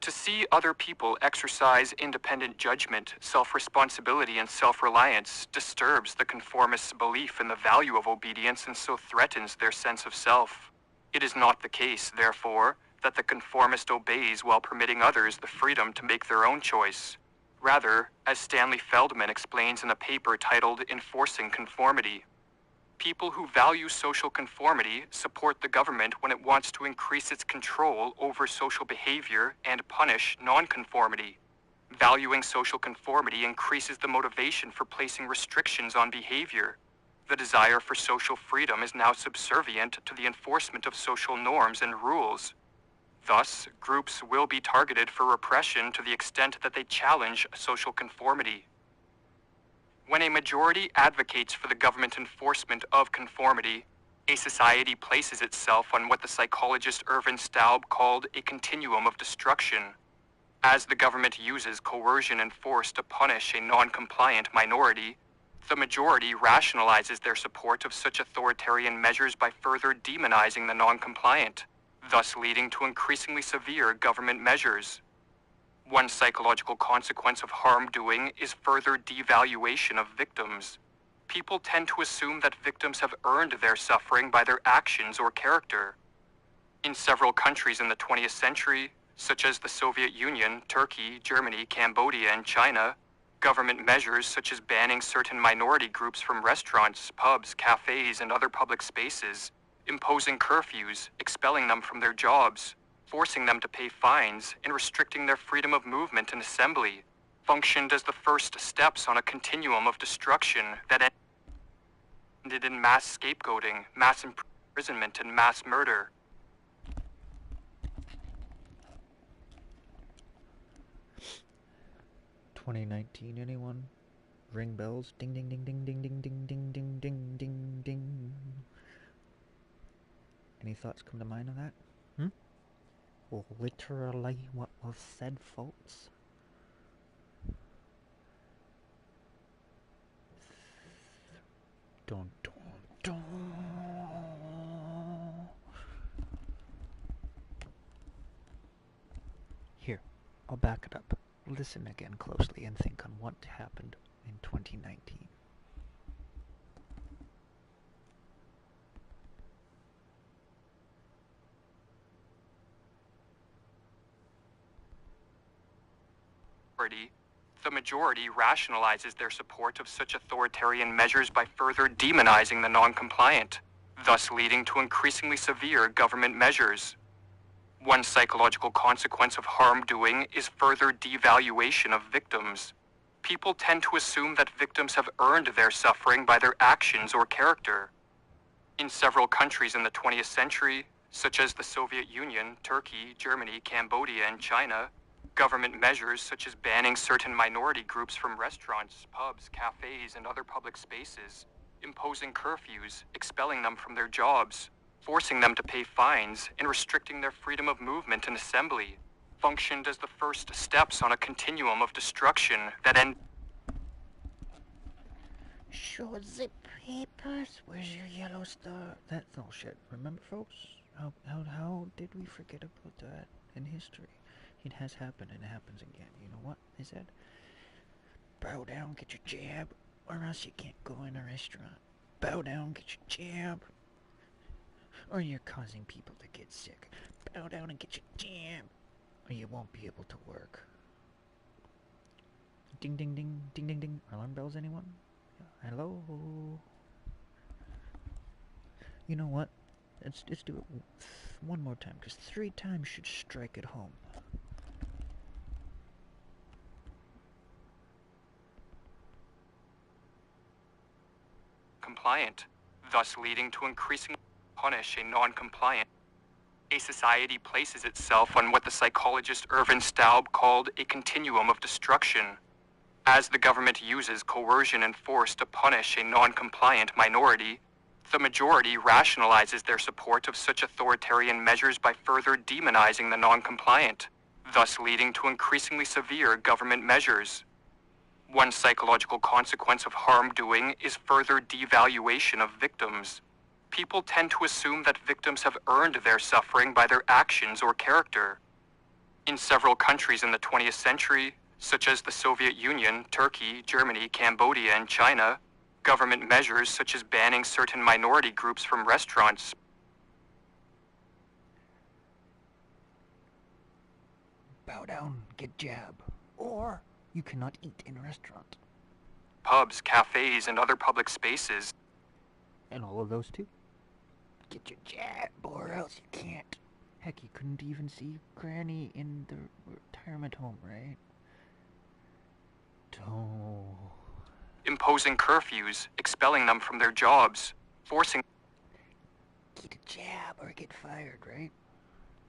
To see other people exercise independent judgment, self-responsibility, and self-reliance disturbs the conformist's belief in the value of obedience and so threatens their sense of self. It is not the case, therefore, that the conformist obeys while permitting others the freedom to make their own choice. Rather, as Stanley Feldman explains in a paper titled Enforcing Conformity, people who value social conformity support the government when it wants to increase its control over social behavior and punish nonconformity. Valuing social conformity increases the motivation for placing restrictions on behavior. The desire for social freedom is now subservient to the enforcement of social norms and rules. Thus, groups will be targeted for repression to the extent that they challenge social conformity. When a majority advocates for the government enforcement of conformity, a society places itself on what the psychologist Irvin Staub called a continuum of destruction. As the government uses coercion and force to punish a non-compliant minority, the majority rationalizes their support of such authoritarian measures by further demonizing the non-compliant, thus leading to increasingly severe government measures. One psychological consequence of harm doing is further devaluation of victims. People tend to assume that victims have earned their suffering by their actions or character. In several countries in the 20th century, such as the Soviet Union, Turkey, Germany, Cambodia, and China, government measures such as banning certain minority groups from restaurants, pubs, cafes, and other public spaces, imposing curfews, expelling them from their jobs, forcing them to pay fines, and restricting their freedom of movement and assembly, functioned as the first steps on a continuum of destruction that ended in mass scapegoating, mass imprisonment, and mass murder. (2019) anyone? Ring bells? Ding ding ding ding ding ding ding ding ding ding ding ding. Any thoughts come to mind on that? Well, literally what was said, folks. Dun dun dun. Here, I'll back it up. Listen again closely and think on what happened in 2019. The majority rationalizes their support of such authoritarian measures by further demonizing the non-compliant, thus leading to increasingly severe government measures. One psychological consequence of harm doing is further devaluation of victims. People tend to assume that victims have earned their suffering by their actions or character. In several countries in the 20th century, such as the Soviet Union, Turkey, Germany, Cambodia, and China, government measures such as banning certain minority groups from restaurants, pubs, cafes, and other public spaces, imposing curfews, expelling them from their jobs, forcing them to pay fines, and restricting their freedom of movement and assembly, functioned as the first steps on a continuum of destruction that Show the papers. Where's your yellow star? That's all shit. Remember, folks? How did we forget about that in history? It has happened and it happens again. You know what they said? Bow down, get your jab, or else you can't go in a restaurant. Bow down, get your jab. Or you're causing people to get sick. Bow down and get your jab. Or you won't be able to work. Ding ding ding, ding ding ding. Alarm bells, anyone? Hello? You know what? Let's do it one more time, because 3 times should strike it home. Compliant, thus leading to increasingly punish a non-compliant. A society places itself on what the psychologist Irvin Staub called a continuum of destruction. As the government uses coercion and force to punish a non-compliant minority, the majority rationalizes their support of such authoritarian measures by further demonizing the non-compliant, thus leading to increasingly severe government measures. One psychological consequence of harm doing is further devaluation of victims. People tend to assume that victims have earned their suffering by their actions or character. In several countries in the 20th century, such as the Soviet Union, Turkey, Germany, Cambodia, and China, government measures such as banning certain minority groups from restaurants, Bow down, get jab. Or you cannot eat in a restaurant. pubs, cafes, and other public spaces, And all of those too. Get your jab, or else you can't. Heck, you couldn't even see Granny in the retirement home, right? Don't. imposing curfews, expelling them from their jobs, forcing Get a jab or get fired, right?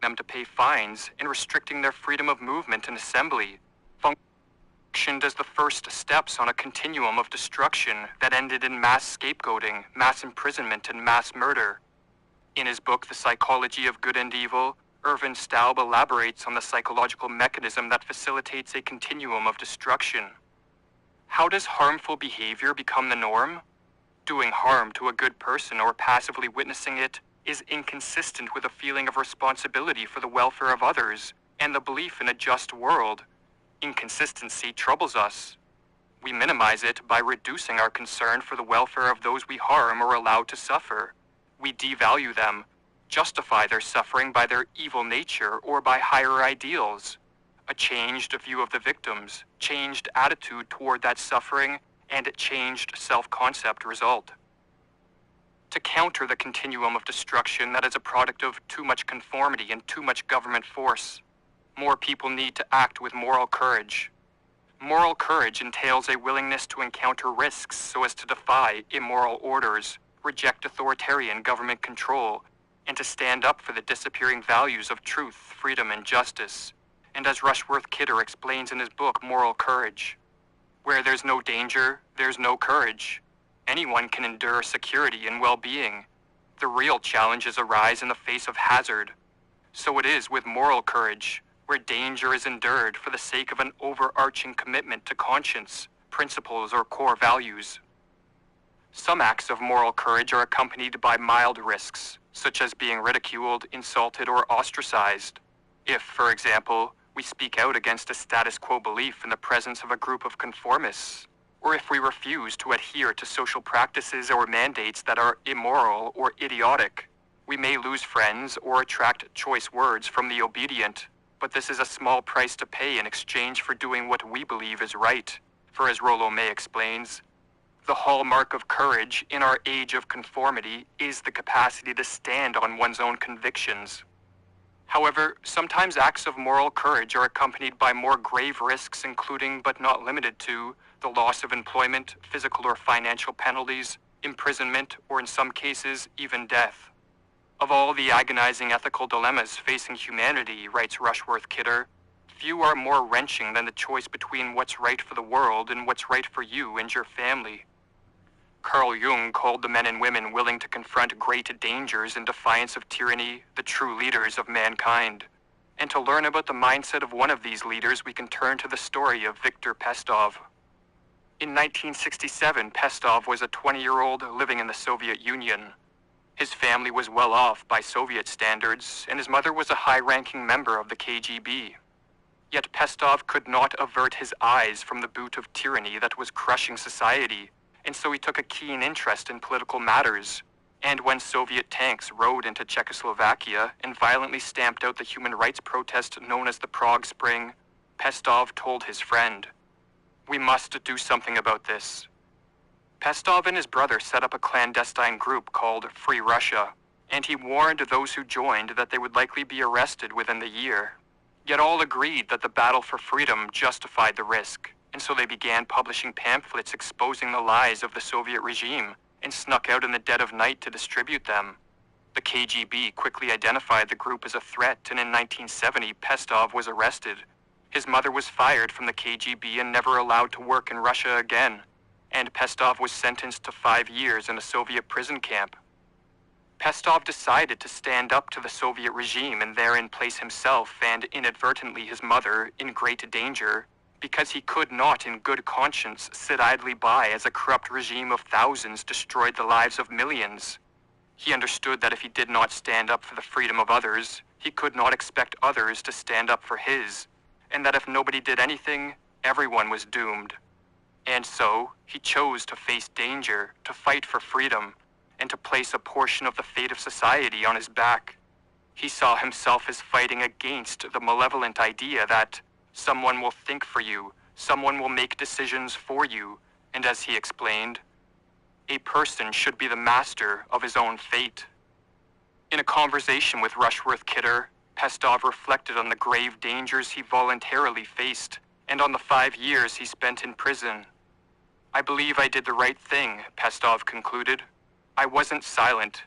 them to pay fines, and restricting their freedom of movement and assembly, functioned as the first steps on a continuum of destruction that ended in mass scapegoating, mass imprisonment, and mass murder. In his book, The Psychology of Good and Evil, Irvin Staub elaborates on the psychological mechanism that facilitates a continuum of destruction. How does harmful behavior become the norm? Doing harm to a good person or passively witnessing it is inconsistent with a feeling of responsibility for the welfare of others and the belief in a just world. Inconsistency troubles us. We minimize it by reducing our concern for the welfare of those we harm or allow to suffer. We devalue them, justify their suffering by their evil nature or by higher ideals. A changed view of the victims, changed attitude toward that suffering, and a changed self-concept result. To counter the continuum of destruction that is a product of too much conformity and too much government force, more people need to act with moral courage. Moral courage entails a willingness to encounter risks so as to defy immoral orders, reject authoritarian government control, and to stand up for the disappearing values of truth, freedom, and justice. And as Rushworth Kidder explains in his book, Moral Courage, where there's no danger, there's no courage. Anyone can endure security and well-being. The real challenges arise in the face of hazard. So it is with moral courage, where danger is endured for the sake of an overarching commitment to conscience, principles, or core values. Some acts of moral courage are accompanied by mild risks, such as being ridiculed, insulted, or ostracized. If, for example, we speak out against a status quo belief in the presence of a group of conformists, or if we refuse to adhere to social practices or mandates that are immoral or idiotic, we may lose friends or attract choice words from the obedient, but this is a small price to pay in exchange for doing what we believe is right. For as Rollo May explains, the hallmark of courage in our age of conformity is the capacity to stand on one's own convictions. However, sometimes acts of moral courage are accompanied by more grave risks, including but not limited to the loss of employment, physical or financial penalties, imprisonment, or in some cases, even death. Of all the agonizing ethical dilemmas facing humanity, writes Rushworth Kidder, few are more wrenching than the choice between what's right for the world and what's right for you and your family. Carl Jung called the men and women willing to confront great dangers in defiance of tyranny the true leaders of mankind. And to learn about the mindset of one of these leaders, we can turn to the story of Viktor Pestov. In 1967, Pestov was a 20-year-old living in the Soviet Union. His family was well off by Soviet standards, and his mother was a high-ranking member of the KGB. Yet Pestov could not avert his eyes from the boot of tyranny that was crushing society, and so he took a keen interest in political matters. And when Soviet tanks rode into Czechoslovakia and violently stamped out the human rights protest known as the Prague Spring, Pestov told his friend, "We must do something about this." Pestov and his brother set up a clandestine group called Free Russia, and he warned those who joined that they would likely be arrested within the year. Yet all agreed that the battle for freedom justified the risk, and so they began publishing pamphlets exposing the lies of the Soviet regime and snuck out in the dead of night to distribute them. The KGB quickly identified the group as a threat, and in 1970, Pestov was arrested. His mother was fired from the KGB and never allowed to work in Russia again, and Pestov was sentenced to 5 years in a Soviet prison camp. Pestov decided to stand up to the Soviet regime and therein place himself and inadvertently his mother in great danger, because he could not in good conscience sit idly by as a corrupt regime of thousands destroyed the lives of millions. He understood that if he did not stand up for the freedom of others, he could not expect others to stand up for his, and that if nobody did anything, everyone was doomed. And so, he chose to face danger, to fight for freedom, and to place a portion of the fate of society on his back. He saw himself as fighting against the malevolent idea that someone will think for you, someone will make decisions for you, and as he explained, a person should be the master of his own fate. In a conversation with Rushworth Kidder, Pestov reflected on the grave dangers he voluntarily faced, and on the 5 years he spent in prison. "I believe I did the right thing," Pestov concluded. "I wasn't silent.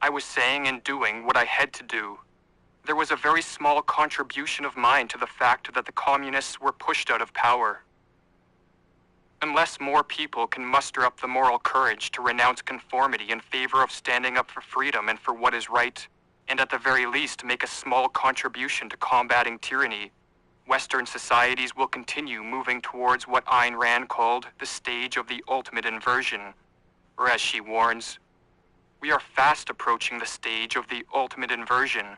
I was saying and doing what I had to do. There was a very small contribution of mine to the fact that the communists were pushed out of power. Unless more people can muster up the moral courage to renounce conformity in favor of standing up for freedom and for what is right, and at the very least make a small contribution to combating tyranny, Western societies will continue moving towards what Ayn Rand called the stage of the ultimate inversion. Or as she warns, we are fast approaching the stage of the ultimate inversion,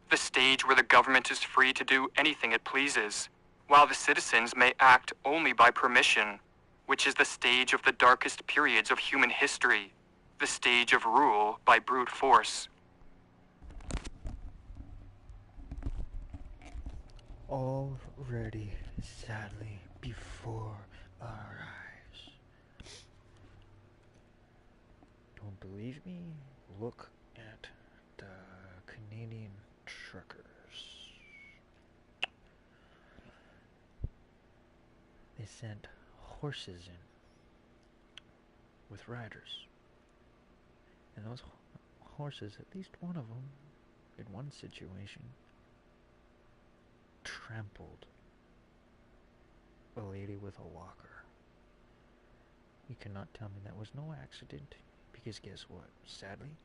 the stage where the government is free to do anything it pleases, while the citizens may act only by permission, which is the stage of the darkest periods of human history, the stage of rule by brute force." Already, sadly, before our eyes. Don't believe me? Look at the Canadian truckers. They sent horses in with riders. And those horses, at least one of them, in one situation, trampled a lady with a walker. You cannot tell me that was no accident, because guess what? Sadly,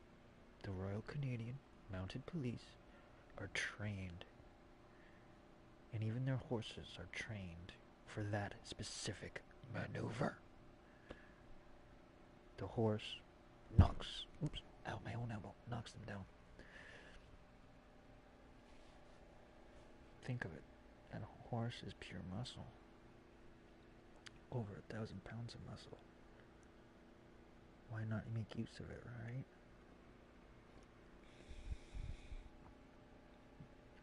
the Royal Canadian Mounted Police are trained, and even their horses are trained for that specific maneuver. The horse knocks, my own elbow, knocks them down. Think of it, that horse is pure muscle. Over 1,000 pounds of muscle. Why not make use of it, right?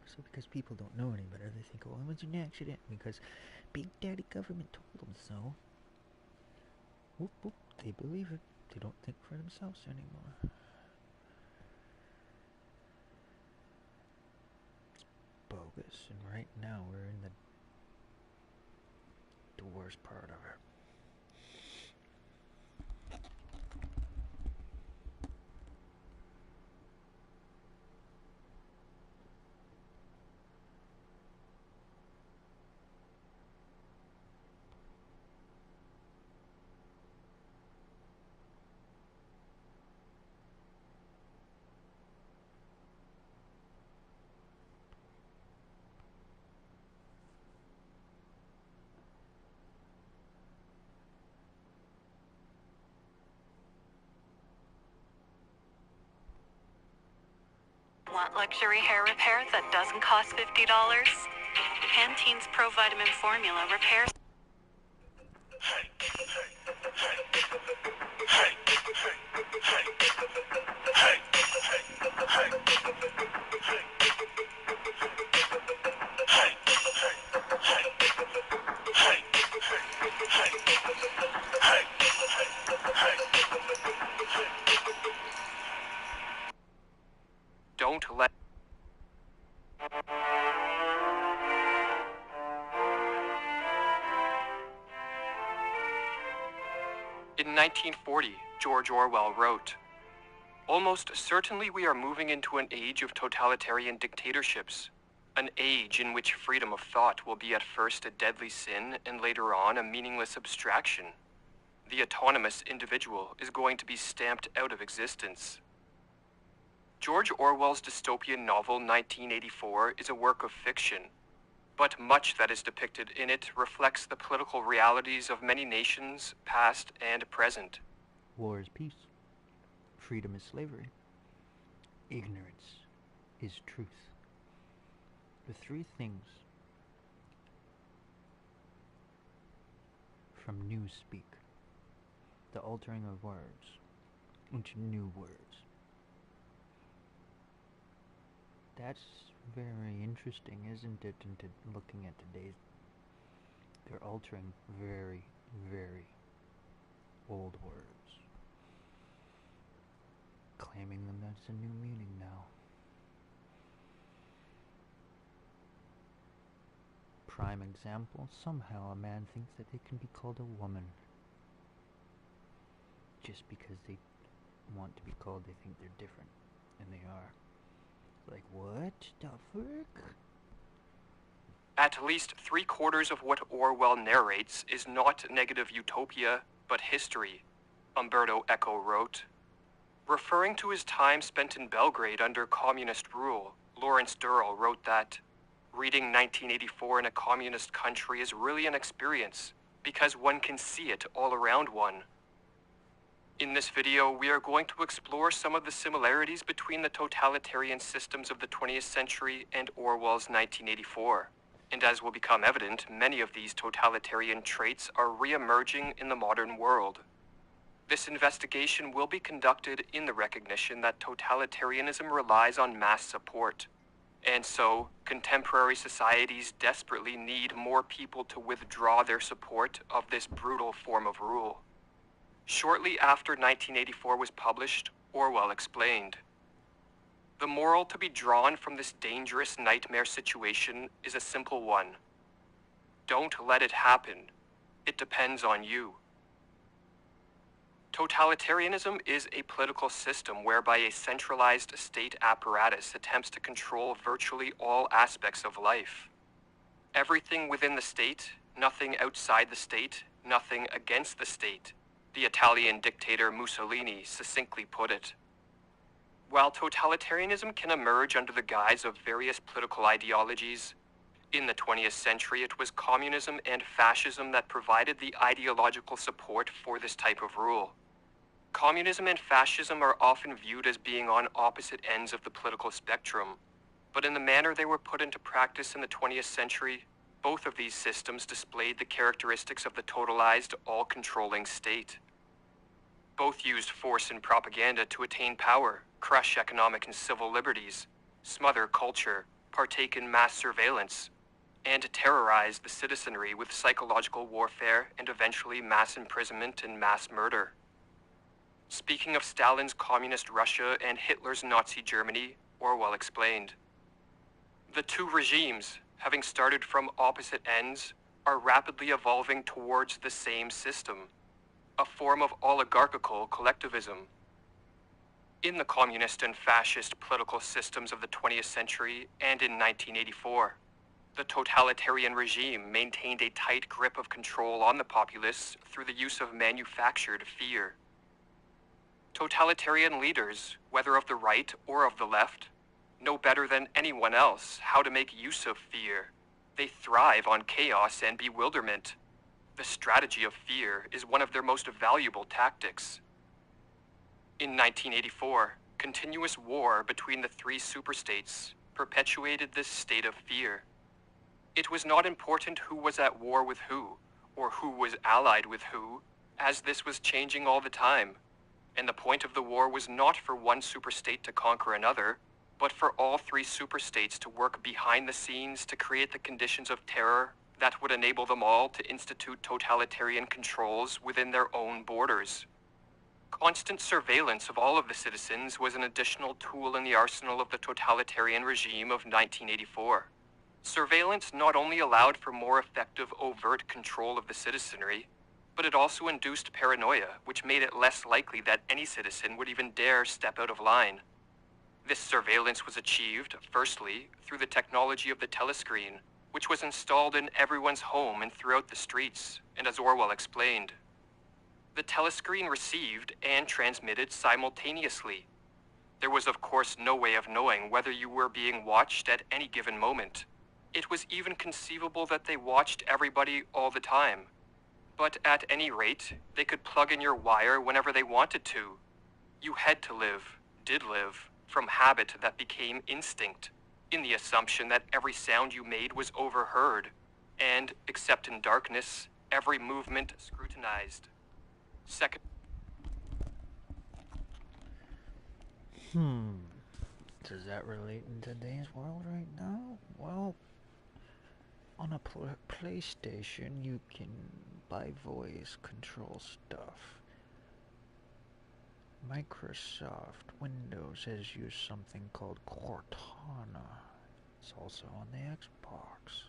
So because people don't know any better, they think, oh, it was an accident because Big Daddy government told them so. Whoop, whoop, they believe it. They don't think for themselves anymore. It's bogus, and right now we're in the worst part of it. Want luxury hair repair that doesn't cost $50? Pantene's Pro Vitamin Formula repairs. In 1940, George Orwell wrote, "Almost certainly we are moving into an age of totalitarian dictatorships, an age in which freedom of thought will be at first a deadly sin and later on a meaningless abstraction. The autonomous individual is going to be stamped out of existence." George Orwell's dystopian novel 1984 is a work of fiction, but much that is depicted in it reflects the political realities of many nations, past and present. War is peace. Freedom is slavery. Ignorance is truth. The three things from newspeak, the altering of words into new words. That's very interesting, isn't it, into looking at today's... They're altering very, very old words, claiming them that's a new meaning now. Prime example, somehow a man thinks that they can be called a woman. Just because they want to be called, they think they're different, and they are. Like, what the frick? At least 3/4 of what Orwell narrates is not negative utopia, but history, Umberto Eco wrote. Referring to his time spent in Belgrade under communist rule, Lawrence Durrell wrote that, "Reading 1984 in a communist country is really an experience, because one can see it all around one." In this video, we are going to explore some of the similarities between the totalitarian systems of the 20th century and Orwell's 1984. And as will become evident, many of these totalitarian traits are re-emerging in the modern world. This investigation will be conducted in the recognition that totalitarianism relies on mass support. And so, contemporary societies desperately need more people to withdraw their support of this brutal form of rule. Shortly after 1984 was published, Orwell explained, "The moral to be drawn from this dangerous nightmare situation is a simple one. Don't let it happen. It depends on you." Totalitarianism is a political system whereby a centralized state apparatus attempts to control virtually all aspects of life. Everything within the state, nothing outside the state, nothing against the state, the Italian dictator Mussolini succinctly put it. While totalitarianism can emerge under the guise of various political ideologies, in the 20th century it was communism and fascism that provided the ideological support for this type of rule. Communism and fascism are often viewed as being on opposite ends of the political spectrum, but in the manner they were put into practice in the 20th century, both of these systems displayed the characteristics of the totalized, all-controlling state. Both used force and propaganda to attain power, crush economic and civil liberties, smother culture, partake in mass surveillance, and terrorize the citizenry with psychological warfare and eventually mass imprisonment and mass murder. Speaking of Stalin's communist Russia and Hitler's Nazi Germany, Orwell explained, "The two regimes, having started from opposite ends, are rapidly evolving towards the same system, a form of oligarchical collectivism. In the communist and fascist political systems of the 20th century and in 1984, the totalitarian regime maintained a tight grip of control on the populace through the use of manufactured fear. Totalitarian leaders, whether of the right or of the left, know better than anyone else how to make use of fear. They thrive on chaos and bewilderment. The strategy of fear is one of their most valuable tactics." In 1984, continuous war between the three superstates perpetuated this state of fear. It was not important who was at war with who, or who was allied with who, as this was changing all the time. And the point of the war was not for one superstate to conquer another, but for all three superstates to work behind the scenes to create the conditions of terror that would enable them all to institute totalitarian controls within their own borders. Constant surveillance of all of the citizens was an additional tool in the arsenal of the totalitarian regime of 1984. Surveillance not only allowed for more effective overt control of the citizenry, But it also induced paranoia, which made it less likely that any citizen would even dare step out of line. This surveillance was achieved, firstly, through the technology of the telescreen, which was installed in everyone's home and throughout the streets, and as Orwell explained. The telescreen received and transmitted simultaneously. There was of course no way of knowing whether you were being watched at any given moment. It was even conceivable that they watched everybody all the time. But at any rate, they could plug in your wire whenever they wanted to. You had to live, did live, from habit that became instinct, in the assumption that every sound you made was overheard, and, except in darkness, every movement scrutinized. Second. Does that relate in today's world right now? Well, on a PlayStation, you can, by voice, control stuff. Microsoft Windows has used something called Cortana. It's also on the Xbox.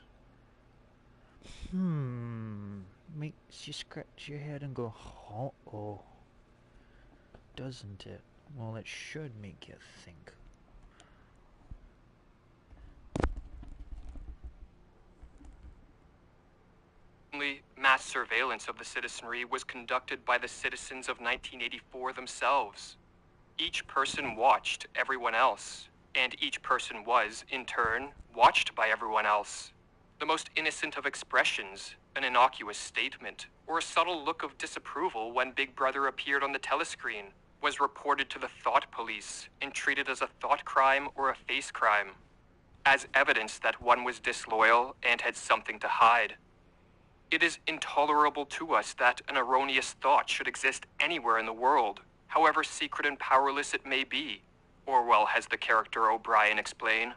Makes you scratch your head and go, oh, doesn't it? Well, it should make you think. Mass surveillance of the citizenry was conducted by the citizens of 1984 themselves. Each person watched everyone else, and each person was, in turn, watched by everyone else. The most innocent of expressions, an innocuous statement, or a subtle look of disapproval when Big Brother appeared on the telescreen, was reported to the thought police and treated as a thought crime or a face crime, as evidence that one was disloyal and had something to hide. It is intolerable to us that an erroneous thought should exist anywhere in the world, however secret and powerless it may be, Orwell has the character O'Brien explain.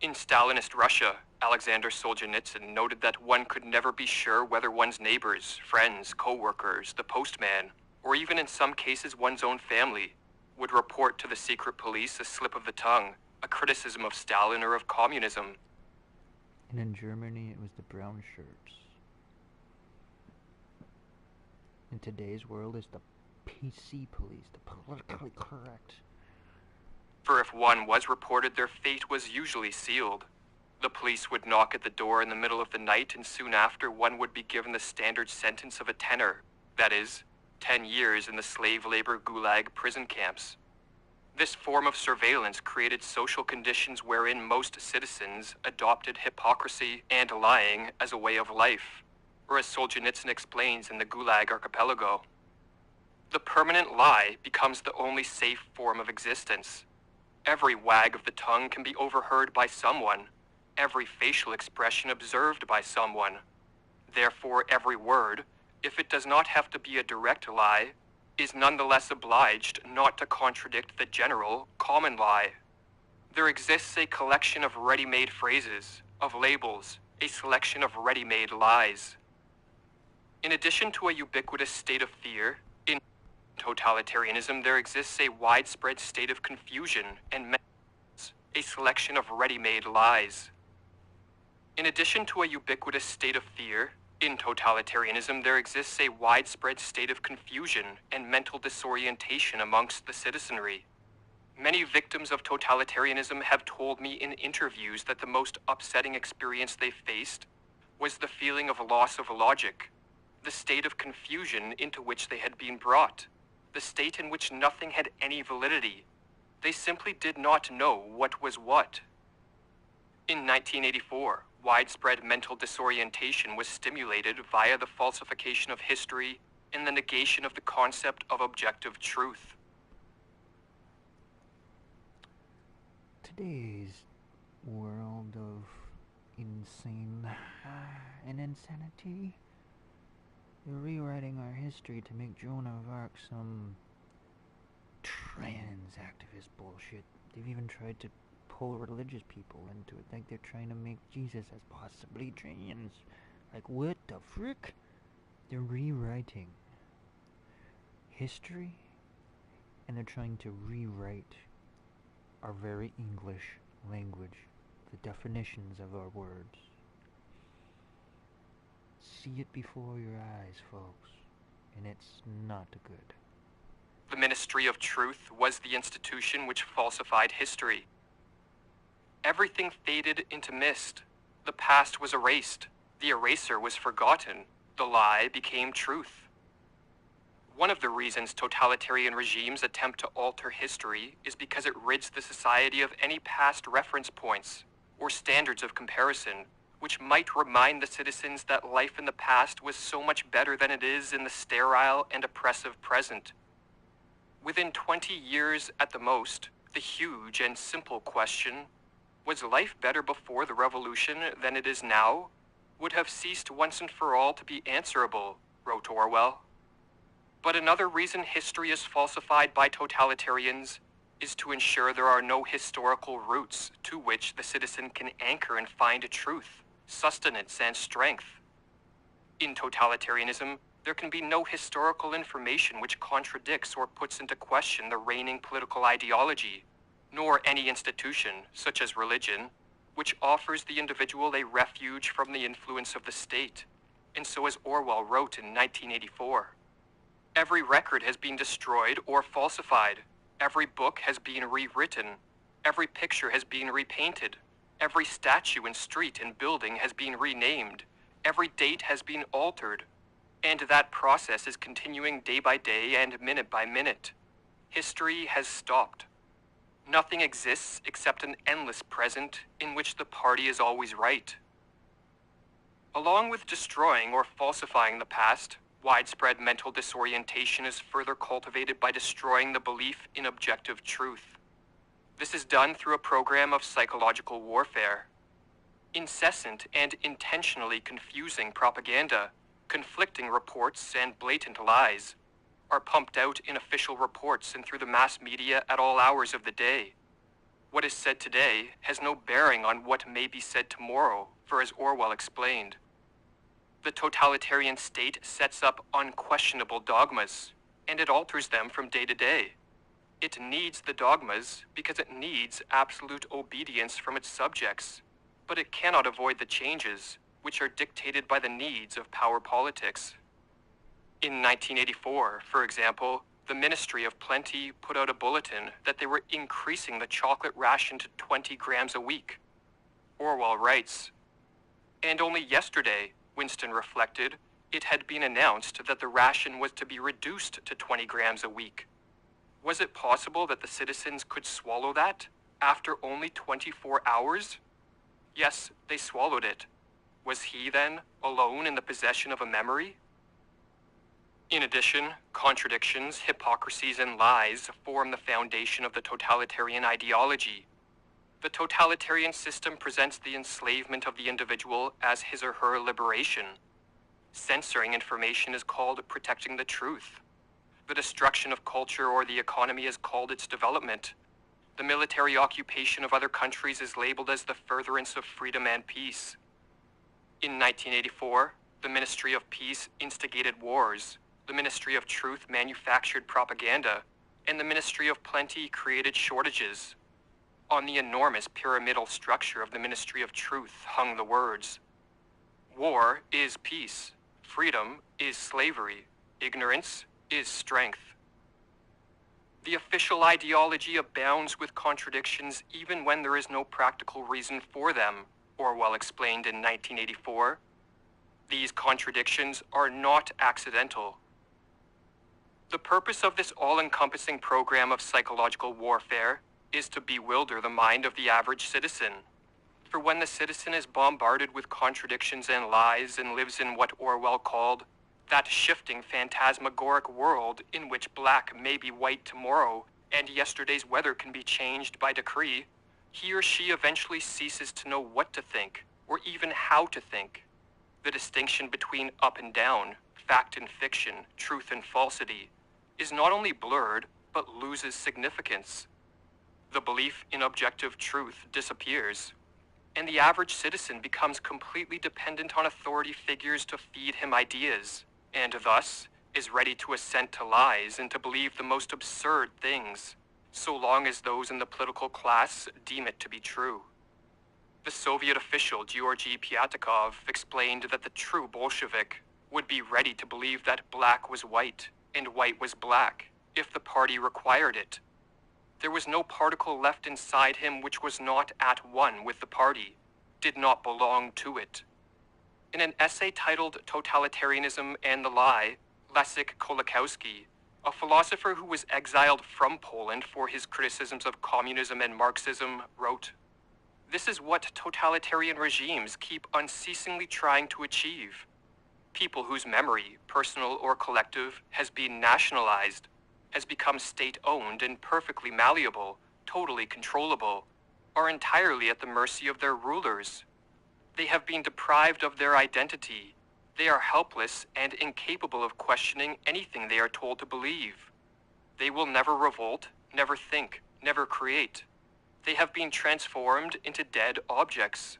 In Stalinist Russia, Alexander Solzhenitsyn noted that one could never be sure whether one's neighbors, friends, co-workers, the postman, or even in some cases one's own family, would report to the secret police a slip of the tongue, a criticism of Stalin or of communism. And in Germany, it was the brown shirts. In today's world, it's the PC police, the politically correct. For if one was reported, their fate was usually sealed. The police would knock at the door in the middle of the night, and soon after one would be given the standard sentence of a tenor, that is, 10 years in the slave labor gulag prison camps. This form of surveillance created social conditions wherein most citizens adopted hypocrisy and lying as a way of life, or as Solzhenitsyn explains in the Gulag Archipelago. The permanent lie becomes the only safe form of existence. Every wag of the tongue can be overheard by someone, every facial expression observed by someone. Therefore, every word, if it does not have to be a direct lie, is nonetheless obliged not to contradict the general, common lie. There exists a collection of ready-made phrases, of labels, a selection of ready-made lies. In addition to a ubiquitous state of fear, in totalitarianism there exists a widespread state of confusion and a selection of ready-made lies. In addition to a ubiquitous state of fear, in totalitarianism there exists a widespread state of confusion and mental disorientation amongst the citizenry. Many victims of totalitarianism have told me in interviews that the most upsetting experience they faced was the feeling of loss of logic, the state of confusion into which they had been brought, the state in which nothing had any validity. They simply did not know what was what. In 1984, widespread mental disorientation was stimulated via the falsification of history and the negation of the concept of objective truth. Today's world of insane and insanity, they're rewriting our history to make Joan of Arc some trans activist bullshit. They've even tried to pull religious people into it, like they're trying to make Jesus as possibly trans. Like, what the frick? They're rewriting history, and they're trying to rewrite our very English language, the definitions of our words. see it before your eyes, folks. And it's not good. The Ministry of Truth was the institution which falsified history. Everything faded into mist. The past was erased. The eraser was forgotten. The lie became truth. One of the reasons totalitarian regimes attempt to alter history is because it rids the society of any past reference points or standards of comparison, which might remind the citizens that life in the past was so much better than it is in the sterile and oppressive present. Within 20 years at the most, the huge and simple question, was life better before the revolution than it is now, would have ceased once and for all to be answerable, wrote Orwell. But another reason history is falsified by totalitarians is to ensure there are no historical roots to which the citizen can anchor and find truth, sustenance, and strength. In totalitarianism, there can be no historical information which contradicts or puts into question the reigning political ideology, nor any institution, such as religion, which offers the individual a refuge from the influence of the state. And so as Orwell wrote in 1984, every record has been destroyed or falsified. Every book has been rewritten. Every picture has been repainted. Every statue and street and building has been renamed. Every date has been altered. And that process is continuing day by day and minute by minute. History has stopped. Nothing exists except an endless present in which the party is always right. Along with destroying or falsifying the past, widespread mental disorientation is further cultivated by destroying the belief in objective truth. This is done through a program of psychological warfare. Incessant and intentionally confusing propaganda, conflicting reports, and blatant lies are pumped out in official reports and through the mass media at all hours of the day. What is said today has no bearing on what may be said tomorrow, for as Orwell explained, the totalitarian state sets up unquestionable dogmas, and it alters them from day to day. It needs the dogmas because it needs absolute obedience from its subjects, but it cannot avoid the changes which are dictated by the needs of power politics. In 1984, for example, the Ministry of Plenty put out a bulletin that they were increasing the chocolate ration to 20 grams a week. Orwell writes, and only yesterday, Winston reflected, it had been announced that the ration was to be reduced to 20 grams a week. Was it possible that the citizens could swallow that after only 24 hours? Yes, they swallowed it. Was he, then, alone in the possession of a memory? In addition, contradictions, hypocrisies, and lies form the foundation of the totalitarian ideology. The totalitarian system presents the enslavement of the individual as his or her liberation. Censoring information is called protecting the truth. The destruction of culture or the economy is called its development. The military occupation of other countries is labeled as the furtherance of freedom and peace. In 1984, the Ministry of Peace instigated wars, the Ministry of Truth manufactured propaganda, and the Ministry of Plenty created shortages. On the enormous pyramidal structure of the Ministry of Truth hung the words, war is peace, freedom is slavery, ignorance is strength. The official ideology abounds with contradictions even when there is no practical reason for them, Orwell explained in 1984. These contradictions are not accidental. The purpose of this all-encompassing program of psychological warfare is to bewilder the mind of the average citizen. For when the citizen is bombarded with contradictions and lies and lives in what Orwell called that shifting phantasmagoric world in which black may be white tomorrow and yesterday's weather can be changed by decree, he or she eventually ceases to know what to think or even how to think. The distinction between up and down, fact and fiction, truth and falsity, is not only blurred but loses significance. The belief in objective truth disappears, and the average citizen becomes completely dependent on authority figures to feed him ideas, and thus is ready to assent to lies and to believe the most absurd things, so long as those in the political class deem it to be true. The Soviet official Georgy Pyatakov explained that the true Bolshevik would be ready to believe that black was white and white was black if the party required it. There was no particle left inside him which was not at one with the party, did not belong to it. In an essay titled Totalitarianism and the Lie, Leszek Kolakowski, a philosopher who was exiled from Poland for his criticisms of communism and Marxism, wrote, "This is what totalitarian regimes keep unceasingly trying to achieve. People whose memory, personal or collective, has been nationalized, has become state-owned and perfectly malleable, totally controllable, are entirely at the mercy of their rulers. They have been deprived of their identity. They are helpless and incapable of questioning anything they are told to believe. They will never revolt, never think, never create. They have been transformed into dead objects."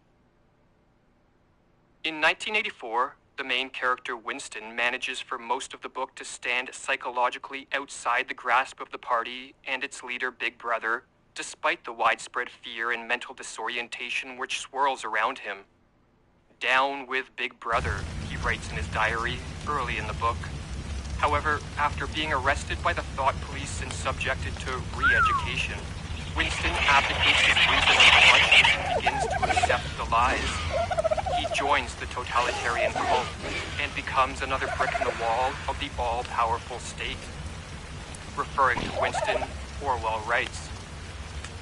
In 1984, the main character Winston manages for most of the book to stand psychologically outside the grasp of the party and its leader Big Brother, despite the widespread fear and mental disorientation which swirls around him. "Down with Big Brother," he writes in his diary early in the book. However, after being arrested by the thought police and subjected to re-education, Winston abdicates his reason and conscience and begins to accept the lies. He joins the totalitarian cult and becomes another brick in the wall of the all-powerful state. Referring to Winston, Orwell writes,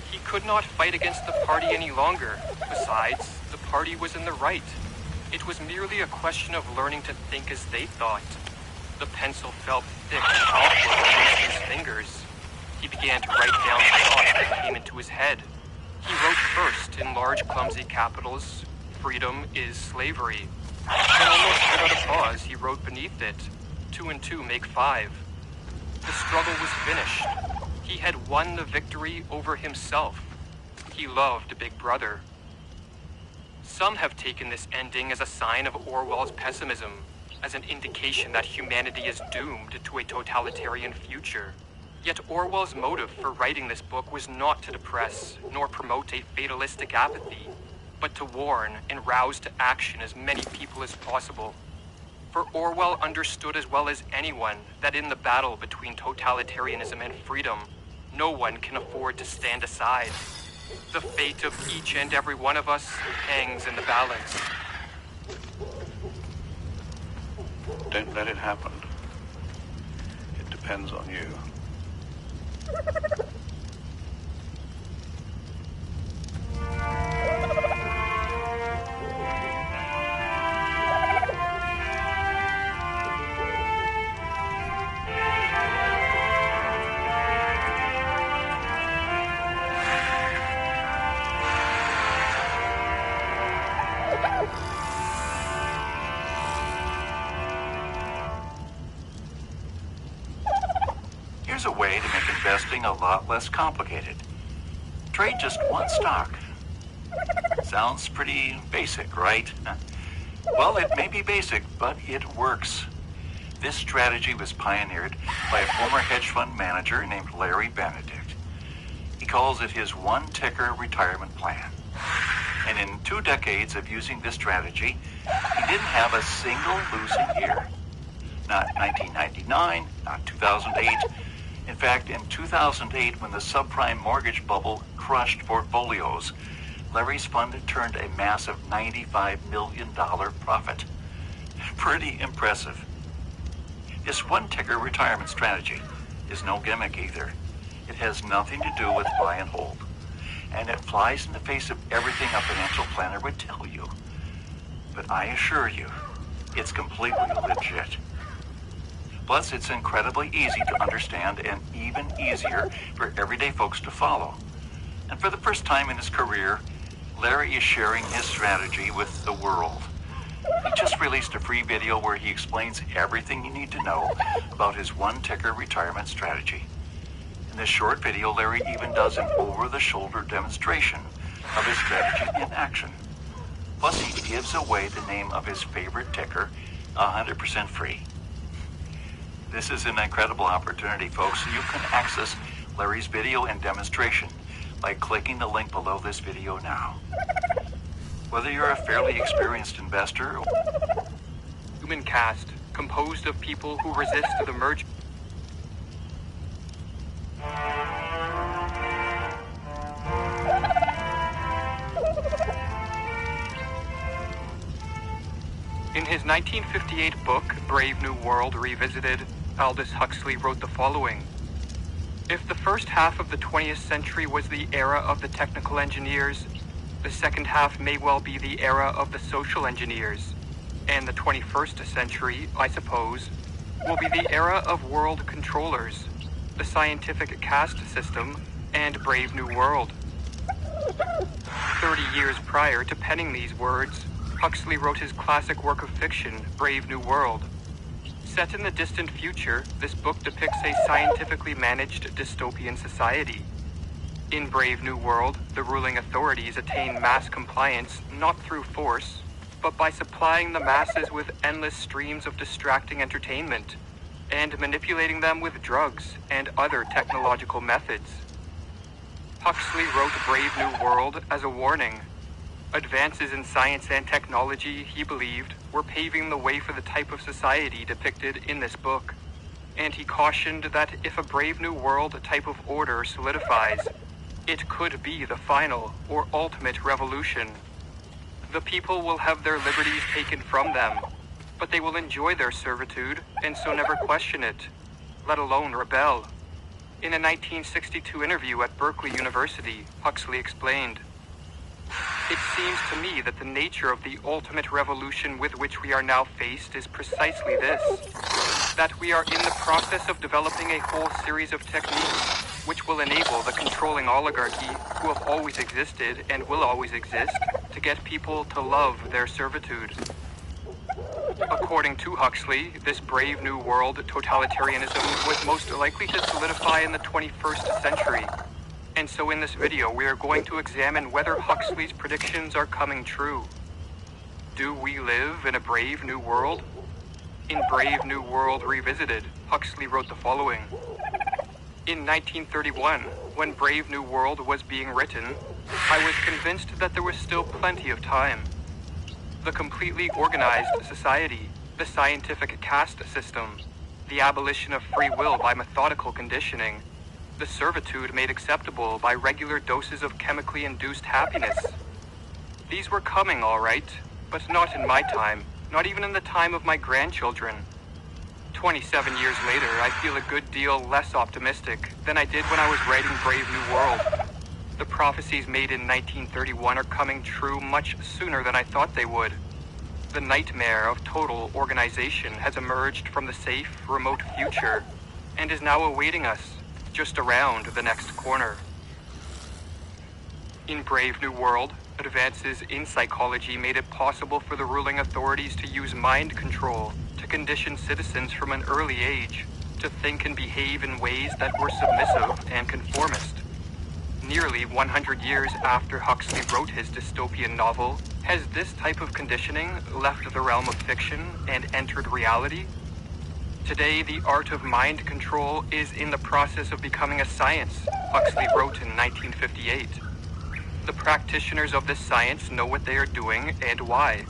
"He could not fight against the party any longer. Besides, the party was in the right. It was merely a question of learning to think as they thought." The pencil felt thick and awkward on Winston's fingers. He began to write down thoughts that came into his head. He wrote first in large clumsy capitals, "Freedom is slavery." Then almost without a pause, he wrote beneath it, 2 and 2 make 5. The struggle was finished. He had won the victory over himself. He loved Big Brother. Some have taken this ending as a sign of Orwell's pessimism, as an indication that humanity is doomed to a totalitarian future. Yet Orwell's motive for writing this book was not to depress nor promote a fatalistic apathy, but to warn and rouse to action as many people as possible. For Orwell understood as well as anyone that in the battle between totalitarianism and freedom, no one can afford to stand aside. The fate of each and every one of us hangs in the balance. Don't let it happen. It depends on you. Here's a way to make investing a lot less complicated. Trade just one stock. Sounds pretty basic, right? Well, it may be basic, but it works. This strategy was pioneered by a former hedge fund manager named Larry Benedict. He calls it his one-ticker retirement plan. And in 2 decades of using this strategy, he didn't have a single losing year. Not 1999, not 2008. In fact, in 2008, when the subprime mortgage bubble crushed portfolios, Larry's fund turned a massive $95 million profit. Pretty impressive. This one-ticker retirement strategy is no gimmick either. It has nothing to do with buy and hold. And it flies in the face of everything a financial planner would tell you. But I assure you, it's completely legit. Plus, it's incredibly easy to understand and even easier for everyday folks to follow. And for the first time in his career, Larry is sharing his strategy with the world. He just released a free video where he explains everything you need to know about his one-ticker retirement strategy. In this short video, Larry even does an over-the-shoulder demonstration of his strategy in action. Plus, he gives away the name of his favorite ticker 100% free. This is an incredible opportunity, folks. You can access Larry's video and demonstration by clicking the link below this video now. Whether you're a fairly experienced investor or... Human cast, composed of people who resist the merger. In his 1958 book, Brave New World Revisited, Aldous Huxley wrote the following. If the first half of the 20th century was the era of the technical engineers, the second half may well be the era of the social engineers. And the 21st century, I suppose, will be the era of world controllers, the scientific caste system, and Brave New World. 30 years prior to penning these words, Huxley wrote his classic work of fiction, Brave New World. Set in the distant future, this book depicts a scientifically managed dystopian society. In Brave New World, the ruling authorities attain mass compliance not through force, but by supplying the masses with endless streams of distracting entertainment, and manipulating them with drugs and other technological methods. Huxley wrote Brave New World as a warning. Advances in science and technology, he believed, were paving the way for the type of society depicted in this book, and he cautioned that if a Brave New World type of order solidifies, it could be the final or ultimate revolution. The people will have their liberties taken from them, but they will enjoy their servitude and so never question it, let alone rebel. In a 1962 interview at Berkeley University, Huxley explained, "It seems to me that the nature of the ultimate revolution with which we are now faced is precisely this, that we are in the process of developing a whole series of techniques which will enable the controlling oligarchy, who have always existed and will always exist, to get people to love their servitude." According to Huxley, this Brave New World totalitarianism was most likely to solidify in the 21st century. And so in this video, we are going to examine whether Huxley's predictions are coming true. Do we live in a brave new world? In Brave New World Revisited, Huxley wrote the following. In 1931, when Brave New World was being written, I was convinced that there was still plenty of time. The completely organized society, the scientific caste system, the abolition of free will by methodical conditioning, the servitude made acceptable by regular doses of chemically induced happiness. These were coming, all right, but not in my time, not even in the time of my grandchildren. 27 years later, I feel a good deal less optimistic than I did when I was writing Brave New World. The prophecies made in 1931 are coming true much sooner than I thought they would. The nightmare of total organization has emerged from the safe, remote future and is now awaiting us just around the next corner. In Brave New World, advances in psychology made it possible for the ruling authorities to use mind control to condition citizens from an early age to think and behave in ways that were submissive and conformist. Nearly 100 years after Huxley wrote his dystopian novel, has this type of conditioning left the realm of fiction and entered reality? Today, the art of mind control is in the process of becoming a science, Huxley wrote in 1958. The practitioners of this science know what they are doing and why.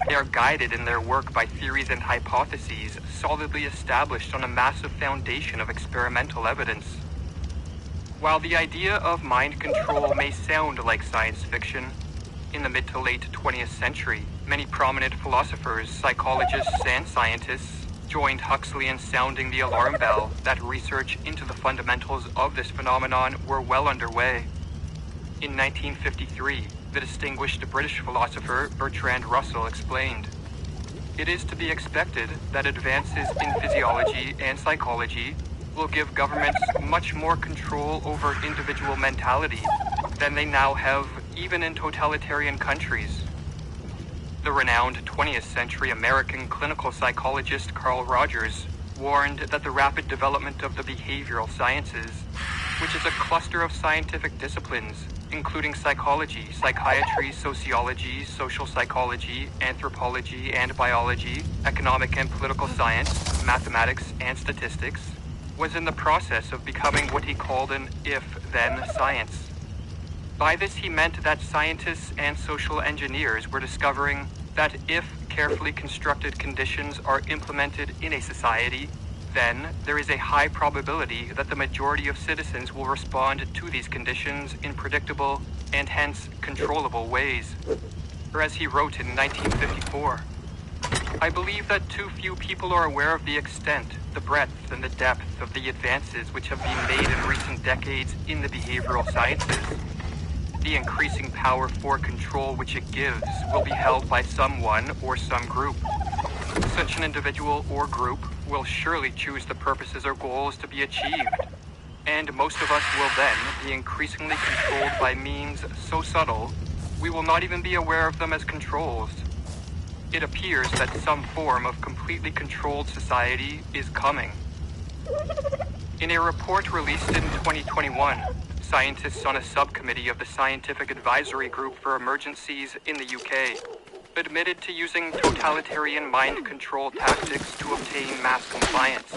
They are guided in their work by theories and hypotheses solidly established on a massive foundation of experimental evidence. While the idea of mind control may sound like science fiction, in the mid to late 20th century, many prominent philosophers, psychologists, and scientists joined Huxley in sounding the alarm bell that research into the fundamentals of this phenomenon were well underway. In 1953, the distinguished British philosopher Bertrand Russell explained, "It is to be expected that advances in physiology and psychology will give governments much more control over individual mentality than they now have even in totalitarian countries." The renowned 20th century American clinical psychologist Carl Rogers warned that the rapid development of the behavioral sciences, which is a cluster of scientific disciplines, including psychology, psychiatry, sociology, social psychology, anthropology and biology, economic and political science, mathematics and statistics, was in the process of becoming what he called an if-then science. By this he meant that scientists and social engineers were discovering that if carefully constructed conditions are implemented in a society, then there is a high probability that the majority of citizens will respond to these conditions in predictable and hence controllable ways. Or as he wrote in 1954, I believe that too few people are aware of the extent, the breadth, and the depth of the advances which have been made in recent decades in the behavioral sciences. The increasing power for control which it gives will be held by someone or some group. Such an individual or group will surely choose the purposes or goals to be achieved, and most of us will then be increasingly controlled by means so subtle we will not even be aware of them as controls. It appears that some form of completely controlled society is coming. In a report released in 2021, scientists on a subcommittee of the Scientific Advisory Group for Emergencies in the UK admitted to using totalitarian mind control tactics to obtain mass compliance.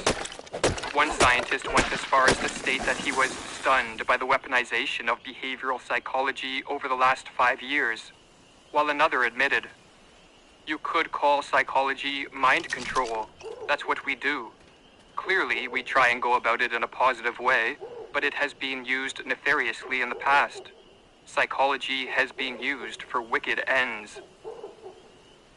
One scientist went as far as to state that he was stunned by the weaponization of behavioral psychology over the last 5 years, while another admitted, "You could call psychology mind control. That's what we do. Clearly, we try and go about it in a positive way, but it has been used nefariously in the past. Psychology has been used for wicked ends."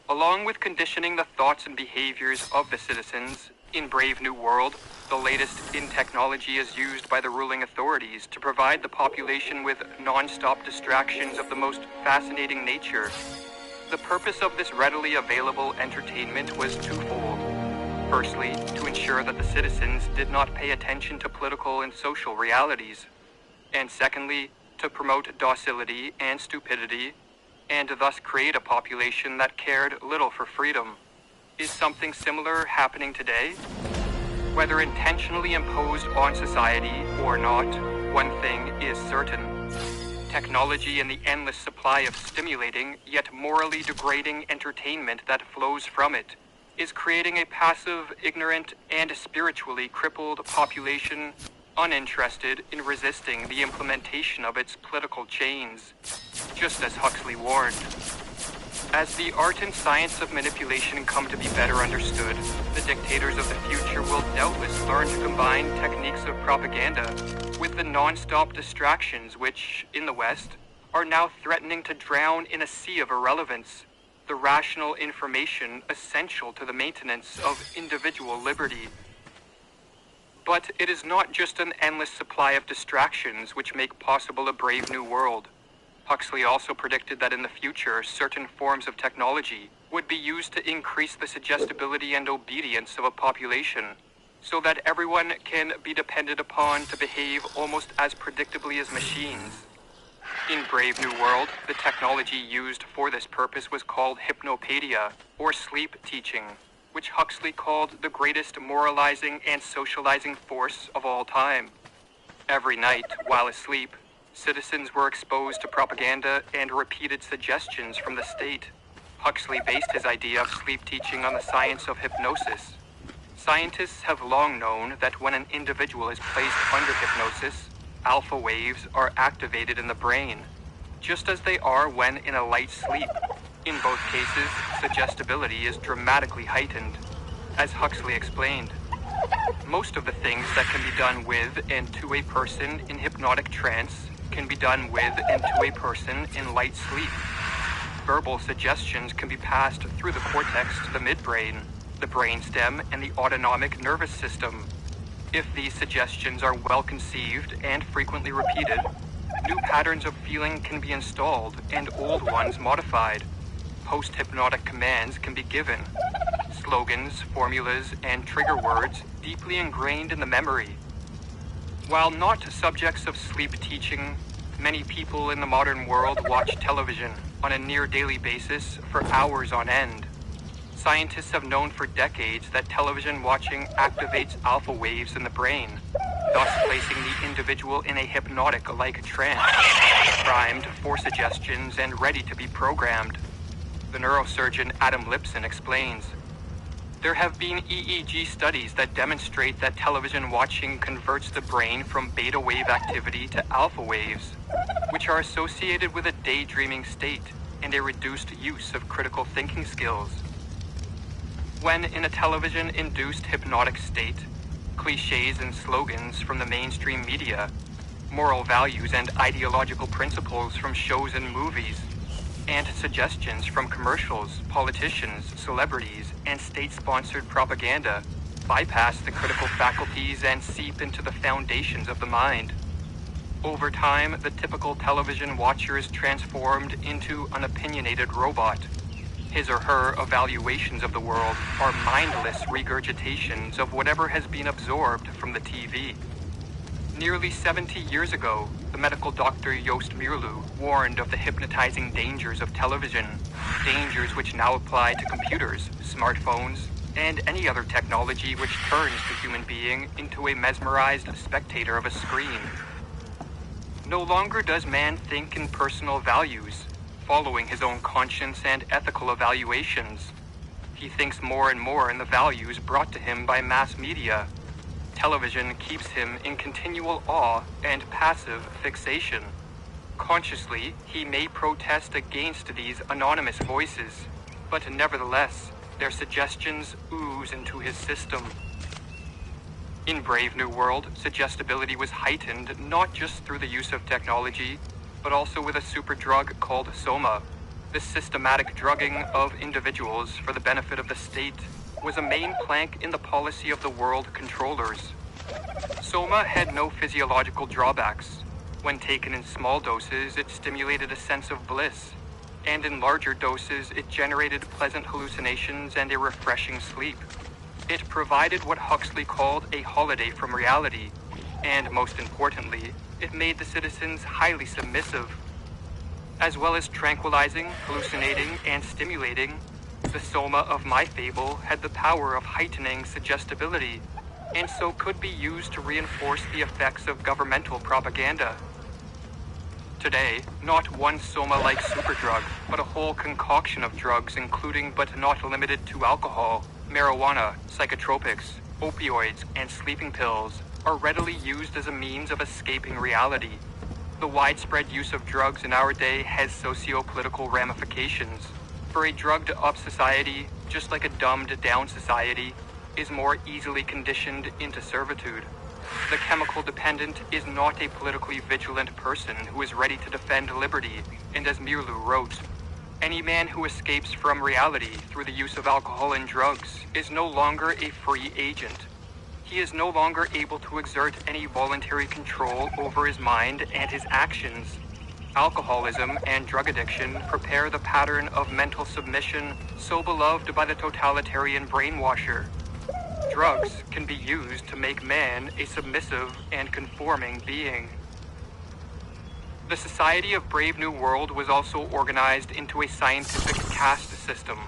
Along with conditioning the thoughts and behaviors of the citizens, in Brave New World, the latest in technology is used by the ruling authorities to provide the population with non-stop distractions of the most fascinating nature. The purpose of this readily available entertainment was twofold. Firstly, to ensure that the citizens did not pay attention to political and social realities. And secondly, to promote docility and stupidity, and thus create a population that cared little for freedom. Is something similar happening today? Whether intentionally imposed on society or not, one thing is certain. Technology and the endless supply of stimulating yet morally degrading entertainment that flows from it is creating a passive, ignorant, and spiritually crippled population uninterested in resisting the implementation of its political chains, just as Huxley warned. As the art and science of manipulation come to be better understood, the dictators of the future will doubtless learn to combine techniques of propaganda with the non-stop distractions which, in the West, are now threatening to drown in a sea of irrelevance the rational information essential to the maintenance of individual liberty. But it is not just an endless supply of distractions which make possible a brave new world. Huxley also predicted that in the future, certain forms of technology would be used to increase the suggestibility and obedience of a population, so that everyone can be depended upon to behave almost as predictably as machines. In Brave New World, the technology used for this purpose was called hypnopaedia, or sleep teaching, which Huxley called the greatest moralizing and socializing force of all time. Every night, while asleep, citizens were exposed to propaganda and repeated suggestions from the state. Huxley based his idea of sleep teaching on the science of hypnosis. Scientists have long known that when an individual is placed under hypnosis, alpha waves are activated in the brain, just as they are when in a light sleep. In both cases, suggestibility is dramatically heightened. As Huxley explained, most of the things that can be done with and to a person in hypnotic trance can be done with and to a person in light sleep. Verbal suggestions can be passed through the cortex to the midbrain, the brainstem, and the autonomic nervous system. If these suggestions are well conceived and frequently repeated, new patterns of feeling can be installed and old ones modified. Post-hypnotic commands can be given. Slogans, formulas, and trigger words deeply ingrained in the memory. While not subjects of sleep teaching, many people in the modern world watch television on a near daily basis for hours on end. Scientists have known for decades that television watching activates alpha waves in the brain, thus placing the individual in a hypnotic-like trance, primed for suggestions and ready to be programmed. The neurosurgeon Adam Lipson explains, there have been EEG studies that demonstrate that television watching converts the brain from beta wave activity to alpha waves. which are associated with a daydreaming state and a reduced use of critical thinking skills. When in a television-induced hypnotic state, cliches and slogans from the mainstream media, moral values and ideological principles from shows and movies, and suggestions from commercials, politicians, celebrities, and state-sponsored propaganda bypass the critical faculties and seep into the foundations of the mind. Over time, the typical television watcher is transformed into an opinionated robot. His or her evaluations of the world are mindless regurgitations of whatever has been absorbed from the TV. Nearly 70 years ago, the medical doctor Joost Meerloo warned of the hypnotizing dangers of television, dangers which now apply to computers, smartphones, and any other technology which turns the human being into a mesmerized spectator of a screen. No longer does man think in personal values, following his own conscience and ethical evaluations. He thinks more and more in the values brought to him by mass media. Television keeps him in continual awe and passive fixation. Consciously, he may protest against these anonymous voices, but nevertheless, their suggestions ooze into his system. In Brave New World, suggestibility was heightened not just through the use of technology, but also with a super drug called Soma. This systematic drugging of individuals for the benefit of the state was a main plank in the policy of the world controllers. Soma had no physiological drawbacks. When taken in small doses, it stimulated a sense of bliss, and in larger doses, it generated pleasant hallucinations and a refreshing sleep. It provided what Huxley called a holiday from reality, and most importantly, it made the citizens highly submissive. As well as tranquilizing, hallucinating, and stimulating, the Soma of my fable had the power of heightening suggestibility, and so could be used to reinforce the effects of governmental propaganda. Today, not one Soma-like superdrug, but a whole concoction of drugs including but not limited to alcohol, marijuana, psychotropics, opioids, and sleeping pills are readily used as a means of escaping reality. The widespread use of drugs in our day has socio-political ramifications. For a drugged-up society, just like a dumbed-down society, is more easily conditioned into servitude. The chemical dependent is not a politically vigilant person who is ready to defend liberty, and as Meerloo wrote, any man who escapes from reality through the use of alcohol and drugs is no longer a free agent. He is no longer able to exert any voluntary control over his mind and his actions. Alcoholism and drug addiction prepare the pattern of mental submission so beloved by the totalitarian brainwasher. Drugs can be used to make man a submissive and conforming being. The Society of Brave New World was also organized into a scientific caste system.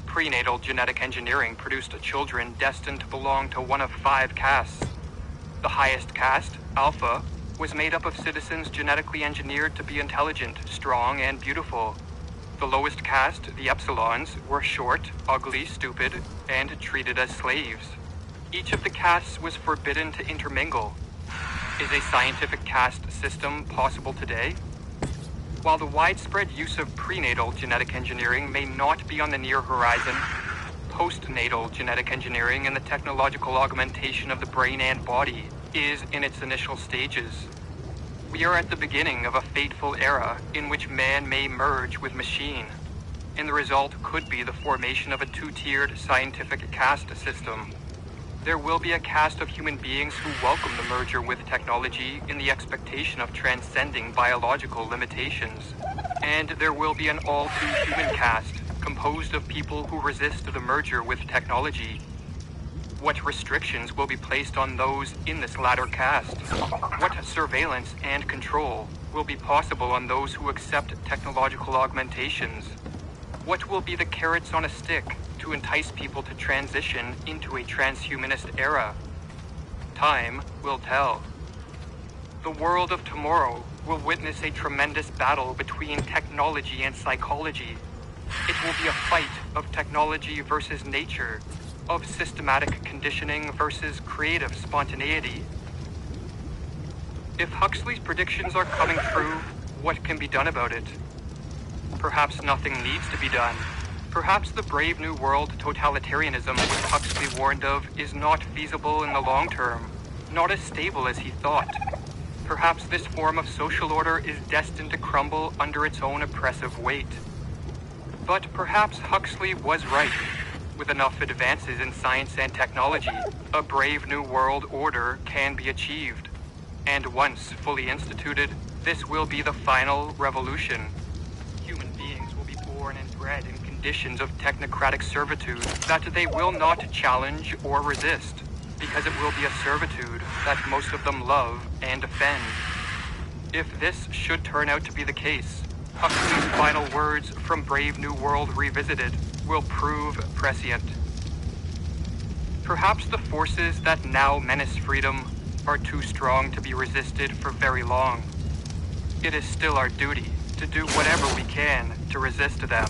Prenatal genetic engineering produced children destined to belong to one of 5 castes. The highest caste, Alpha, was made up of citizens genetically engineered to be intelligent, strong, and beautiful. The lowest caste, the Epsilons, were short, ugly, stupid, and treated as slaves. Each of the castes was forbidden to intermingle. Is a scientific caste system possible today? While the widespread use of prenatal genetic engineering may not be on the near horizon, postnatal genetic engineering and the technological augmentation of the brain and body is in its initial stages. We are at the beginning of a fateful era in which man may merge with machine, and the result could be the formation of a 2-tiered scientific caste system. There will be a caste of human beings who welcome the merger with technology in the expectation of transcending biological limitations. And there will be an all-too-human caste, composed of people who resist the merger with technology. What restrictions will be placed on those in this latter caste? What surveillance and control will be possible on those who accept technological augmentations? What will be the carrots on a stick to entice people to transition into a transhumanist era? Time will tell. The world of tomorrow will witness a tremendous battle between technology and psychology. It will be a fight of technology versus nature, of systematic conditioning versus creative spontaneity. If Huxley's predictions are coming true, what can be done about it? Perhaps nothing needs to be done. Perhaps the Brave New World totalitarianism which Huxley warned of is not feasible in the long term, not as stable as he thought. Perhaps this form of social order is destined to crumble under its own oppressive weight. But perhaps Huxley was right. With enough advances in science and technology, a brave new world order can be achieved. And once fully instituted, this will be the final revolution. Human beings will be born and bred in conditions of technocratic servitude that they will not challenge or resist, because it will be a servitude that most of them love and defend. If this should turn out to be the case, Huxley's final words from Brave New World Revisited will prove prescient. Perhaps the forces that now menace freedom are too strong to be resisted for very long. It is still our duty to do whatever we can to resist them.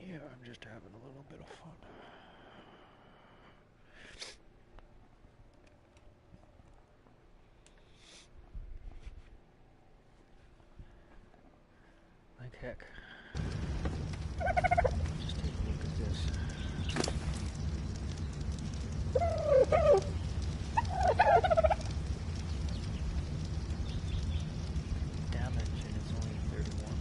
Yeah, I'm just having a little bit of fun. Like heck. Just take a look at this. Damage, and it's only 31.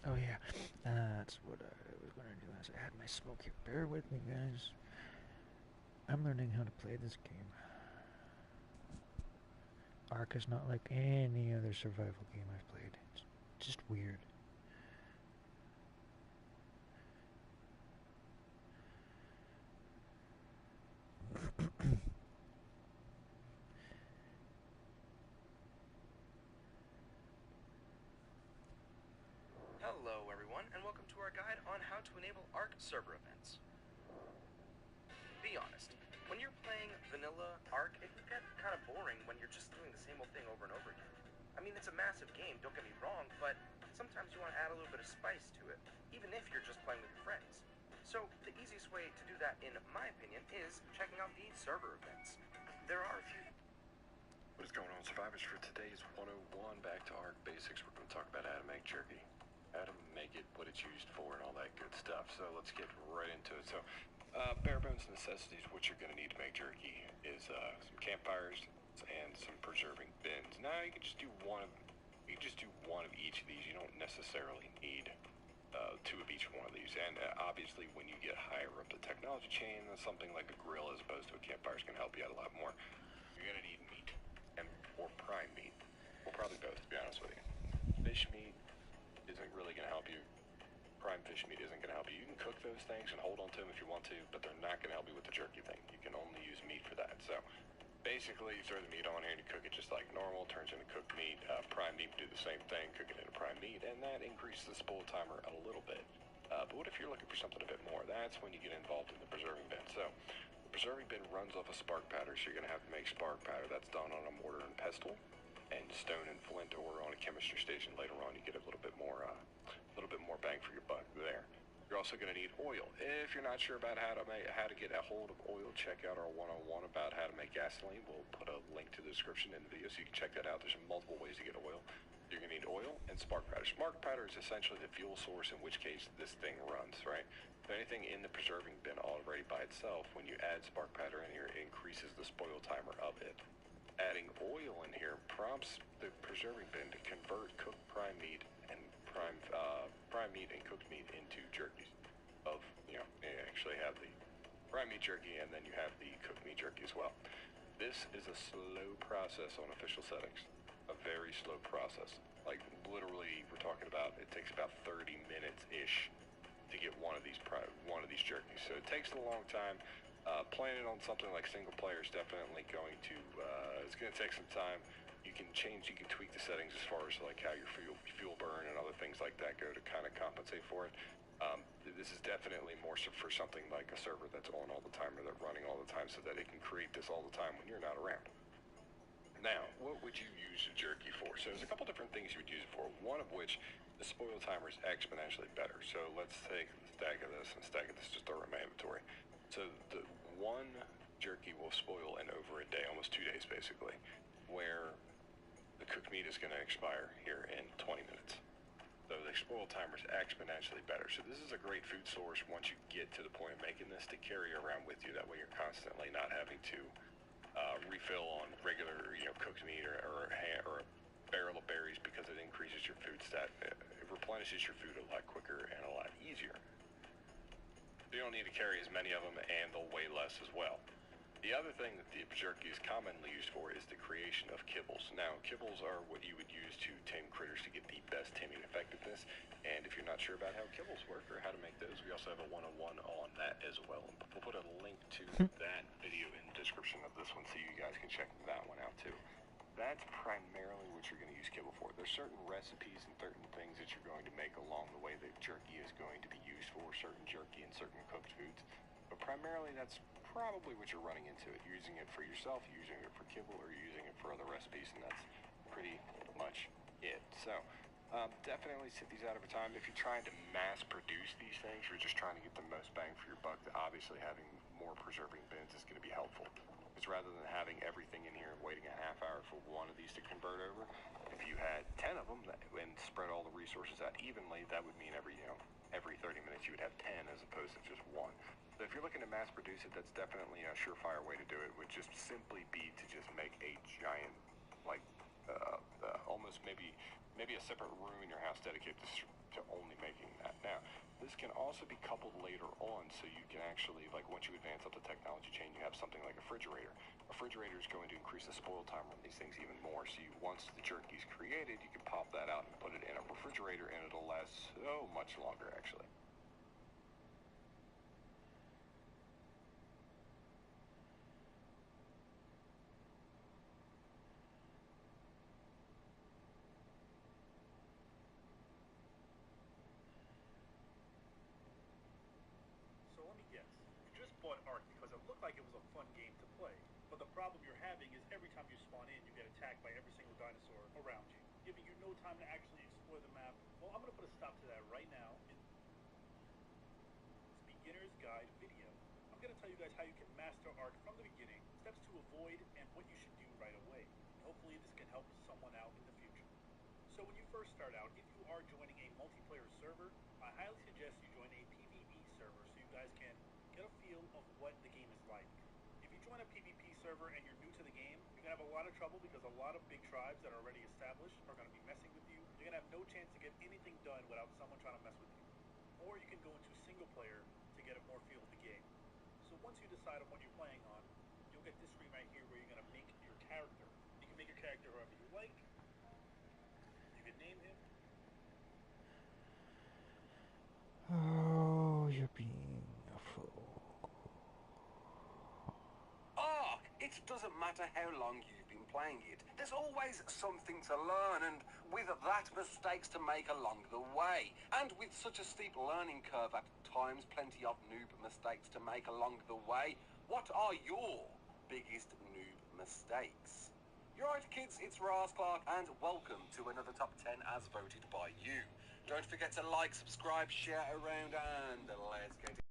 Oh yeah, that's what I was going to do as I had my smoke here. Bear with me, guys. I'm learning how to play this game. ARK is not like any other survival game I've played. It's just weird. Hello everyone, and welcome to our guide on how to enable ARK server events. Be honest, when you're playing vanilla ARK, it can get kind of boring when you're just doing the same old thing over and over again. I mean, it's a massive game, don't get me wrong, but sometimes you want to add a little bit of spice to it, even if you're just playing with your friends. So the easiest way to do that, in my opinion, is checking out the server events. There are a few... What is going on, survivors? For today's 101 Back to ARK Basics, we're going to talk about how to make jerky, how to make it, what it's used for, and all that good stuff. So let's get right into it. So bare bones necessities, what you're going to need to make jerky is some campfires and some preserving bins. Now you can just do one of each of these. You don't necessarily need two of each one of these. And obviously, when you get higher up the technology chain, something like a grill as opposed to a campfire is going to help you out a lot more. You're going to need meat or prime meat. Well, probably both, to be honest with you. Fish meat isn't really going to help you. Prime fish meat isn't going to help you. You can cook those things and hold on to them if you want to, but they're not going to help you with the jerky thing. You can only use meat for that. So basically, you throw the meat on here and you cook it just like normal. Turns into cooked meat. Prime meat do the same thing, cook it into prime meat, and that increases the spoil timer a little bit. But what if you're looking for something a bit more? That's when you get involved in the preserving bin. So the preserving bin runs off a spark powder, so you're going to have to make spark powder. That's done on a mortar and pestle, and stone and flint, or on a chemistry station later on. You get a little bit more bang for your buck there. You're also going to need oil. If you're not sure about how to get a hold of oil, check out our 101 about how to make gasoline. We'll put a link to the description in the video so you can check that out. There's multiple ways to get oil. You're going to need oil and spark powder. Spark powder is essentially the fuel source in which case this thing runs, right? If anything in the preserving bin already by itself, when you add spark powder in here, it increases the spoil timer of it. Adding oil in here prompts the preserving bin to convert cooked prime meat and prime meat and cooked meat into jerkies. You actually have the prime meat jerky and then you have the cooked meat jerky as well. This is a slow process on official settings. A very slow process. Like literally, we're talking about it takes about 30 minutes ish to get one of these jerkies. So it takes a long time. Playing it on something like single player is definitely going to it's going to take some time. You can tweak the settings as far as like how your fuel burn and other things like that go to kind of compensate for it. This is definitely more for something like a server that's on all the time or that's running all the time, so that it can create this all the time when you're not around. Now, what would you use the jerky for? So there's a couple different things you would use it for, one of which the spoil timer is exponentially better. So let's take a stack of this and stack of this, just throw it in my inventory. So the one jerky will spoil in over a day, almost 2 days basically, where the cooked meat is going to expire here in 20 minutes. So the spoil timer is exponentially better. So this is a great food source once you get to the point of making this to carry around with you. That way you're constantly not having to refill on regular, cooked meat or a barrel of berries, because it increases your food stat. It replenishes your food a lot quicker and a lot easier. You don't need to carry as many of them, and they'll weigh less as well. The other thing that the jerky is commonly used for is the creation of kibbles. Now, kibbles are what you would use to tame critters to get the best taming effectiveness. And if you're not sure about how kibbles work or how to make those, we also have a 101 on that as well. We'll put a link to that video in the description of this one so you guys can check that one out too. That's primarily what you're going to use kibble for. There's certain recipes and certain things that you're going to make along the way that jerky is going to be used for, certain jerky and certain cooked foods. But primarily, that's probably what you're running into it. You're using it for yourself, you're using it for kibble, or you're using it for other recipes, and that's pretty much it. So, definitely sit these out over time. If you're trying to mass produce these things, you're just trying to get the most bang for your buck, obviously having more preserving bins is going to be helpful. Because rather than having everything in here and waiting a half hour for one of these to convert over, if you had 10 of them and spread all the resources out evenly, that would mean every 30 minutes you would have 10 as opposed to just one. So if you're looking to mass produce it, that's definitely a surefire way to do it. Would just simply be to just make a giant, like almost maybe a separate room in your house dedicated to only this can also be coupled later on, so you can actually, like once you advance up the technology chain, you have something like a refrigerator. A refrigerator is going to increase the spoil time on these things even more. So once the jerky is created, you can pop that out and put it in a refrigerator, and it'll last so much longer, actually. So let me guess. You just bought ARK because it looked like it was a fun game to play. But the problem you're having is every time you spawn in, you get attacked by every single dinosaur around you, giving you no time to actually explore the map. Well, I'm going to put a stop to that right now in this beginner's guide video. I'm going to tell you guys how you can master ARK from the beginning, steps to avoid, and what you should do right away. And hopefully this can help someone out in the future. So when you first start out, if you are joining a multiplayer server, I highly suggest you join a PvP server so you guys can get a feel of what the game is like. If you join a PvP server and you're new to the game, you're going to have a lot of trouble because a lot of big tribes that are already established are going to be messing with you. You're going to have no chance to get anything done without someone trying to mess with you. Or you can go into single player to get a more feel of the game. So once you decide on what you're playing on, you'll get this screen right here where you're going to make your character. You can make your character however you like. You can name him. Oh, you're being a fool. ARK! It doesn't matter how long you've been playing it. There's always something to learn, and with that, mistakes to make along the way. And with such a steep learning curve at times, plenty of noob mistakes to make along the way. What are your biggest noob mistakes? You're right, kids, it's Raz Clark, and welcome to another Top 10 as voted by you. Don't forget to like, subscribe, share around, and let's get it.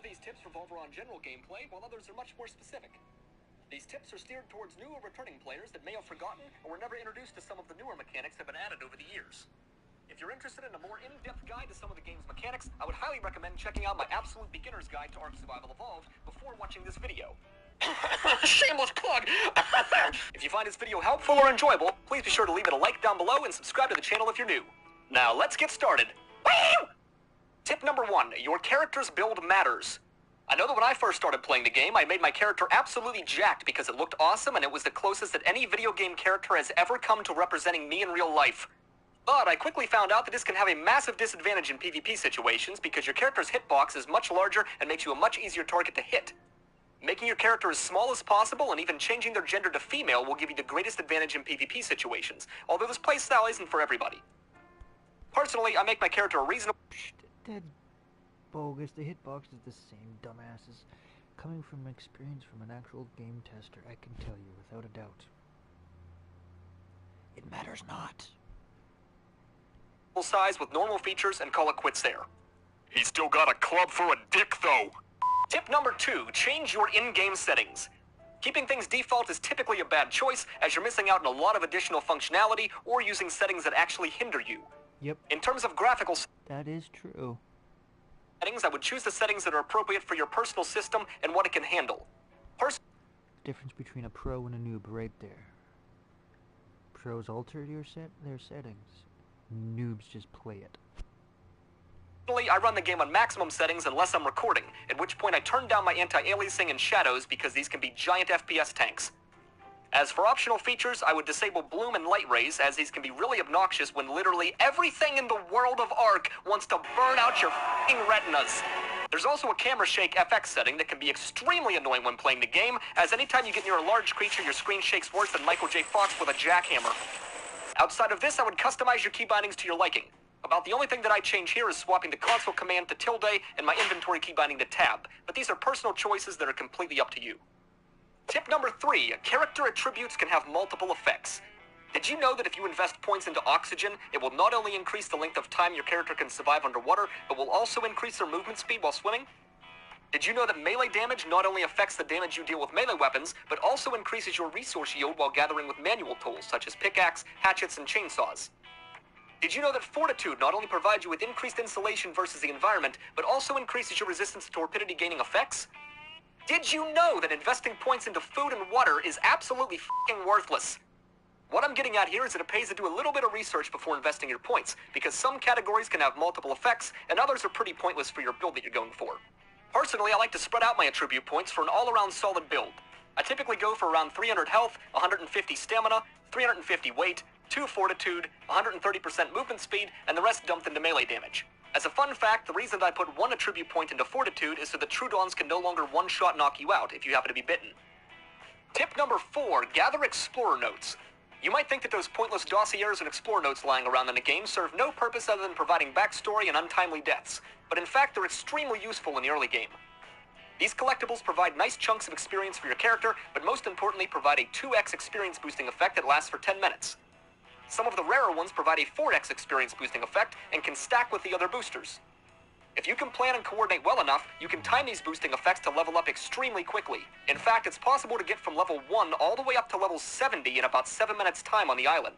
of these tips revolve around general gameplay, while others are much more specific. These tips are steered towards new or returning players that may have forgotten or were never introduced to some of the newer mechanics that have been added over the years. If you're interested in a more in-depth guide to some of the game's mechanics, I would highly recommend checking out my absolute beginner's guide to ARK Survival Evolved before watching this video. Shameless plug! If you find this video helpful or enjoyable, please be sure to leave it a like down below and subscribe to the channel if you're new. Now let's get started. Woo! Tip number 1, your character's build matters. I know that when I first started playing the game, I made my character absolutely jacked because it looked awesome and it was the closest that any video game character has ever come to representing me in real life. But I quickly found out that this can have a massive disadvantage in PvP situations because your character's hitbox is much larger and makes you a much easier target to hit. Making your character as small as possible and even changing their gender to female will give you the greatest advantage in PvP situations, although this playstyle isn't for everybody. Personally, I make my character a reasonable... Dead bogus. The hitbox is the same, dumbasses. Coming from experience from an actual game tester, I can tell you without a doubt. It matters not. Size with normal features and call it quits there. He's still got a club for a dick though. Tip number 2, change your in-game settings. Keeping things default is typically a bad choice as you're missing out on a lot of additional functionality or using settings that actually hinder you. Yep. In terms of graphical that is true. Settings, I would choose the settings that are appropriate for your personal system and what it can handle. Difference between a pro and a noob right there. Pros alter their settings. Noobs just play it. Personally, I run the game on maximum settings unless I'm recording, at which point I turn down my anti-aliasing and shadows because these can be giant FPS tanks. As for optional features, I would disable bloom and light rays, as these can be really obnoxious when literally everything in the world of ARK wants to burn out your f***ing retinas. There's also a camera shake FX setting that can be extremely annoying when playing the game, as anytime you get near a large creature, your screen shakes worse than Michael J. Fox with a jackhammer. Outside of this, I would customize your key bindings to your liking. About the only thing that I change here is swapping the console command to tilde and my inventory key binding to tab, but these are personal choices that are completely up to you. Tip number 3, character attributes can have multiple effects. Did you know that if you invest points into oxygen, it will not only increase the length of time your character can survive underwater, but will also increase their movement speed while swimming? Did you know that melee damage not only affects the damage you deal with melee weapons, but also increases your resource yield while gathering with manual tools such as pickaxe, hatchets, and chainsaws? Did you know that fortitude not only provides you with increased insulation versus the environment, but also increases your resistance to torpidity gaining effects? Did you know that investing points into food and water is absolutely f***ing worthless? What I'm getting at here is that it pays to do a little bit of research before investing your points, because some categories can have multiple effects, and others are pretty pointless for your build that you're going for. Personally, I like to spread out my attribute points for an all-around solid build. I typically go for around 300 health, 150 stamina, 350 weight, 2 fortitude, 130% movement speed, and the rest dumped into melee damage. As a fun fact, the reason that I put 1 attribute point into fortitude is so that Trudons can no longer one-shot knock you out if you happen to be bitten. Tip number 4, gather explorer notes. You might think that those pointless dossiers and explorer notes lying around in the game serve no purpose other than providing backstory and untimely deaths, but in fact they're extremely useful in the early game. These collectibles provide nice chunks of experience for your character, but most importantly provide a 2x experience boosting effect that lasts for 10 minutes. Some of the rarer ones provide a 4x experience boosting effect and can stack with the other boosters. If you can plan and coordinate well enough, you can time these boosting effects to level up extremely quickly. In fact, it's possible to get from level 1 all the way up to level 70 in about 7 minutes time on the island.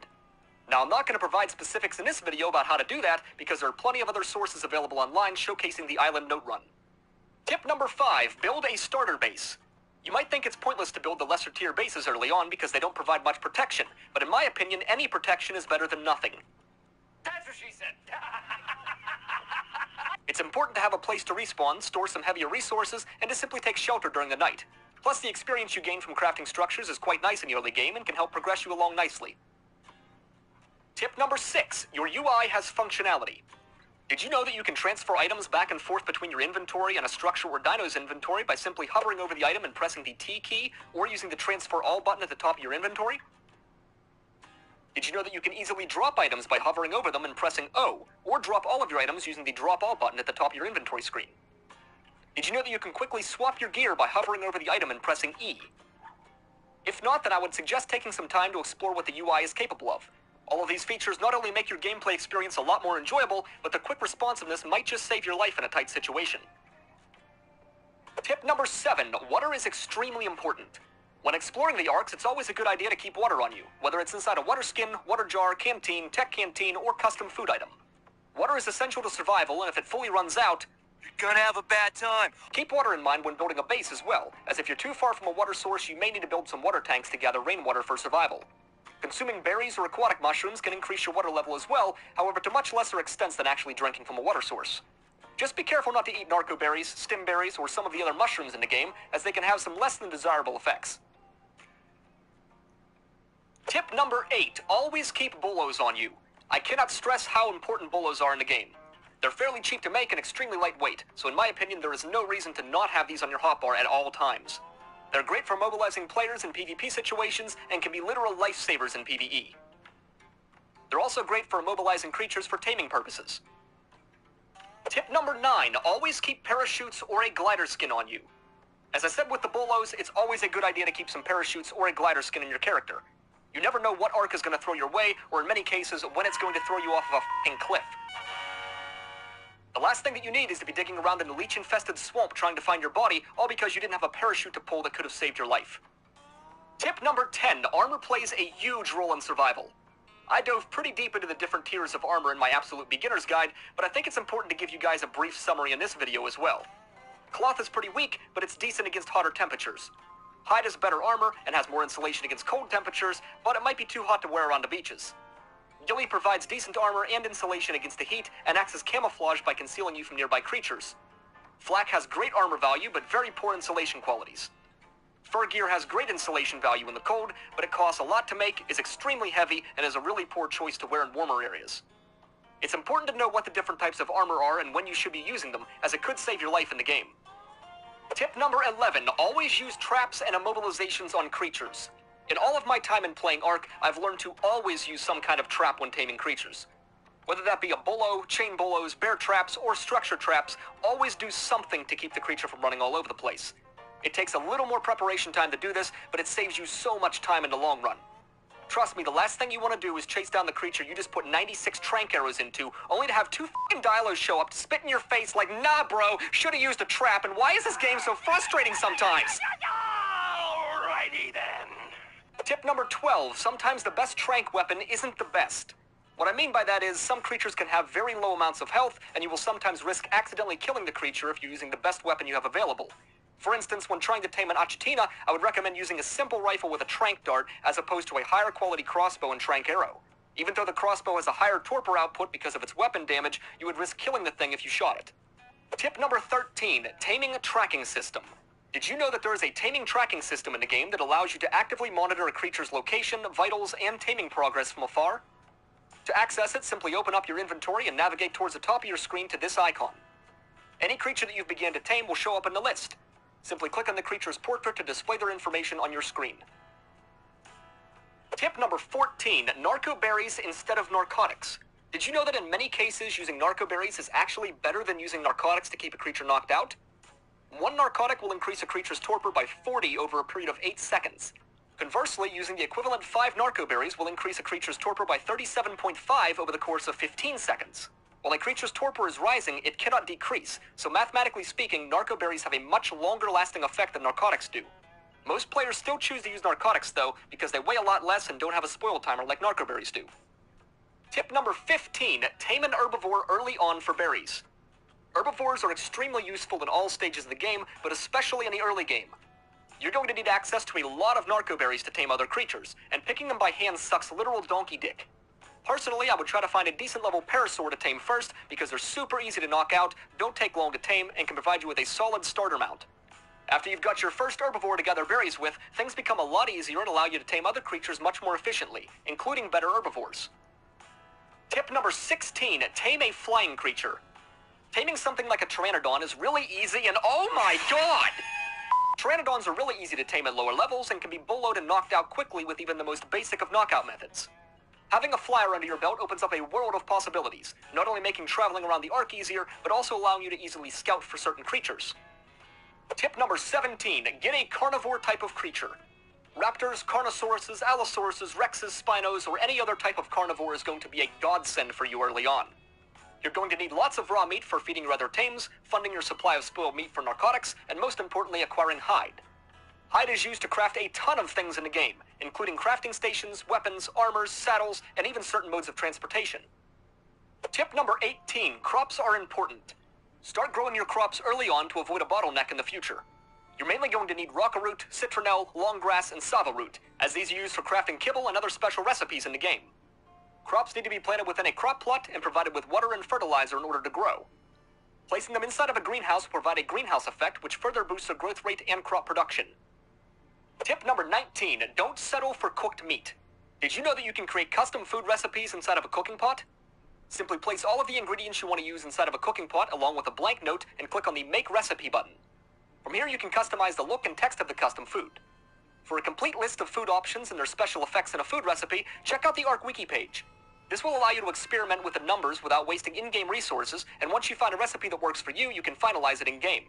Now, I'm not going to provide specifics in this video about how to do that because there are plenty of other sources available online showcasing the island note run. Tip number 5, build a starter base. You might think it's pointless to build the lesser tier bases early on because they don't provide much protection, but in my opinion, any protection is better than nothing. That's what she said. It's important to have a place to respawn, store some heavier resources, and to simply take shelter during the night. Plus, the experience you gain from crafting structures is quite nice in the early game and can help progress you along nicely. Tip number 6, your UI has functionality. Did you know that you can transfer items back and forth between your inventory and a structure or dino's inventory by simply hovering over the item and pressing the T key, or using the transfer all button at the top of your inventory? Did you know that you can easily drop items by hovering over them and pressing O, or drop all of your items using the drop all button at the top of your inventory screen? Did you know that you can quickly swap your gear by hovering over the item and pressing E? If not, then I would suggest taking some time to explore what the UI is capable of. All of these features not only make your gameplay experience a lot more enjoyable, but the quick responsiveness might just save your life in a tight situation. Tip number 7, water is extremely important. When exploring the ARKs, it's always a good idea to keep water on you, whether it's inside a water skin, water jar, canteen, tech canteen, or custom food item. Water is essential to survival, and if it fully runs out, you're gonna have a bad time. Keep water in mind when building a base as well, as if you're too far from a water source, you may need to build some water tanks to gather rainwater for survival. Consuming berries or aquatic mushrooms can increase your water level as well, however to much lesser extents than actually drinking from a water source. Just be careful not to eat narco berries, stim berries, or some of the other mushrooms in the game, as they can have some less than desirable effects. Tip number 8, always keep bolos on you. I cannot stress how important bolos are in the game. They're fairly cheap to make and extremely lightweight, so in my opinion there is no reason to not have these on your hotbar at all times. They're great for mobilizing players in PvP situations and can be literal lifesavers in PvE. They're also great for mobilizing creatures for taming purposes. Tip number 9, always keep parachutes or a glider skin on you. As I said with the bolos, it's always a good idea to keep some parachutes or a glider skin in your character. You never know what ARK is going to throw your way, or in many cases, when it's going to throw you off of a f***ing cliff. The last thing that you need is to be digging around in a leech-infested swamp trying to find your body, all because you didn't have a parachute to pull that could have saved your life. Tip number 10, armor plays a huge role in survival. I dove pretty deep into the different tiers of armor in my absolute beginner's guide, but I think it's important to give you guys a brief summary in this video as well. Cloth is pretty weak, but it's decent against hotter temperatures. Hide is better armor and has more insulation against cold temperatures, but it might be too hot to wear around the beaches. Ghillie provides decent armor and insulation against the heat and acts as camouflage by concealing you from nearby creatures. Flak has great armor value, but very poor insulation qualities. Fur gear has great insulation value in the cold, but it costs a lot to make, is extremely heavy, and is a really poor choice to wear in warmer areas. It's important to know what the different types of armor are and when you should be using them, as it could save your life in the game. Tip number 11, always use traps and immobilizations on creatures. In all of my time in playing ARK, I've learned to always use some kind of trap when taming creatures. Whether that be a bolo, chain bolos, bear traps, or structure traps, always do something to keep the creature from running all over the place. It takes a little more preparation time to do this, but it saves you so much time in the long run. Trust me, the last thing you want to do is chase down the creature you just put 96 trank arrows into, only to have 2 f***ing dialos show up to spit in your face like, nah bro, should've used a trap, and why is this game so frustrating sometimes? Alrighty then. Tip number 12, sometimes the best trank weapon isn't the best. What I mean by that is, some creatures can have very low amounts of health, and you will sometimes risk accidentally killing the creature if you're using the best weapon you have available. For instance, when trying to tame an Achatina, I would recommend using a simple rifle with a trank dart as opposed to a higher quality crossbow and trank arrow. Even though the crossbow has a higher torpor output because of its weapon damage, you would risk killing the thing if you shot it. Tip number 13, taming a tracking system. Did you know that there is a taming tracking system in the game that allows you to actively monitor a creature's location, vitals, and taming progress from afar? To access it, simply open up your inventory and navigate towards the top of your screen to this icon. Any creature that you've begun to tame will show up in the list. Simply click on the creature's portrait to display their information on your screen. Tip number 14, narco berries instead of narcotics. Did you know that in many cases using narco berries is actually better than using narcotics to keep a creature knocked out? One narcotic will increase a creature's torpor by 40 over a period of 8 seconds. Conversely, using the equivalent 5 narco berries will increase a creature's torpor by 37.5 over the course of 15 seconds. While a creature's torpor is rising, it cannot decrease, so mathematically speaking, narco berries have a much longer lasting effect than narcotics do. Most players still choose to use narcotics though, because they weigh a lot less and don't have a spoil timer like narco berries do. Tip number 15, tame an herbivore early on for berries. Herbivores are extremely useful in all stages of the game, but especially in the early game. You're going to need access to a lot of narco berries to tame other creatures, and picking them by hand sucks literal donkey dick. Personally, I would try to find a decent level parasaur to tame first, because they're super easy to knock out, don't take long to tame, and can provide you with a solid starter mount. After you've got your first herbivore to gather berries with, things become a lot easier and allow you to tame other creatures much more efficiently, including better herbivores. Tip number 16, tame a flying creature. Taming something like a Pteranodon is really easy and oh my god! Pteranodons are really easy to tame at lower levels and can be boloed and knocked out quickly with even the most basic of knockout methods. Having a flyer under your belt opens up a world of possibilities, not only making traveling around the ARK easier, but also allowing you to easily scout for certain creatures. Tip number 17, get a carnivore type of creature. Raptors, Carnosauruses, Allosauruses, Rexes, Spinos, or any other type of carnivore is going to be a godsend for you early on. You're going to need lots of raw meat for feeding your other tames, funding your supply of spoiled meat for narcotics, and most importantly, acquiring hide. Hide is used to craft a ton of things in the game, including crafting stations, weapons, armors, saddles, and even certain modes of transportation. Tip number 18, crops are important. Start growing your crops early on to avoid a bottleneck in the future. You're mainly going to need rocket root, citronelle, longgrass, and sava root, as these are used for crafting kibble and other special recipes in the game. Crops need to be planted within a crop plot and provided with water and fertilizer in order to grow. Placing them inside of a greenhouse will provide a greenhouse effect, which further boosts their growth rate and crop production. Tip number 19, don't settle for cooked meat. Did you know that you can create custom food recipes inside of a cooking pot? Simply place all of the ingredients you want to use inside of a cooking pot along with a blank note and click on the Make Recipe button. From here you can customize the look and text of the custom food. For a complete list of food options and their special effects in a food recipe, check out the ARK wiki page. This will allow you to experiment with the numbers without wasting in-game resources, and once you find a recipe that works for you, you can finalize it in-game.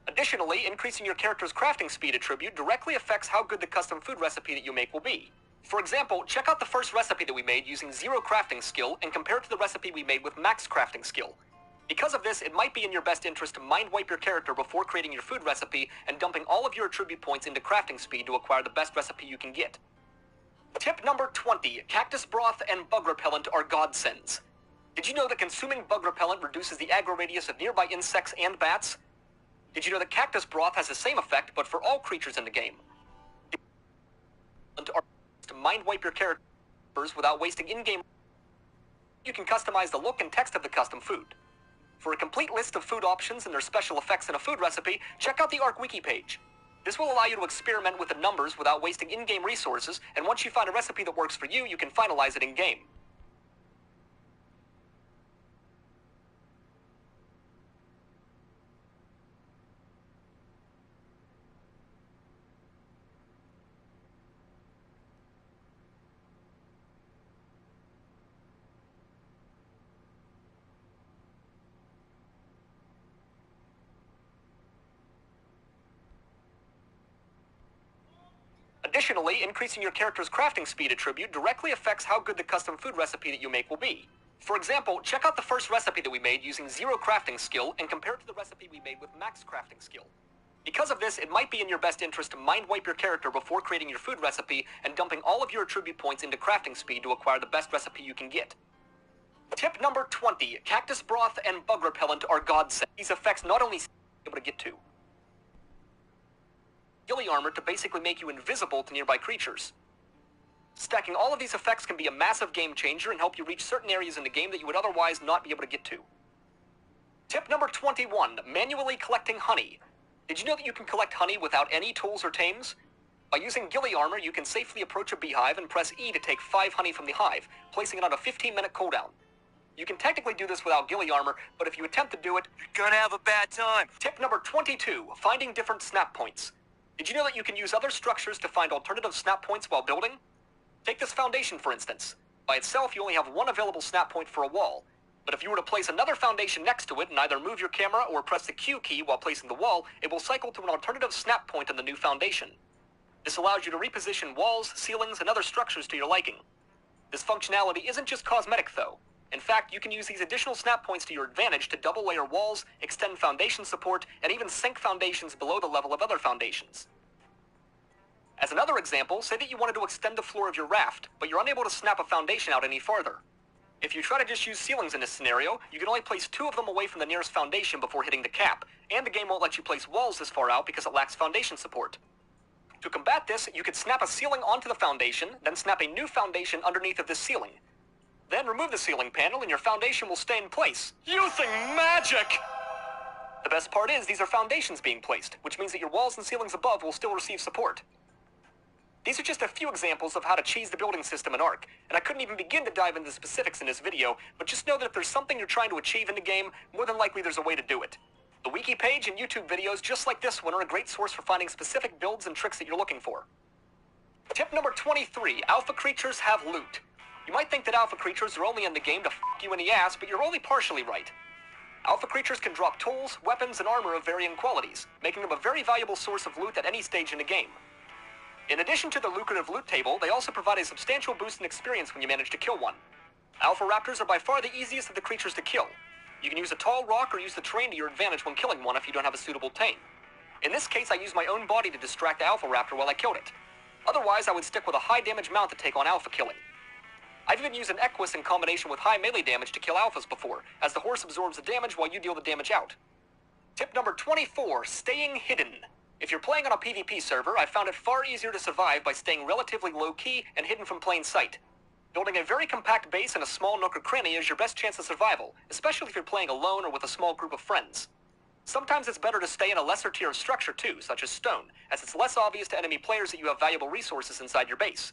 Additionally, increasing your character's crafting speed attribute directly affects how good the custom food recipe that you make will be. For example, check out the first recipe that we made using 0 crafting skill and compare it to the recipe we made with max crafting skill. Because of this, it might be in your best interest to mind wipe your character before creating your food recipe and dumping all of your attribute points into crafting speed to acquire the best recipe you can get. Tip number 20, cactus broth and bug repellent are godsends. Did you know that consuming bug repellent reduces the aggro radius of nearby insects and bats? Did you know that cactus broth has the same effect, but for all creatures in the game? To mind wipe your characters without wasting in-game. You can customize the look and text of the custom food. For a complete list of food options and their special effects in a food recipe, check out the ARK wiki page. This will allow you to experiment with the numbers without wasting in-game resources, and once you find a recipe that works for you, you can finalize it in-game. Additionally, increasing your character's crafting speed attribute directly affects how good the custom food recipe that you make will be. For example, check out the first recipe that we made using 0 crafting skill and compare it to the recipe we made with max crafting skill. Because of this, it might be in your best interest to mind wipe your character before creating your food recipe and dumping all of your attribute points into crafting speed to acquire the best recipe you can get. Tip number 20, cactus broth and bug repellent are godsends. These effects not only able to get to ghillie armor to basically make you invisible to nearby creatures. Stacking all of these effects can be a massive game changer and help you reach certain areas in the game that you would otherwise not be able to get to. Tip number 21, manually collecting honey. Did you know that you can collect honey without any tools or tames? By using ghillie armor, you can safely approach a beehive and press E to take 5 honey from the hive, placing it on a 15-minute cooldown. You can technically do this without ghillie armor, but if you attempt to do it, you're gonna have a bad time. Tip number 22, finding different snap points. Did you know that you can use other structures to find alternative snap points while building? Take this foundation, for instance. By itself, you only have one available snap point for a wall. But if you were to place another foundation next to it and either move your camera or press the Q key while placing the wall, it will cycle to an alternative snap point on the new foundation. This allows you to reposition walls, ceilings, and other structures to your liking. This functionality isn't just cosmetic, though. In fact, you can use these additional snap points to your advantage to double layer walls, extend foundation support, and even sink foundations below the level of other foundations. As another example, say that you wanted to extend the floor of your raft, but you're unable to snap a foundation out any farther. If you try to just use ceilings in this scenario, you can only place 2 of them away from the nearest foundation before hitting the cap, and the game won't let you place walls this far out because it lacks foundation support. To combat this, you could snap a ceiling onto the foundation, then snap a new foundation underneath of this ceiling. Then remove the ceiling panel and your foundation will stay in place. Using magic! The best part is these are foundations being placed, which means that your walls and ceilings above will still receive support. These are just a few examples of how to cheese the building system in ARK, and I couldn't even begin to dive into the specifics in this video, but just know that if there's something you're trying to achieve in the game, more than likely there's a way to do it. The wiki page and YouTube videos just like this one are a great source for finding specific builds and tricks that you're looking for. Tip number 23, alpha creatures have loot. You might think that alpha creatures are only in the game to f*** you in the ass, but you're only partially right. Alpha creatures can drop tools, weapons, and armor of varying qualities, making them a very valuable source of loot at any stage in the game. In addition to the lucrative loot table, they also provide a substantial boost in experience when you manage to kill one. Alpha Raptors are by far the easiest of the creatures to kill. You can use a tall rock or use the terrain to your advantage when killing one if you don't have a suitable tame. In this case, I used my own body to distract the Alpha Raptor while I killed it. Otherwise, I would stick with a high damage mount to take on alpha killing. I've even used an Equus in combination with high melee damage to kill alphas before, as the horse absorbs the damage while you deal the damage out. Tip number 24, staying hidden. If you're playing on a PvP server, I found it far easier to survive by staying relatively low-key and hidden from plain sight. Building a very compact base in a small nook or cranny is your best chance of survival, especially if you're playing alone or with a small group of friends. Sometimes it's better to stay in a lesser tier of structure too, such as stone, as it's less obvious to enemy players that you have valuable resources inside your base.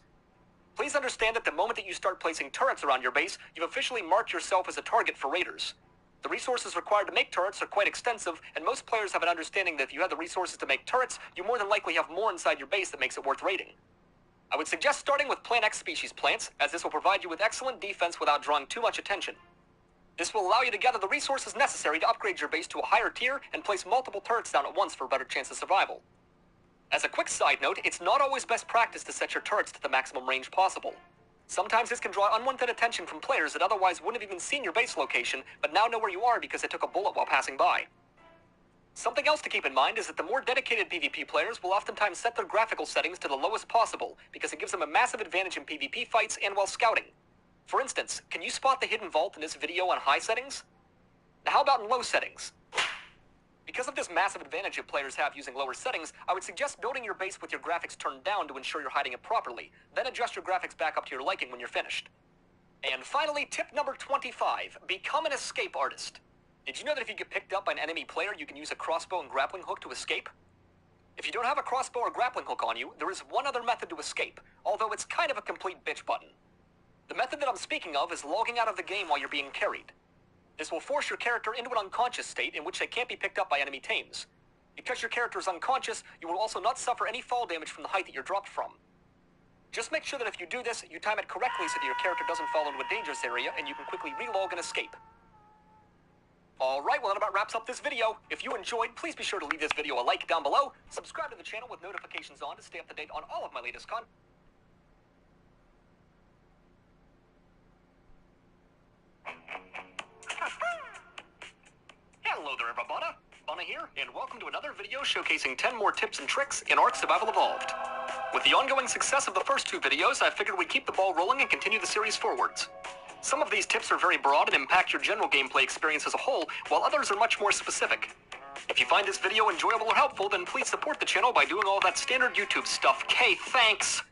Please understand that the moment that you start placing turrets around your base, you've officially marked yourself as a target for raiders. The resources required to make turrets are quite extensive, and most players have an understanding that if you have the resources to make turrets, you more than likely have more inside your base that makes it worth raiding. I would suggest starting with Plant X species plants, as this will provide you with excellent defense without drawing too much attention. This will allow you to gather the resources necessary to upgrade your base to a higher tier and place multiple turrets down at once for a better chance of survival. As a quick side note, it's not always best practice to set your turrets to the maximum range possible. Sometimes this can draw unwanted attention from players that otherwise wouldn't have even seen your base location, but now know where you are because they took a bullet while passing by. Something else to keep in mind is that the more dedicated PvP players will oftentimes set their graphical settings to the lowest possible because it gives them a massive advantage in PvP fights and while scouting. For instance, can you spot the hidden vault in this video on high settings? Now how about in low settings? Because of this massive advantage that players have using lower settings, I would suggest building your base with your graphics turned down to ensure you're hiding it properly, then adjust your graphics back up to your liking when you're finished. And finally, tip number 25, become an escape artist. Did you know that if you get picked up by an enemy player, you can use a crossbow and grappling hook to escape? If you don't have a crossbow or grappling hook on you, there is one other method to escape, although it's kind of a complete bitch button. The method that I'm speaking of is logging out of the game while you're being carried. This will force your character into an unconscious state in which they can't be picked up by enemy tames. Because your character is unconscious, you will also not suffer any fall damage from the height that you're dropped from. Just make sure that if you do this, you time it correctly so that your character doesn't fall into a dangerous area and you can quickly relog and escape. Alright, well that about wraps up this video. If you enjoyed, please be sure to leave this video a like down below, subscribe to the channel with notifications on to stay up to date on all of my latest content. Hello there everybody, Bunna here, and welcome to another video showcasing 10 more tips and tricks in ARK Survival Evolved. With the ongoing success of the first two videos, I figured we'd keep the ball rolling and continue the series forwards. Some of these tips are very broad and impact your general gameplay experience as a whole, while others are much more specific. If you find this video enjoyable or helpful, then please support the channel by doing all that standard YouTube stuff. Okay, thanks!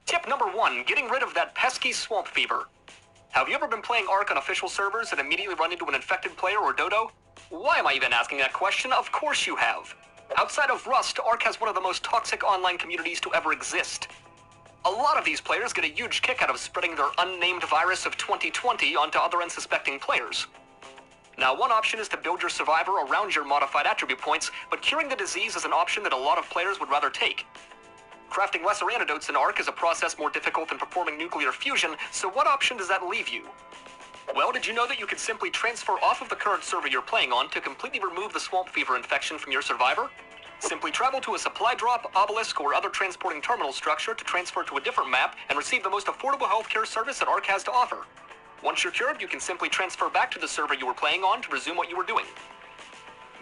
Tip number 1, getting rid of that pesky swamp fever. Have you ever been playing ARK on official servers and immediately run into an infected player or dodo? Why am I even asking that question? Of course you have. Outside of Rust, ARK has one of the most toxic online communities to ever exist. A lot of these players get a huge kick out of spreading their unnamed virus of 2020 onto other unsuspecting players. Now, one option is to build your survivor around your modified attribute points, but curing the disease is an option that a lot of players would rather take. Crafting lesser antidotes in ARK is a process more difficult than performing nuclear fusion, so what option does that leave you? Well, did you know that you could simply transfer off of the current server you're playing on to completely remove the swamp fever infection from your survivor? Simply travel to a supply drop, obelisk, or other transporting terminal structure to transfer to a different map and receive the most affordable healthcare service that ARK has to offer. Once you're cured, you can simply transfer back to the server you were playing on to resume what you were doing.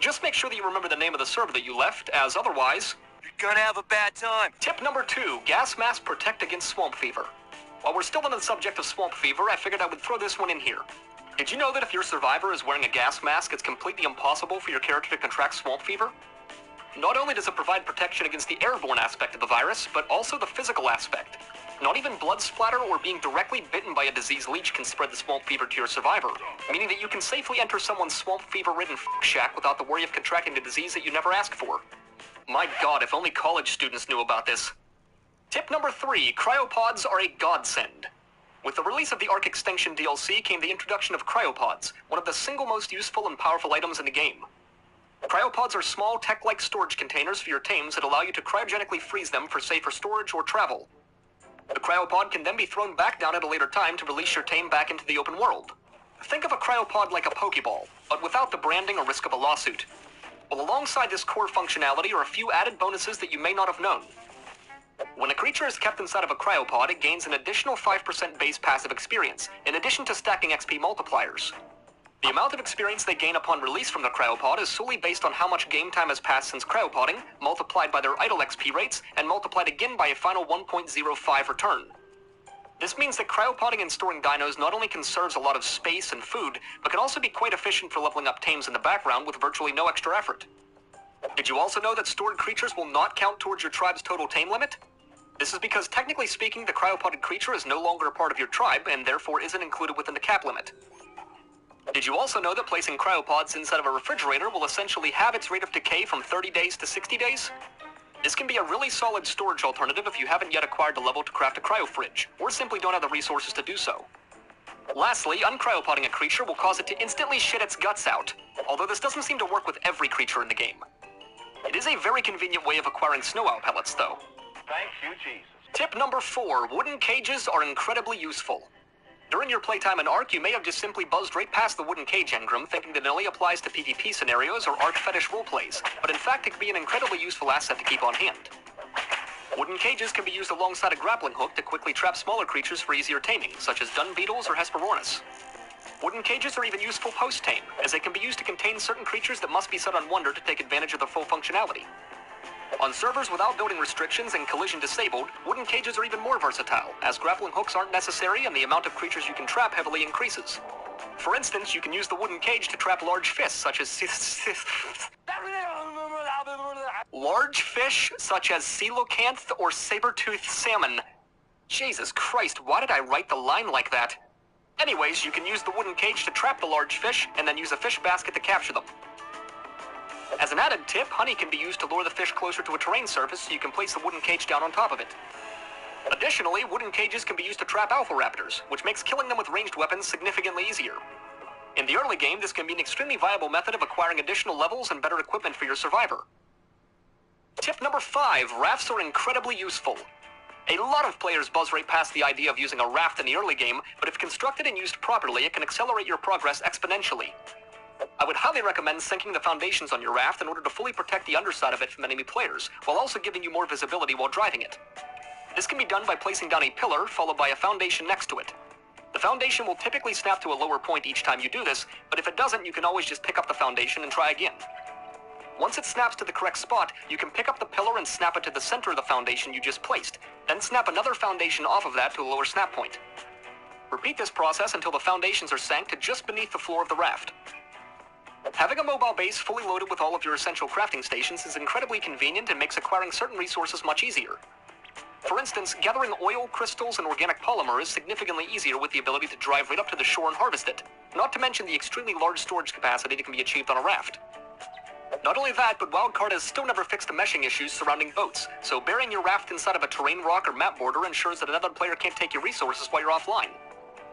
Just make sure that you remember the name of the server that you left, as otherwise, you're gonna have a bad time. Tip number 2, gas masks protect against swamp fever. While we're still on the subject of swamp fever, I figured I would throw this one in here. Did you know that if your survivor is wearing a gas mask, it's completely impossible for your character to contract swamp fever? Not only does it provide protection against the airborne aspect of the virus, but also the physical aspect. Not even blood splatter or being directly bitten by a disease leech can spread the swamp fever to your survivor, meaning that you can safely enter someone's swamp fever-ridden shack without the worry of contracting a disease that you never asked for. My god, if only college students knew about this. Tip number 3, cryopods are a godsend. With the release of the ARK Extinction DLC came the introduction of cryopods, one of the single most useful and powerful items in the game. Cryopods are small tech-like storage containers for your tames that allow you to cryogenically freeze them for safer storage or travel. The cryopod can then be thrown back down at a later time to release your tame back into the open world. Think of a cryopod like a Pokeball, but without the branding or risk of a lawsuit. Well, alongside this core functionality are a few added bonuses that you may not have known. When a creature is kept inside of a cryopod, it gains an additional 5% base passive experience, in addition to stacking XP multipliers. The amount of experience they gain upon release from the cryopod is solely based on how much game time has passed since cryopodding, multiplied by their idle XP rates, and multiplied again by a final 1.05 return. This means that cryopodding and storing dinos not only conserves a lot of space and food, but can also be quite efficient for leveling up tames in the background with virtually no extra effort. Did you also know that stored creatures will not count towards your tribe's total tame limit? This is because, technically speaking, the cryopodded creature is no longer a part of your tribe and therefore isn't included within the cap limit. Did you also know that placing cryopods inside of a refrigerator will essentially have its rate of decay from 30 days to 60 days? This can be a really solid storage alternative if you haven't yet acquired the level to craft a cryo-fridge, or simply don't have the resources to do so. Lastly, uncryopodding a creature will cause it to instantly shit its guts out, although this doesn't seem to work with every creature in the game. It is a very convenient way of acquiring snow owl pellets, though. Thank you, Jesus. Tip number 4, wooden cages are incredibly useful. During your playtime in ARK, you may have just simply buzzed right past the wooden cage engram, thinking that it only applies to PvP scenarios or ARK fetish roleplays, but in fact it can be an incredibly useful asset to keep on hand. Wooden cages can be used alongside a grappling hook to quickly trap smaller creatures for easier taming, such as dung beetles or Hesperornis. Wooden cages are even useful post-tame, as they can be used to contain certain creatures that must be set on wonder to take advantage of their full functionality. On servers without building restrictions and collision disabled, wooden cages are even more versatile, as grappling hooks aren't necessary and the amount of creatures you can trap heavily increases. For instance, you can use the wooden cage to trap large fish such as coelacanth or saber-toothed salmon. Jesus Christ, why did I write the line like that? Anyways, you can use the wooden cage to trap the large fish and then use a fish basket to capture them. As an added tip, honey can be used to lure the fish closer to a terrain surface so you can place the wooden cage down on top of it. Additionally, wooden cages can be used to trap alpha raptors, which makes killing them with ranged weapons significantly easier. In the early game, this can be an extremely viable method of acquiring additional levels and better equipment for your survivor. Tip number 5, rafts are incredibly useful. A lot of players buzz right past the idea of using a raft in the early game, but if constructed and used properly, it can accelerate your progress exponentially. I would highly recommend sinking the foundations on your raft in order to fully protect the underside of it from enemy players, while also giving you more visibility while driving it. This can be done by placing down a pillar, followed by a foundation next to it. The foundation will typically snap to a lower point each time you do this, but if it doesn't, you can always just pick up the foundation and try again. Once it snaps to the correct spot, you can pick up the pillar and snap it to the center of the foundation you just placed, then snap another foundation off of that to a lower snap point. Repeat this process until the foundations are sank to just beneath the floor of the raft. Having a mobile base fully loaded with all of your essential crafting stations is incredibly convenient and makes acquiring certain resources much easier. For instance, gathering oil, crystals, and organic polymer is significantly easier with the ability to drive right up to the shore and harvest it, not to mention the extremely large storage capacity that can be achieved on a raft. Not only that, but Wildcard has still never fixed the meshing issues surrounding boats, so burying your raft inside of a terrain rock or map border ensures that another player can't take your resources while you're offline.